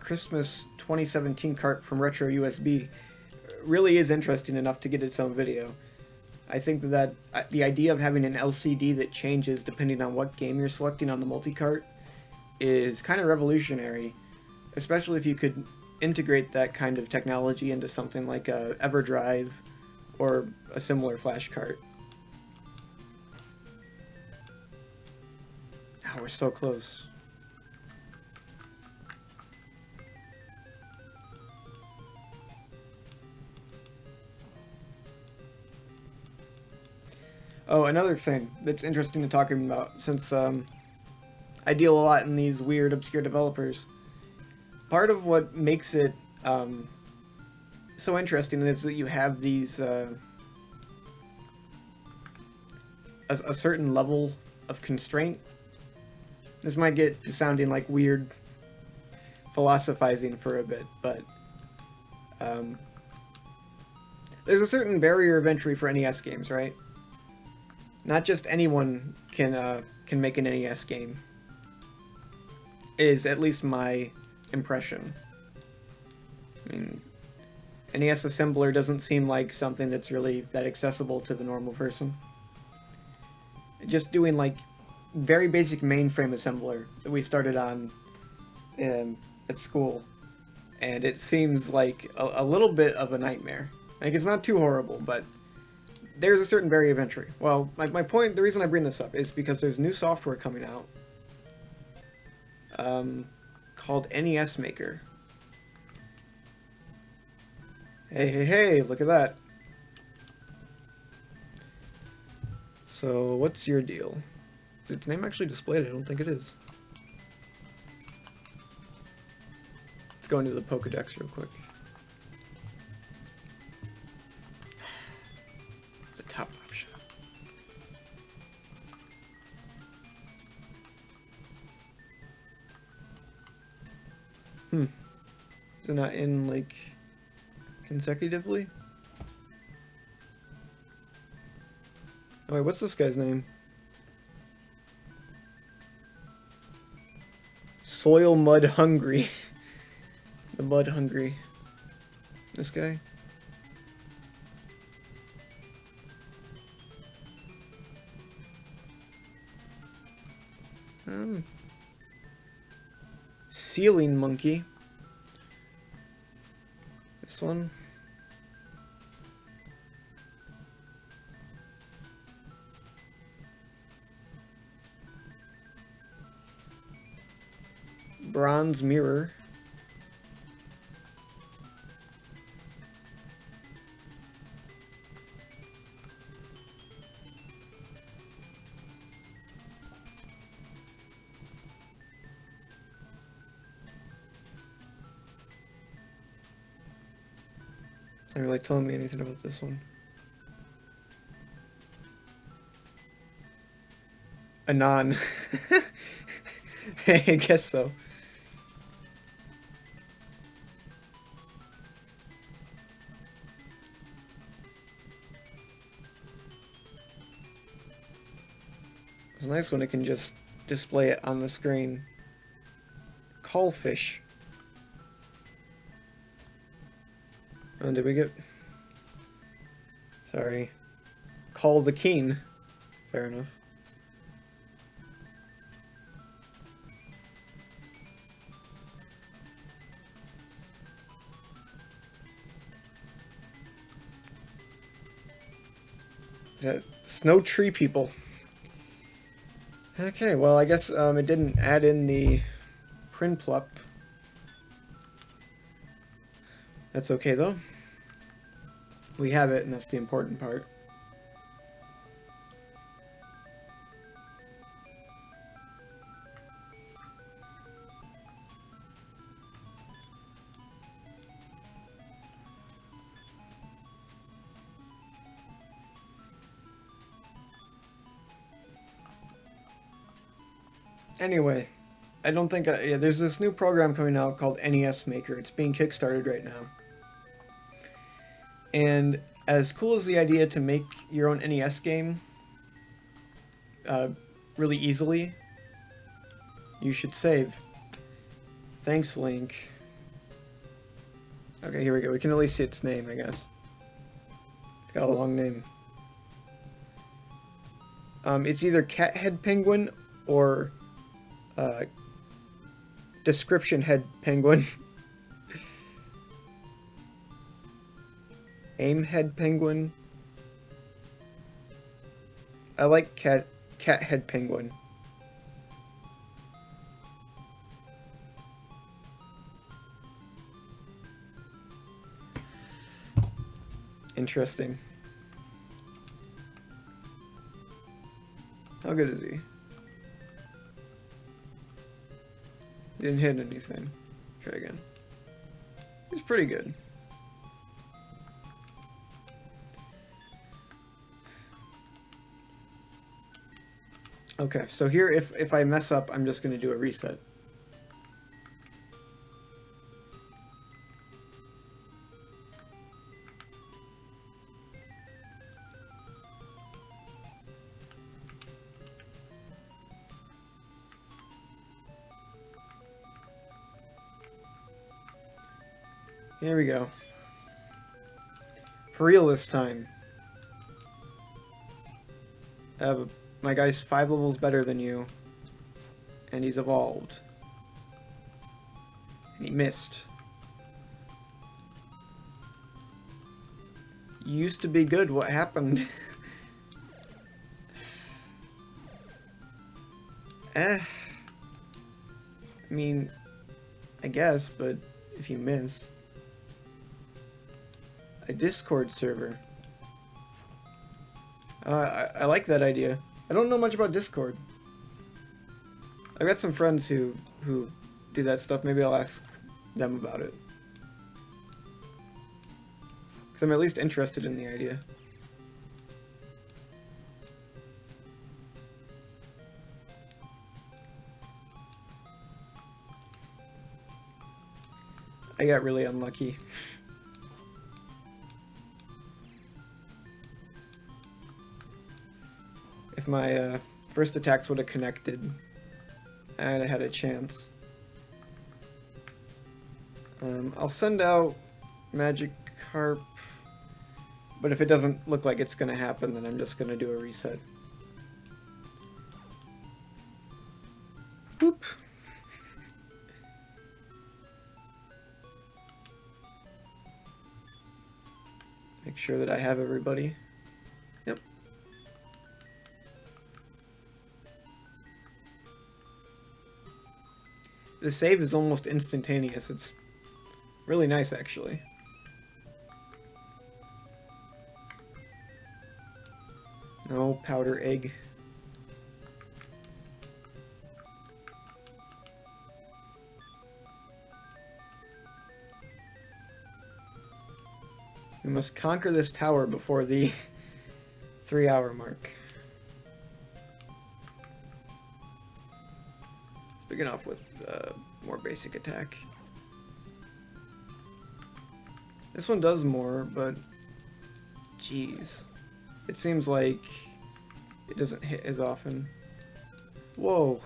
Christmas 2017 cart from Retro USB really is interesting enough to get its own video. I think that the idea of having an LCD that changes depending on what game you're selecting on the multi-cart is kind of revolutionary, especially if you could integrate that kind of technology into something like a EverDrive or a similar flash cart. Oh, we're so close. Oh, another thing that's interesting to talk about, since I deal a lot in these weird, obscure developers. Part of what makes it so interesting is that you have these a certain level of constraint. This might get to sounding like weird philosophizing for a bit, but there's a certain barrier of entry for NES games, right? Not just anyone can make an NES game, is at least my impression. I mean, NES assembler doesn't seem like something that's really that accessible to the normal person. Just doing like very basic mainframe assembler that we started on at school, and it seems like a little bit of a nightmare. Like, it's not too horrible, but there's a certain barrier of entry. Well, my point, the reason I bring this up is because there's new software coming out called NES Maker. Hey, look at that. So, what's your deal? Is its name actually displayed? I don't think it is. Let's go into the Pokedex real quick. It's the top option. Is it not in, like, consecutively? Oh, wait, what's this guy's name? Soil Mud Hungry. The Mud Hungry. This guy? Ceiling Monkey. This one. Bronze Mirror. Not really telling me anything about this one. Anon. I guess so. It's nice when it can just display it on the screen. Callfish. Oh, did we get... Sorry. Call the King. Fair enough. Snow tree people. Okay, well, I guess it didn't add in the Prinplup. That's okay, though. We have it, and that's the important part. Anyway, I don't think yeah, there's this new program coming out called NES Maker. It's being kickstarted right now. And as cool as the idea to make your own NES game really easily, you should save. Thanks, Link. Okay, here we go. We can at least see its name, I guess. It's got a long name. It's either Cathead Penguin or Description Head Penguin. Aim Head Penguin. I like Cathead Penguin. Interesting. How good is he? He didn't hit anything. Try again. He's pretty good. Okay, so here if I mess up, I'm just going to do a reset. Here we go. For real this time. My guy's 5 levels better than you. And he's evolved. And he missed. You used to be good, what happened? I mean, I guess, but if you miss. A Discord server. I like that idea. I don't know much about Discord. I've got some friends who do that stuff. Maybe I'll ask them about it. Because I'm at least interested in the idea. I got really unlucky. If my first attacks would have connected, I'd have had a chance. I'll send out Magikarp, but if it doesn't look like it's going to happen, then I'm just going to do a reset. Boop. Make sure that I have everybody. Yep. The save is almost instantaneous. It's really nice, actually. No powder egg. We must conquer this tower before the 3-hour mark. Begin off with more basic attack. This one does more, but jeez, it seems like it doesn't hit as often. Whoa.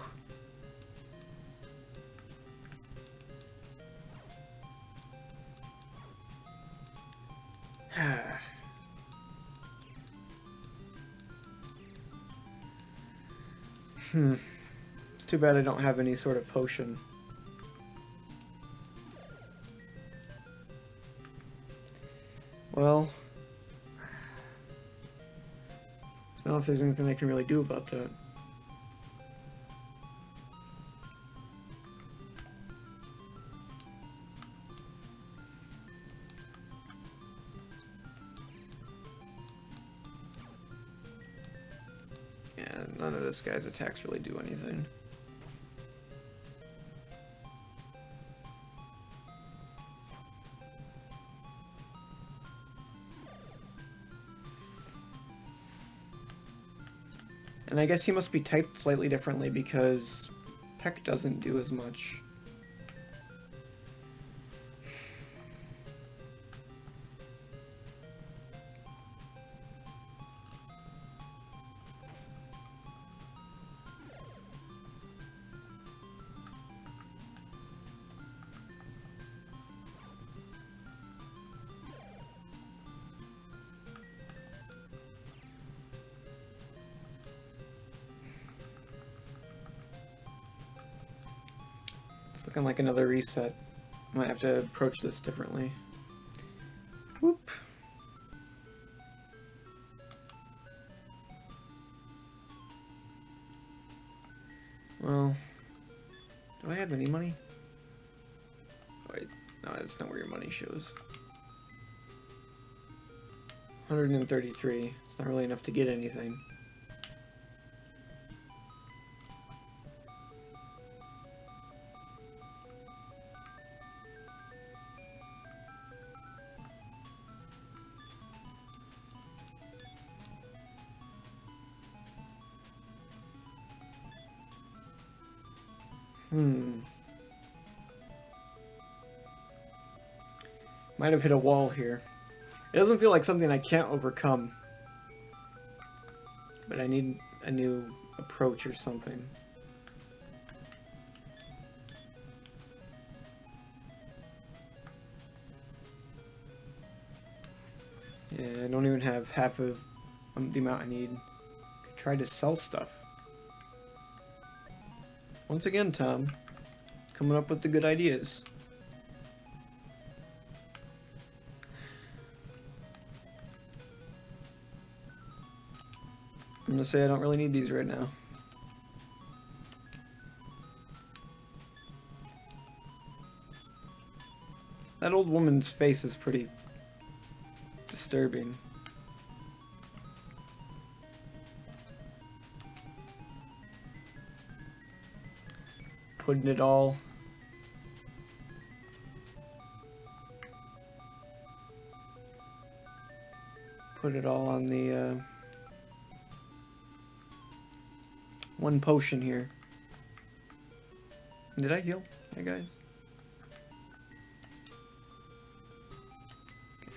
It's too bad I don't have any sort of potion. Well, don't know if there's anything I can really do about that. Yeah, none of this guy's attacks really do anything. And I guess he must be typed slightly differently because Peck doesn't do as much. It's looking like another reset. Might have to approach this differently. Whoop. Well, do I have any money? Oh, wait, no, that's not where your money shows. 133. It's not really enough to get anything. Might have hit a wall here. It doesn't feel like something I can't overcome. But I need a new approach or something. Yeah, I don't even have half of the amount I need. Try to sell stuff. Once again, Tom, coming up with the good ideas. I'm gonna say I don't really need these right now. That old woman's face is pretty disturbing. Putting it all on the one potion here. Did I heal? Hey guys. Okay.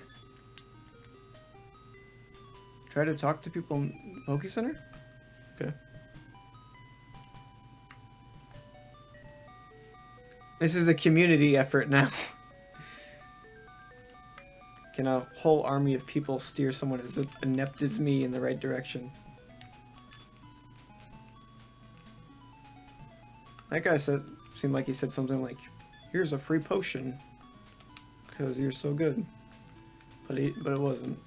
Try to talk to people in the Poke Center? Okay. This is a community effort now. Can a whole army of people steer someone as inept as me in the right direction? That guy seemed like he said something like, "Here's a free potion, because you're so good." But it wasn't.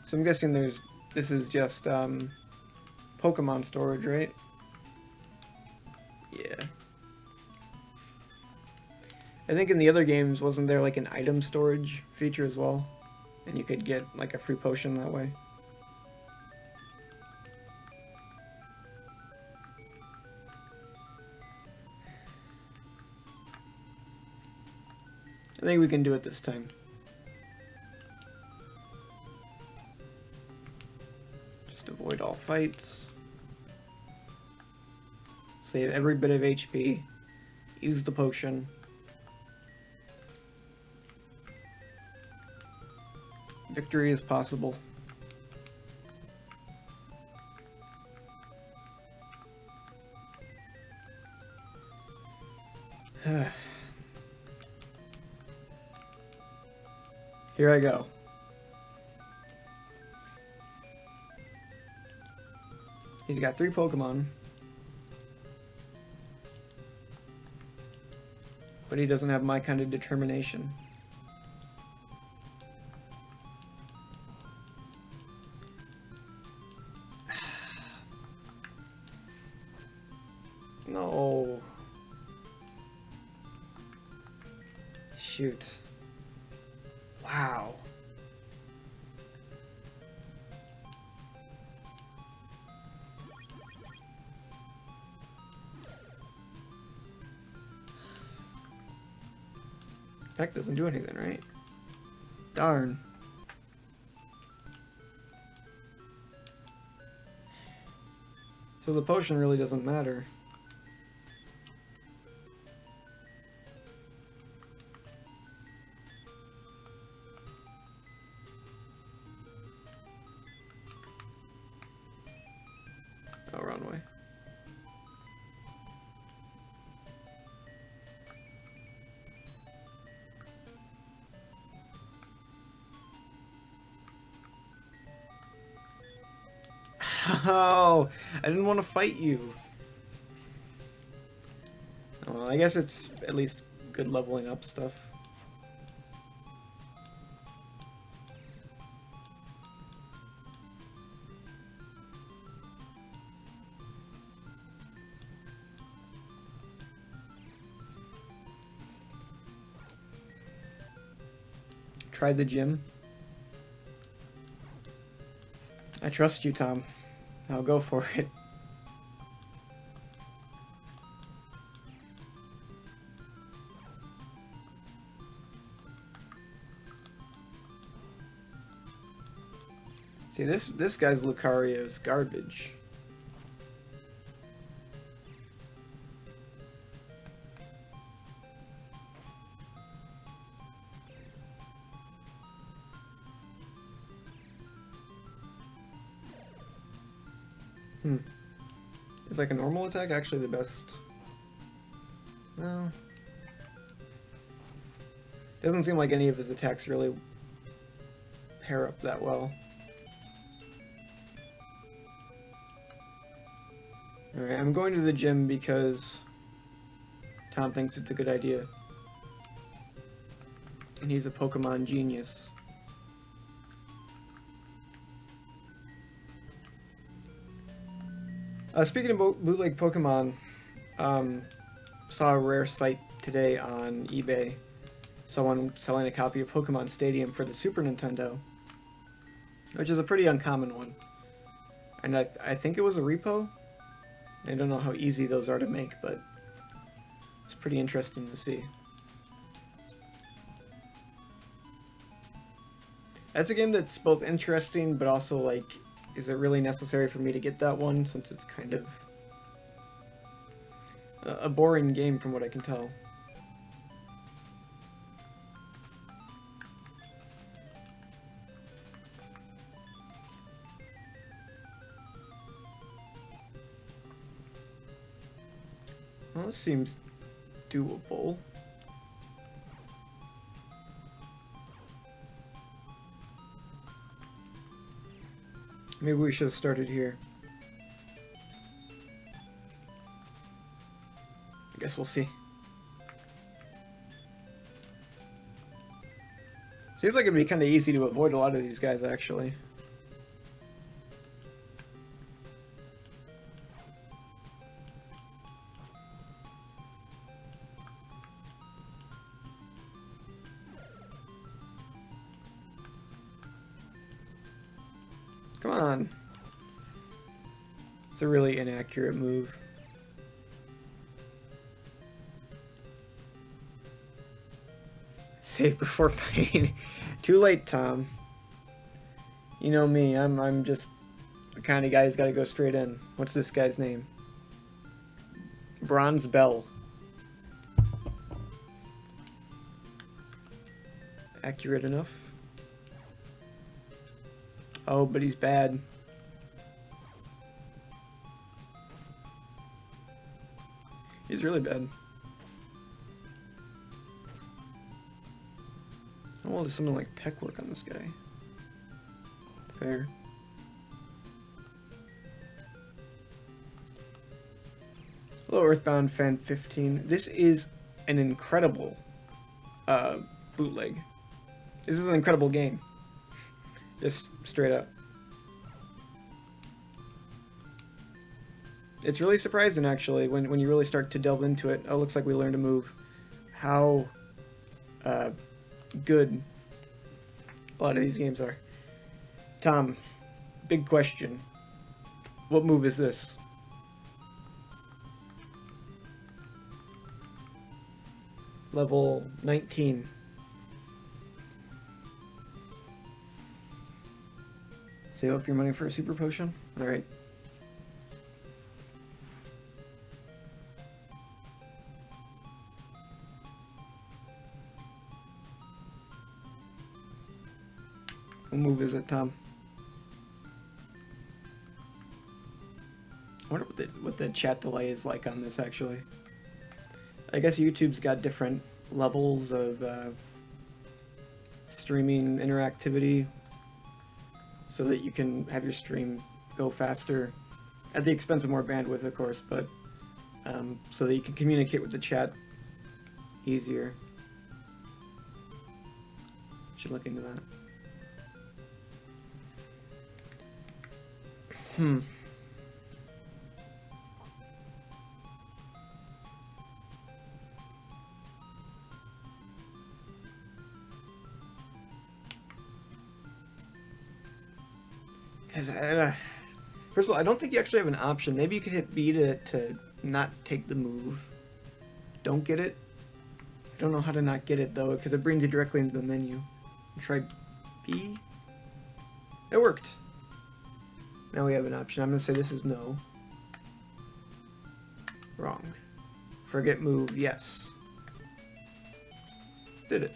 So I'm guessing this is just Pokemon storage, right? Yeah. I think in the other games, wasn't there like an item storage feature as well? And you could get like a free potion that way. I think we can do it this time. Just avoid all fights. Save every bit of HP. Use the potion. Victory is possible. Here I go. He's got 3 Pokemon. But he doesn't have my kind of determination. No. Shoot. Wow. Peck doesn't do anything, right? Darn. So the potion really doesn't matter. Oh, wrong way. Oh, I didn't want to fight you. Oh, I guess it's at least good leveling up stuff. Tried the gym. I trust you, Tom. I'll go for it. See, this guy's Lucario is garbage. Is like a normal attack actually the best? No. Doesn't seem like any of his attacks really pair up that well. Alright, I'm going to the gym because Tom thinks it's a good idea. And he's a Pokemon genius. Speaking of bootleg Pokemon, saw a rare sight today on eBay. Someone selling a copy of Pokemon Stadium for the Super Nintendo, which is a pretty uncommon one. And I think it was a repo. I don't know how easy those are to make, but it's pretty interesting to see. That's a game that's both interesting, but also like, is it really necessary for me to get that one, since it's kind of a boring game from what I can tell. Well, this seems doable. Maybe we should have started here. I guess we'll see. Seems like it'd be kind of easy to avoid a lot of these guys, actually. Come on. It's a really inaccurate move. Save before fighting. Too late, Tom. You know me, I'm just the kind of guy who's gotta go straight in. What's this guy's name? Bronze Bell. Accurate enough? Oh, but he's bad. He's really bad. How well does something like Peck work on this guy? Fair. Hello, Earthbound Fan 15. This is an incredible bootleg. This is an incredible game. Just straight up. It's really surprising, actually, when you really start to delve into it. Oh, looks like we learned a move. How good a lot of these games are. Tom, big question. What move is this? Level 19. Save up your money for a super potion? Alright. What move is it, Tom? I wonder what the chat delay is like on this, actually. I guess YouTube's got different levels of streaming interactivity so that you can have your stream go faster at the expense of more bandwidth, of course, but so that you can communicate with the chat easier. Should look into that. First of all, I don't think you actually have an option. Maybe you could hit B to not take the move. Don't get it? I don't know how to not get it, though, because it brings you directly into the menu. Try B. It worked. Now we have an option. I'm going to say this is no. Wrong. Forget move, yes. Did it.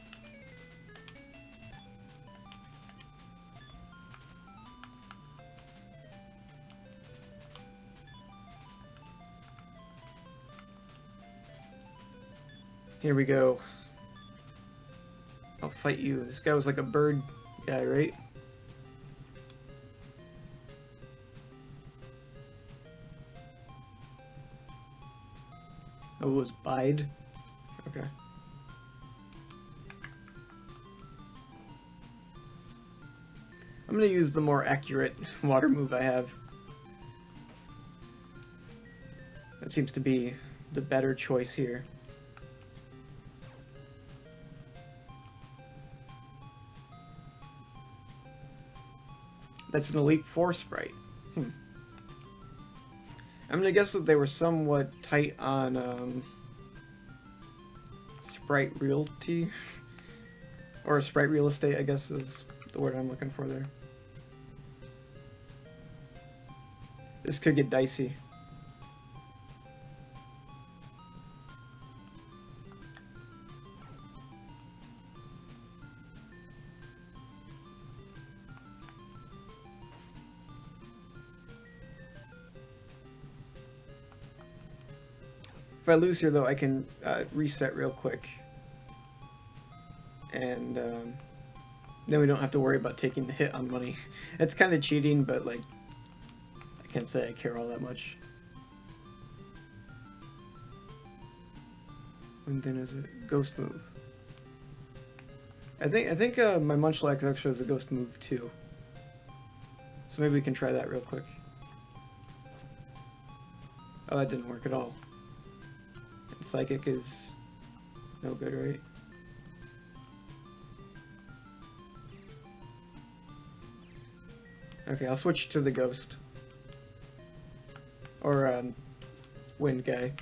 Here we go. I'll fight you. This guy was like a bird guy, right? Oh, it was bide? Okay. I'm gonna use the more accurate water move I have. That seems to be the better choice here. That's an Elite Four sprite. I'm gonna guess that they were somewhat tight on sprite realty, or sprite real estate, I guess is the word I'm looking for there. This could get dicey. If I lose here, though, I can reset real quick. And then we don't have to worry about taking the hit on money. It's kind of cheating, but, like, I can't say I care all that much. And then is it ghost move? I think my Munchlax actually has a ghost move, too. So maybe we can try that real quick. Oh, that didn't work at all. Psychic is no good, right? Okay, I'll switch to the ghost. Or, wind guy.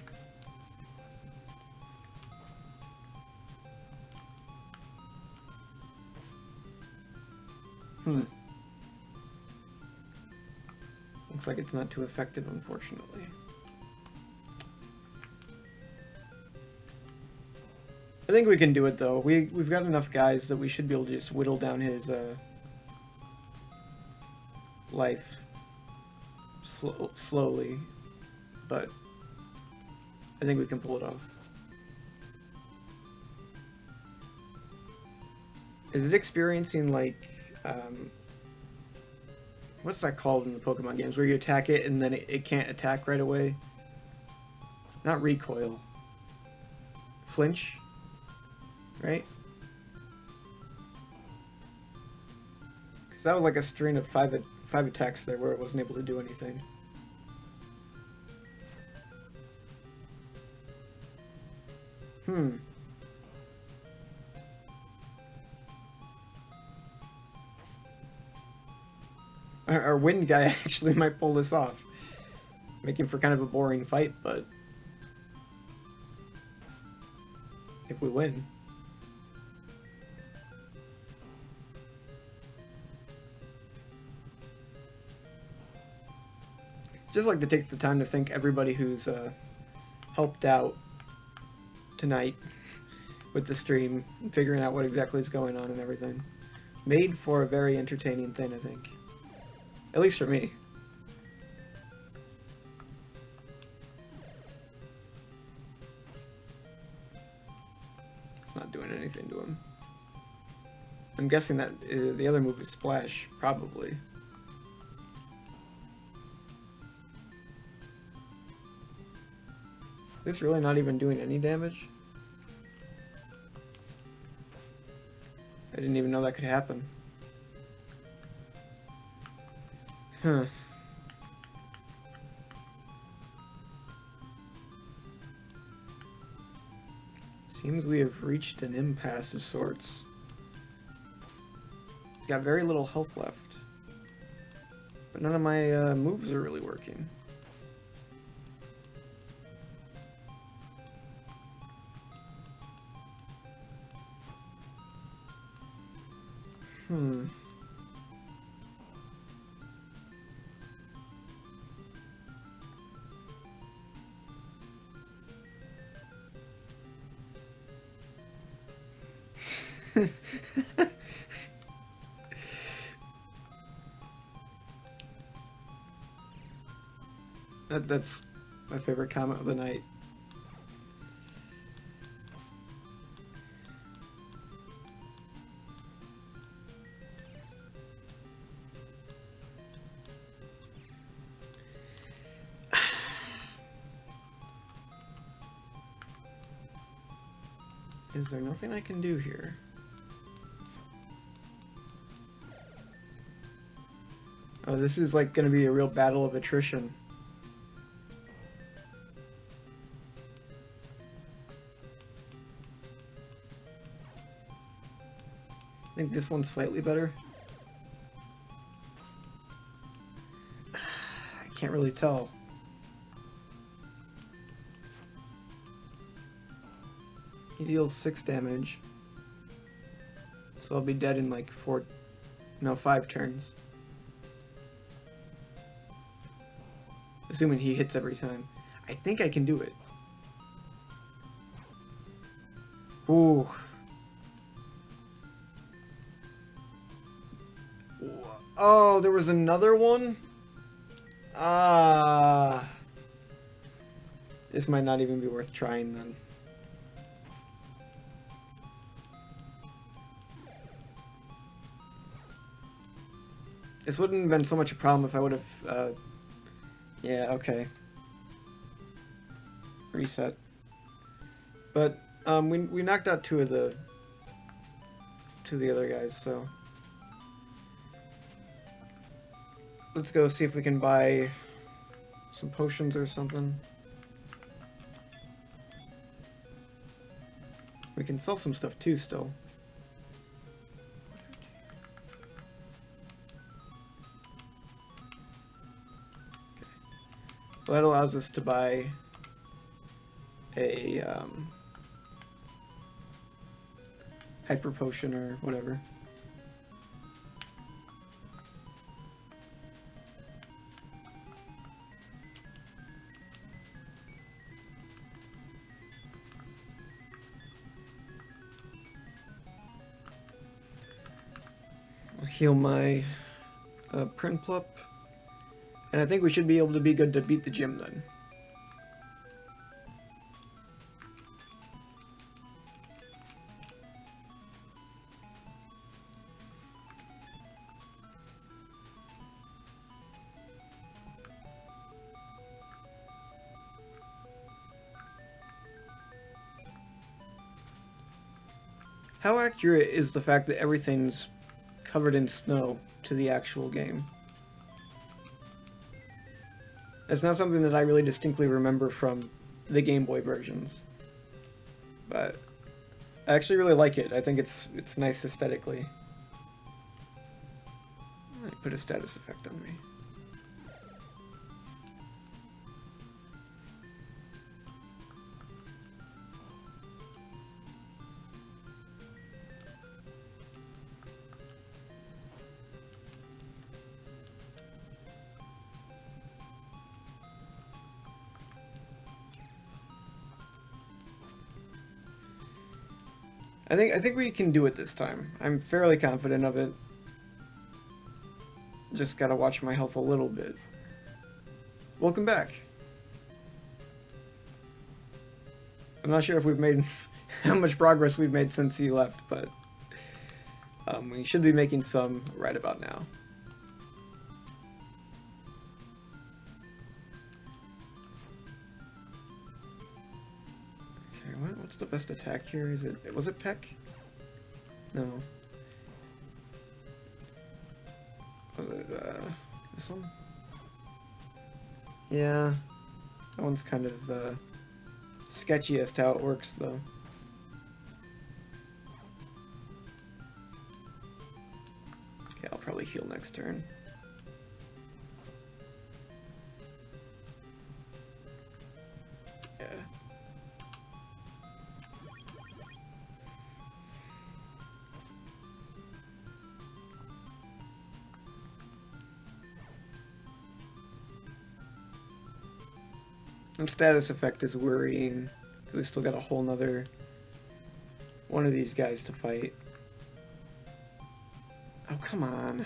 Looks like it's not too effective, unfortunately. I think we can do it, though. We've got enough guys that we should be able to just whittle down his life slowly, but I think we can pull it off. Is it experiencing, like, what's that called in the Pokemon games, where you attack it and then it can't attack right away? Not recoil. flinch, right? Because that was like a string of five attacks there where it wasn't able to do anything. Our wind guy actually might pull this off. Making for kind of a boring fight, but if we win. Just like to take the time to thank everybody who's helped out tonight with the stream, figuring out what exactly is going on and everything. Made for a very entertaining thing, I think. At least for me. It's not doing anything to him. I'm guessing that the other move is Splash, probably. Is this really not even doing any damage? I didn't even know that could happen. Huh. Seems we have reached an impasse of sorts. He's got very little health left. But none of my moves are really working. That's my favorite comment of the night. Is there nothing I can do here? Oh, this is like gonna be a real battle of attrition. I think this one's slightly better. I can't really tell. He deals 6 damage. So I'll be dead in like 5 turns. Assuming he hits every time. I think I can do it. Ooh. Oh, there was another one? Ah. This might not even be worth trying then. This wouldn't have been so much a problem if I would have, yeah, okay. Reset. But, we knocked out 2 of the other guys, so. Let's go see if we can buy some potions or something. We can sell some stuff too still. Well, that allows us to buy a hyper potion or whatever. I'll heal my Prinplup. And I think we should be able to be good to beat the gym then. How accurate is the fact that everything's covered in snow to the actual game? It's not something that I really distinctly remember from the Game Boy versions. But I actually really like it. I think it's nice aesthetically. I put a status effect on me. I think we can do it this time. I'm fairly confident of it. Just gotta watch my health a little bit. Welcome back. I'm not sure if we've made how much progress we've made since you left, but we should be making some right about now. What's the best attack here? Was it Peck? No. Was it this one? Yeah. That one's kind of sketchy as to how it works though. Okay, I'll probably heal next turn. And status effect is worrying, because we still got a whole nother one of these guys to fight. Oh, come on.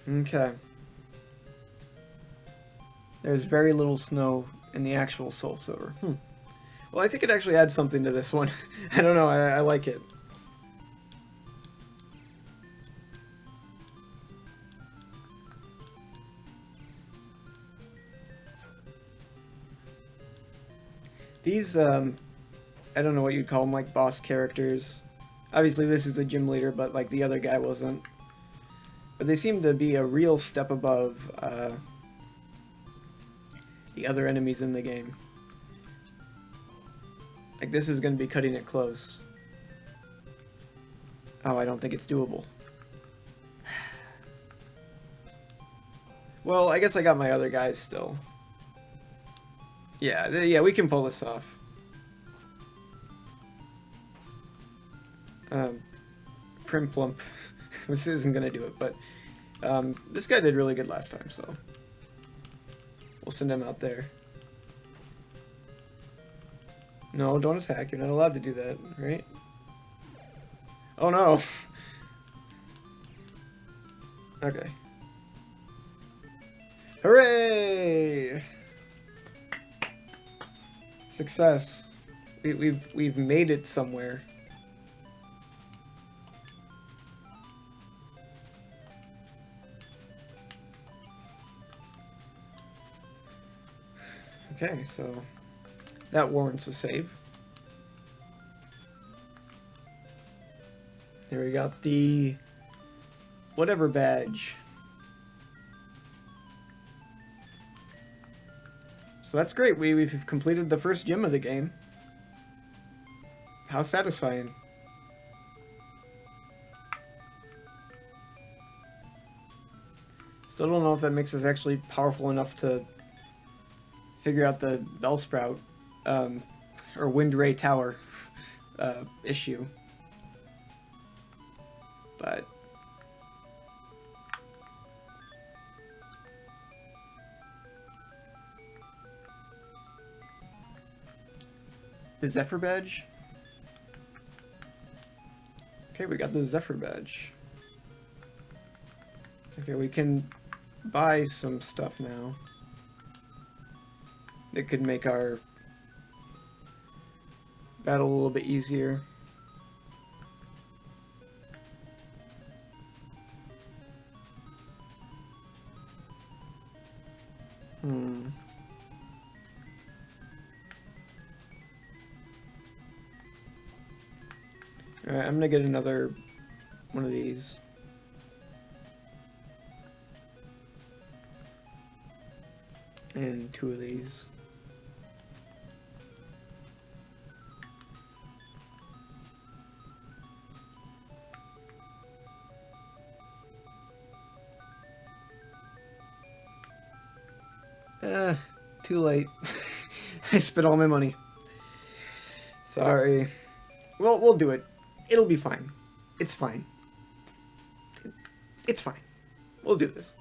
Okay. There's very little snow in the actual SoulSliver. Well, I think it actually adds something to this one. I don't know, I like it. These, I don't know what you'd call them, like boss characters. Obviously this is a gym leader, but like the other guy wasn't. But they seem to be a real step above, the other enemies in the game. Like, this is going to be cutting it close. Oh, I don't think it's doable. Well, I guess I got my other guys still. Yeah, we can pull this off. Prim Plump. This isn't going to do it, but this guy did really good last time, so we'll send him out there. No, don't attack. You're not allowed to do that, right? Oh no! Okay. Hooray! Success. We've made it somewhere. Okay, so that warrants a save. There we got the whatever badge. So that's great. We've completed the first gym of the game. How satisfying. Still don't know if that makes us actually powerful enough to figure out the Bellsprout or Wind Ray Tower issue. But the Zephyr badge? Okay, we got the Zephyr badge. Okay, we can buy some stuff now that could make our battle a little bit easier. Alright, I'm gonna get another one of these. And 2 of these. Too late. I spent all my money. Sorry. Well, we'll do it. It'll be fine. It's fine. It's fine. We'll do this.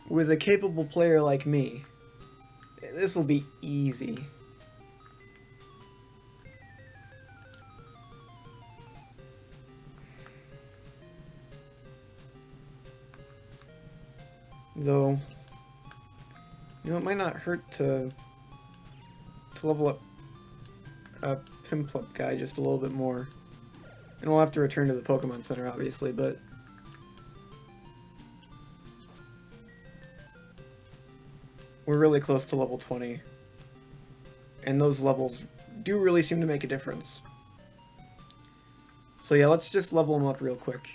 With a capable player like me, this will be easy. Though, you know, it might not hurt to level up a Piplup guy just a little bit more. And we'll have to return to the Pokemon Center, obviously, but we're really close to level 20. And those levels do really seem to make a difference. So yeah, let's just level them up real quick.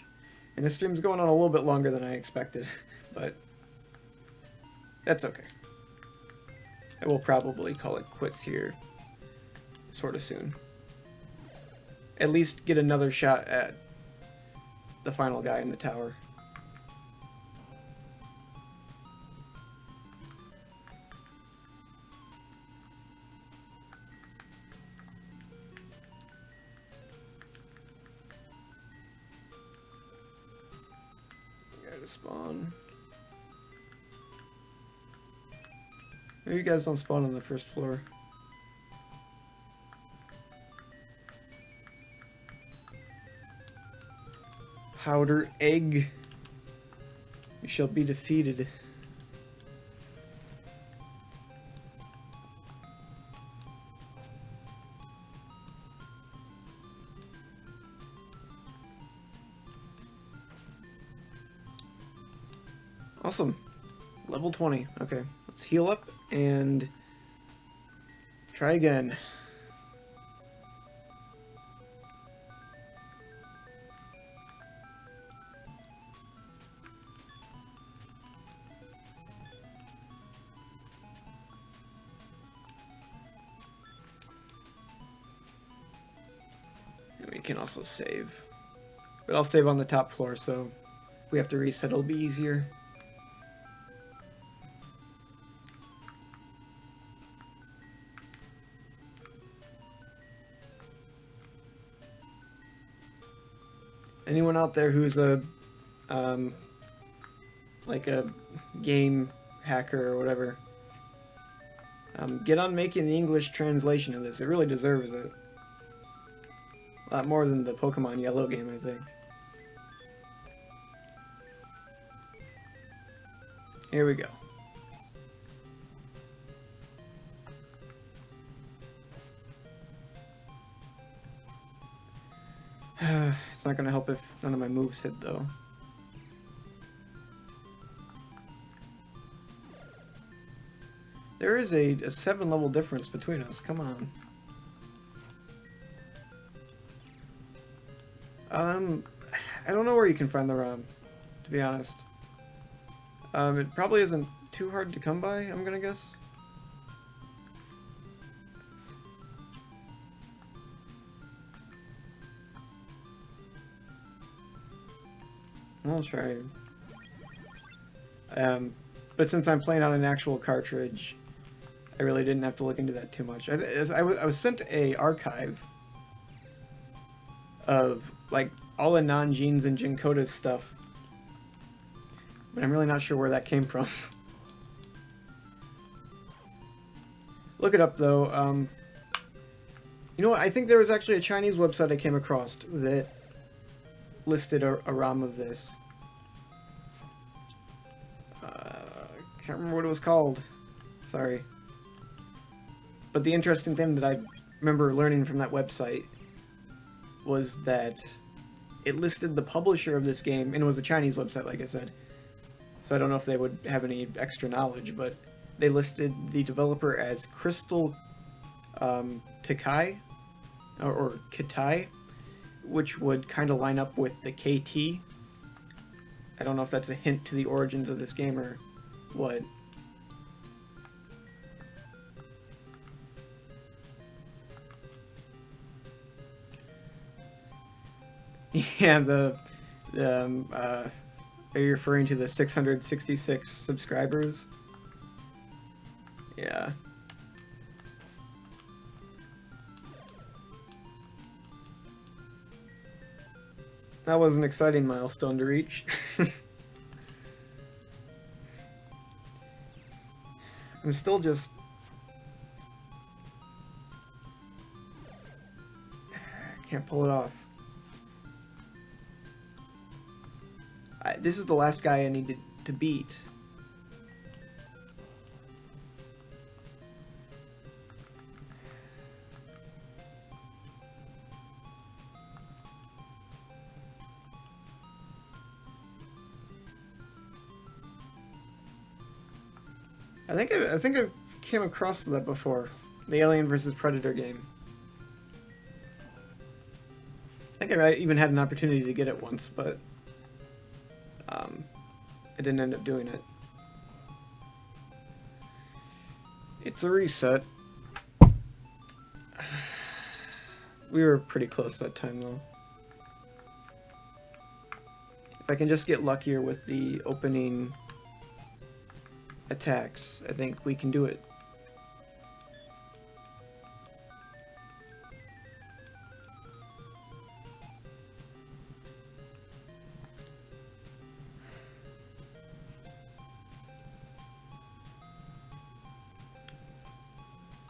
And this stream's going on a little bit longer than I expected, but that's okay. I will probably call it quits here sort of soon. At least get another shot at the final guy in the tower. Gotta spawn. Maybe you guys don't spawn on the first floor. Powder egg. You shall be defeated. Awesome. Level 20. Okay, let's heal up and try again. And we can also save. But I'll save on the top floor, so if we have to reset, it'll be easier. Anyone out there who's a like a game hacker or whatever, get on making the English translation of this. It really deserves it. A lot more than the Pokemon Yellow game, I think. Here we go. It's not gonna help if none of my moves hit, though. There is a 7-level difference between us. Come on. I don't know where you can find the ROM, to be honest. It probably isn't too hard to come by, I'm gonna guess. I'll try. But since I'm playing on an actual cartridge, I really didn't have to look into that too much. I was sent a archive of like all the non-Genes and Gencoda stuff, but I'm really not sure where that came from. Look it up though. You know what? I think there was actually a Chinese website I came across that listed a ROM of this. Can't remember what it was called. Sorry. But the interesting thing that I remember learning from that website was that it listed the publisher of this game, and it was a Chinese website, like I said. So I don't know if they would have any extra knowledge, but they listed the developer as Crystal Takai. or Kitai, which would kind of line up with the KT. I don't know if that's a hint to the origins of this game or what. Yeah, are you referring to the 666 subscribers? Yeah. That was an exciting milestone to reach. I'm still just... I can't pull it off. This is the last guy I needed to beat. I think I've came across that before. The Alien vs. Predator game. I think I even had an opportunity to get it once, but I didn't end up doing it. It's a reset. We were pretty close that time, though. If I can just get luckier with the opening attacks, I think we can do it.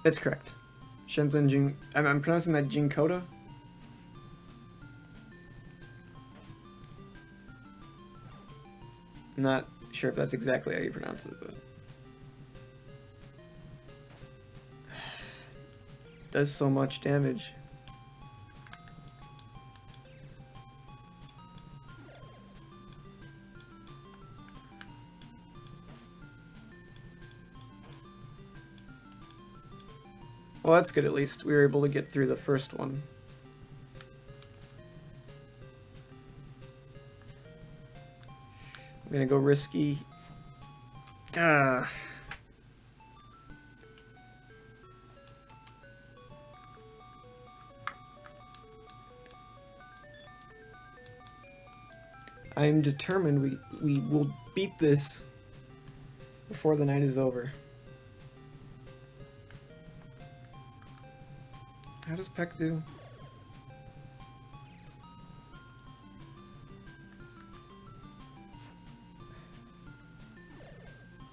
That's correct. Shenzhen Jin... I'm pronouncing that Jinkota? I'm not sure if that's exactly how you pronounce it, but... does so much damage. Well, that's good, at least. We were able to get through the first one. I'm gonna go risky. Ah. I'm determined we will beat this before the night is over. How does Peck do?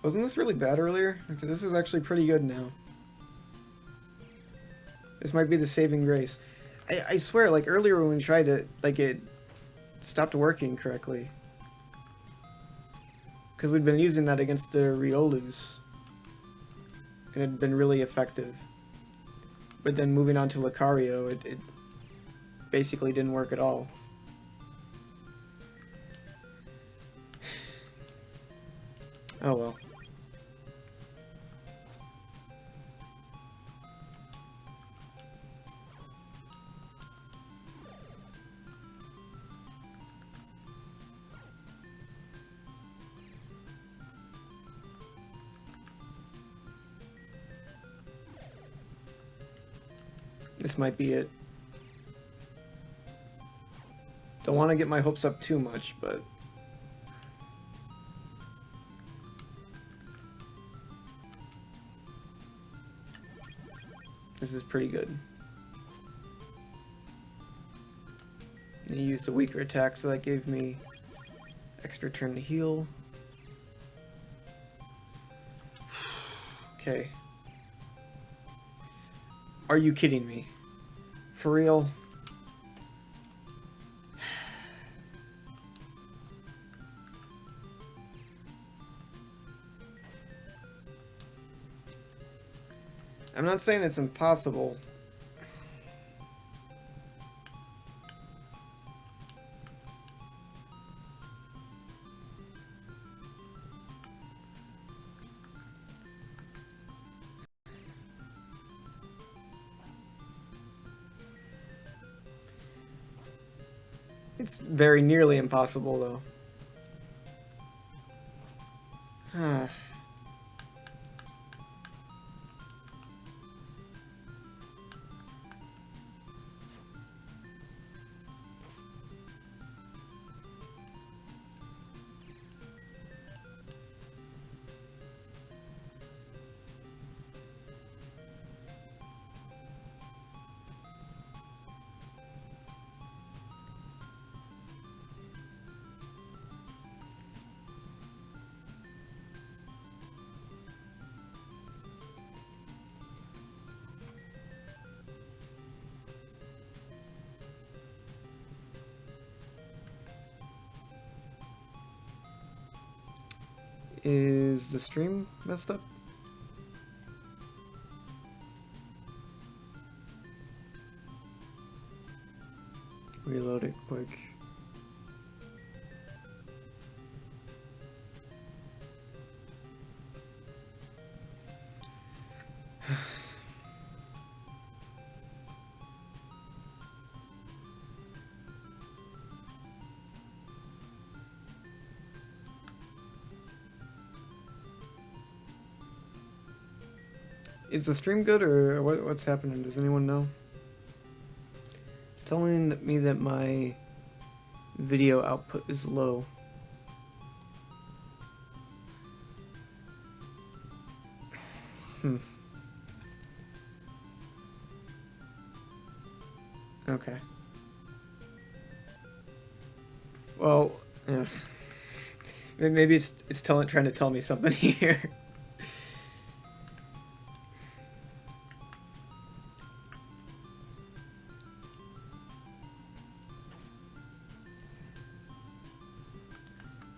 Wasn't this really bad earlier? Okay, this is actually pretty good now. This might be the saving grace. I swear, like earlier when we tried it, like it stopped working correctly. Because we'd been using that against the Riolus. And it had been really effective. But then moving on to Lucario, it basically didn't work at all. Oh well. This might be it. Don't want to get my hopes up too much, but... this is pretty good. And he used a weaker attack, so that gave me extra turn to heal. Okay. Are you kidding me? For real? I'm not saying it's impossible. It's very nearly impossible, though. Is the stream messed up? Reload it quick. Is the stream good, or what's happening? Does anyone know? It's telling me that my video output is low. Okay. Well, yeah. Maybe it's trying to tell me something here.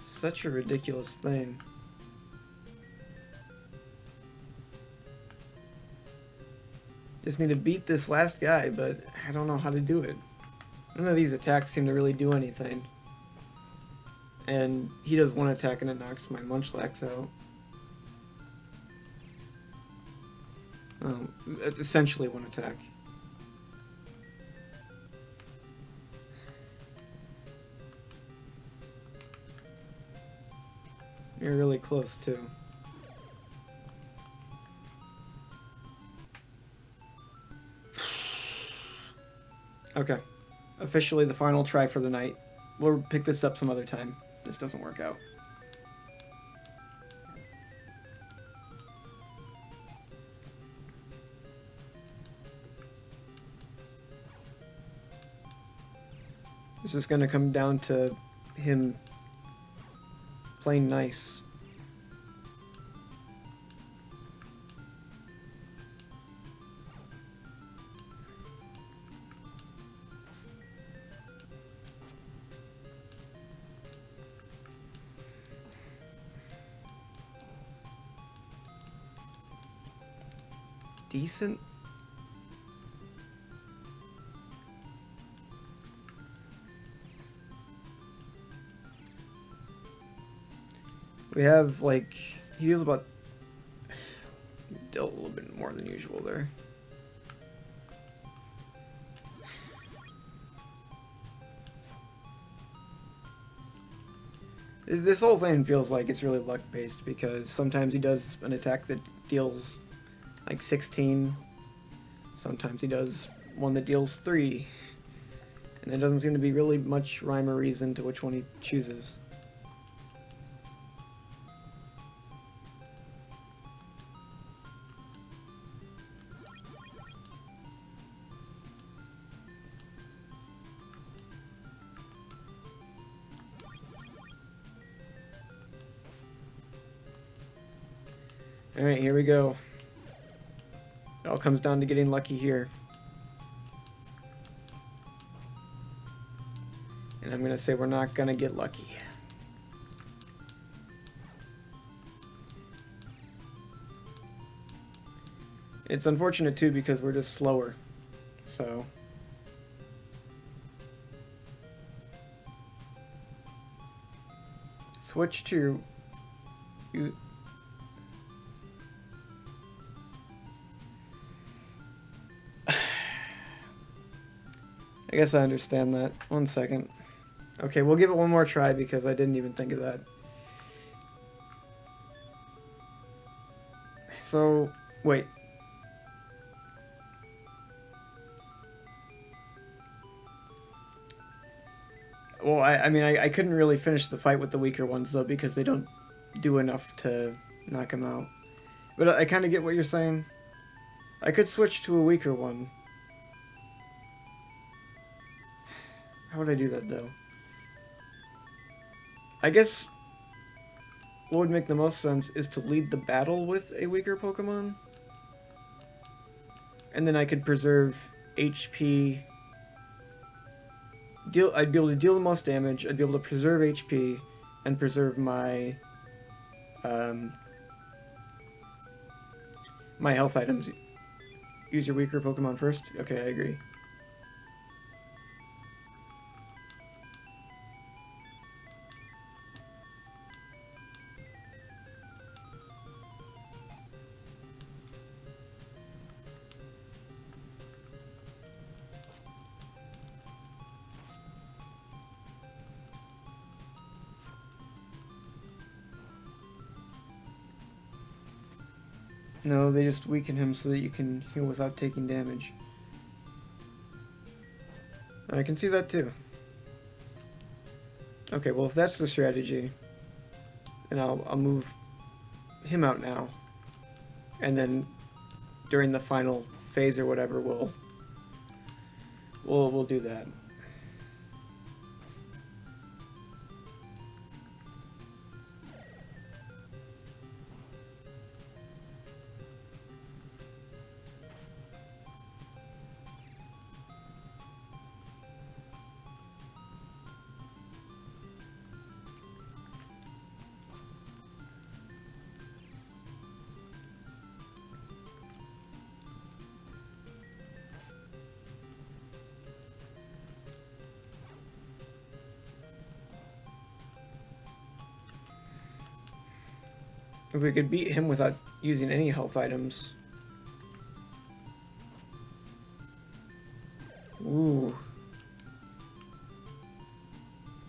Such a ridiculous thing. Just need to beat this last guy, but I don't know how to do it. None of these attacks seem to really do anything. And he does one attack and it knocks my Munchlax out. Essentially one attack. You're really close too. Okay. Officially the final try for the night. We'll pick this up some other time. This doesn't work out. It's just gonna come down to him playing nice. Decent. We have, like, he deals about, dealt a little bit more than usual there. This whole thing feels like it's really luck-based, because sometimes he does an attack that deals, like, 16. Sometimes he does one that deals 3. And there doesn't seem to be really much rhyme or reason to which one he chooses. Alright, here we go. It all comes down to getting lucky here. And I'm gonna say we're not gonna get lucky. It's unfortunate too because we're just slower. So switch to you. I guess I understand that. 1 second. Okay, we'll give it one more try because I didn't even think of that. So, wait. Well, I mean, I couldn't really finish the fight with the weaker ones, though, because they don't do enough to knock him out. But I kind of get what you're saying. I could switch to a weaker one. How would I do that, though? I guess what would make the most sense is to lead the battle with a weaker Pokemon. And then I could preserve HP. I'd be able to deal the most damage, I'd be able to preserve HP, and preserve my my health items. Use your weaker Pokemon first? Okay, I agree. No, they just weaken him so that you can heal without taking damage. I can see that too. Okay, well if that's the strategy, then I'll move him out now. And then during the final phase or whatever we'll do that. If we could beat him without using any health items. Ooh.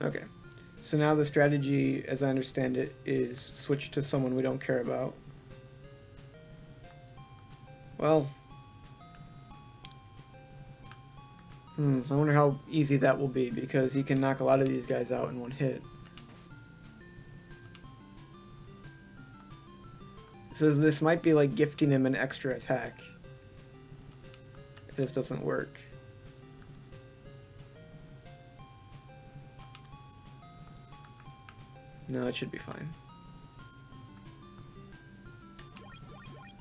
Okay. So now the strategy, as I understand it, is switch to someone we don't care about. Well. I wonder how easy that will be, because he can knock a lot of these guys out in one hit. So this might be like gifting him an extra attack. If this doesn't work. No, it should be fine.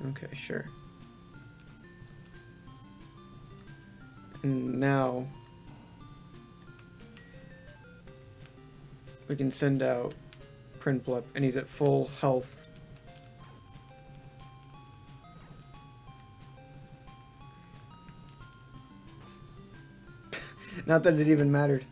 Okay, sure. And now we can send out Prinplup, and he's at full health. Not that it even mattered.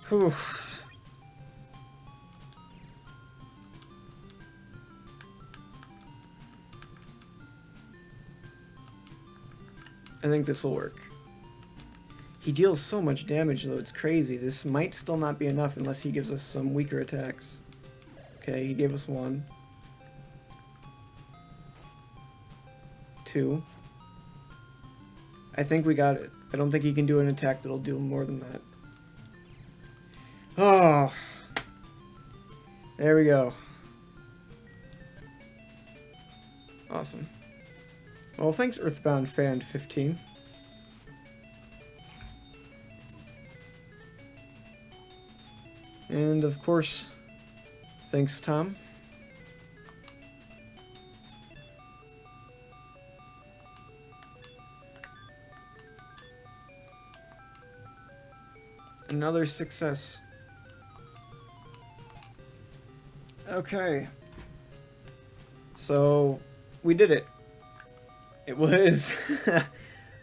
Whew. I think this will work. He deals so much damage though, it's crazy. This might still not be enough unless he gives us some weaker attacks. Okay, he gave us 1. 2. I think we got it. I don't think he can do an attack that'll do more than that. Oh, there we go. Awesome. Well, thanks Earthbound Fan 15. And of course, thanks Tom. Another success. Okay. So, we did it. It was a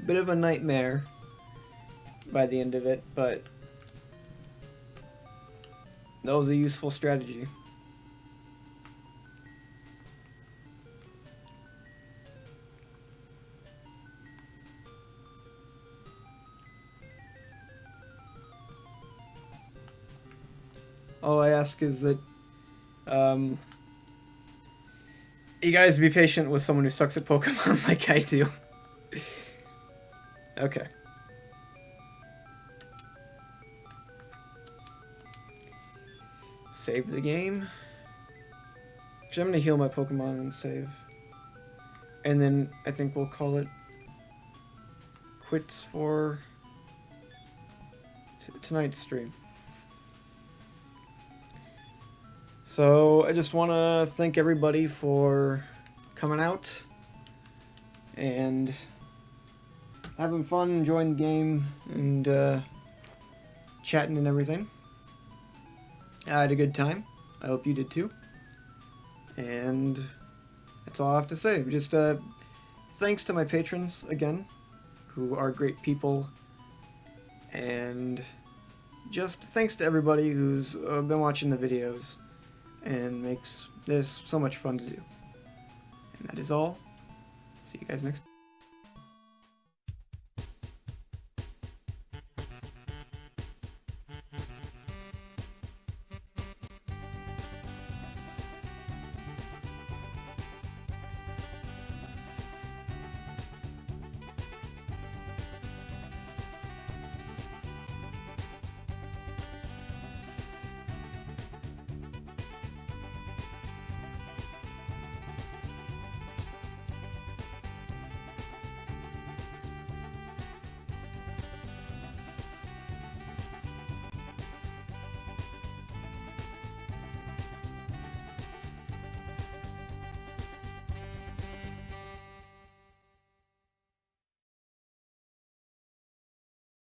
bit of a nightmare by the end of it, but that was a useful strategy. All I ask is that you guys be patient with someone who sucks at Pokemon like I do. Okay. Save the game. Actually, I'm gonna heal my Pokemon and save. And then I think we'll call it quits for tonight's stream. So I just want to thank everybody for coming out and having fun, enjoying the game, and chatting and everything. I had a good time. I hope you did too. And that's all I have to say. Just thanks to my patrons again, who are great people. And just thanks to everybody who's been watching the videos and makes this so much fun to do. And that is all. See you guys next time.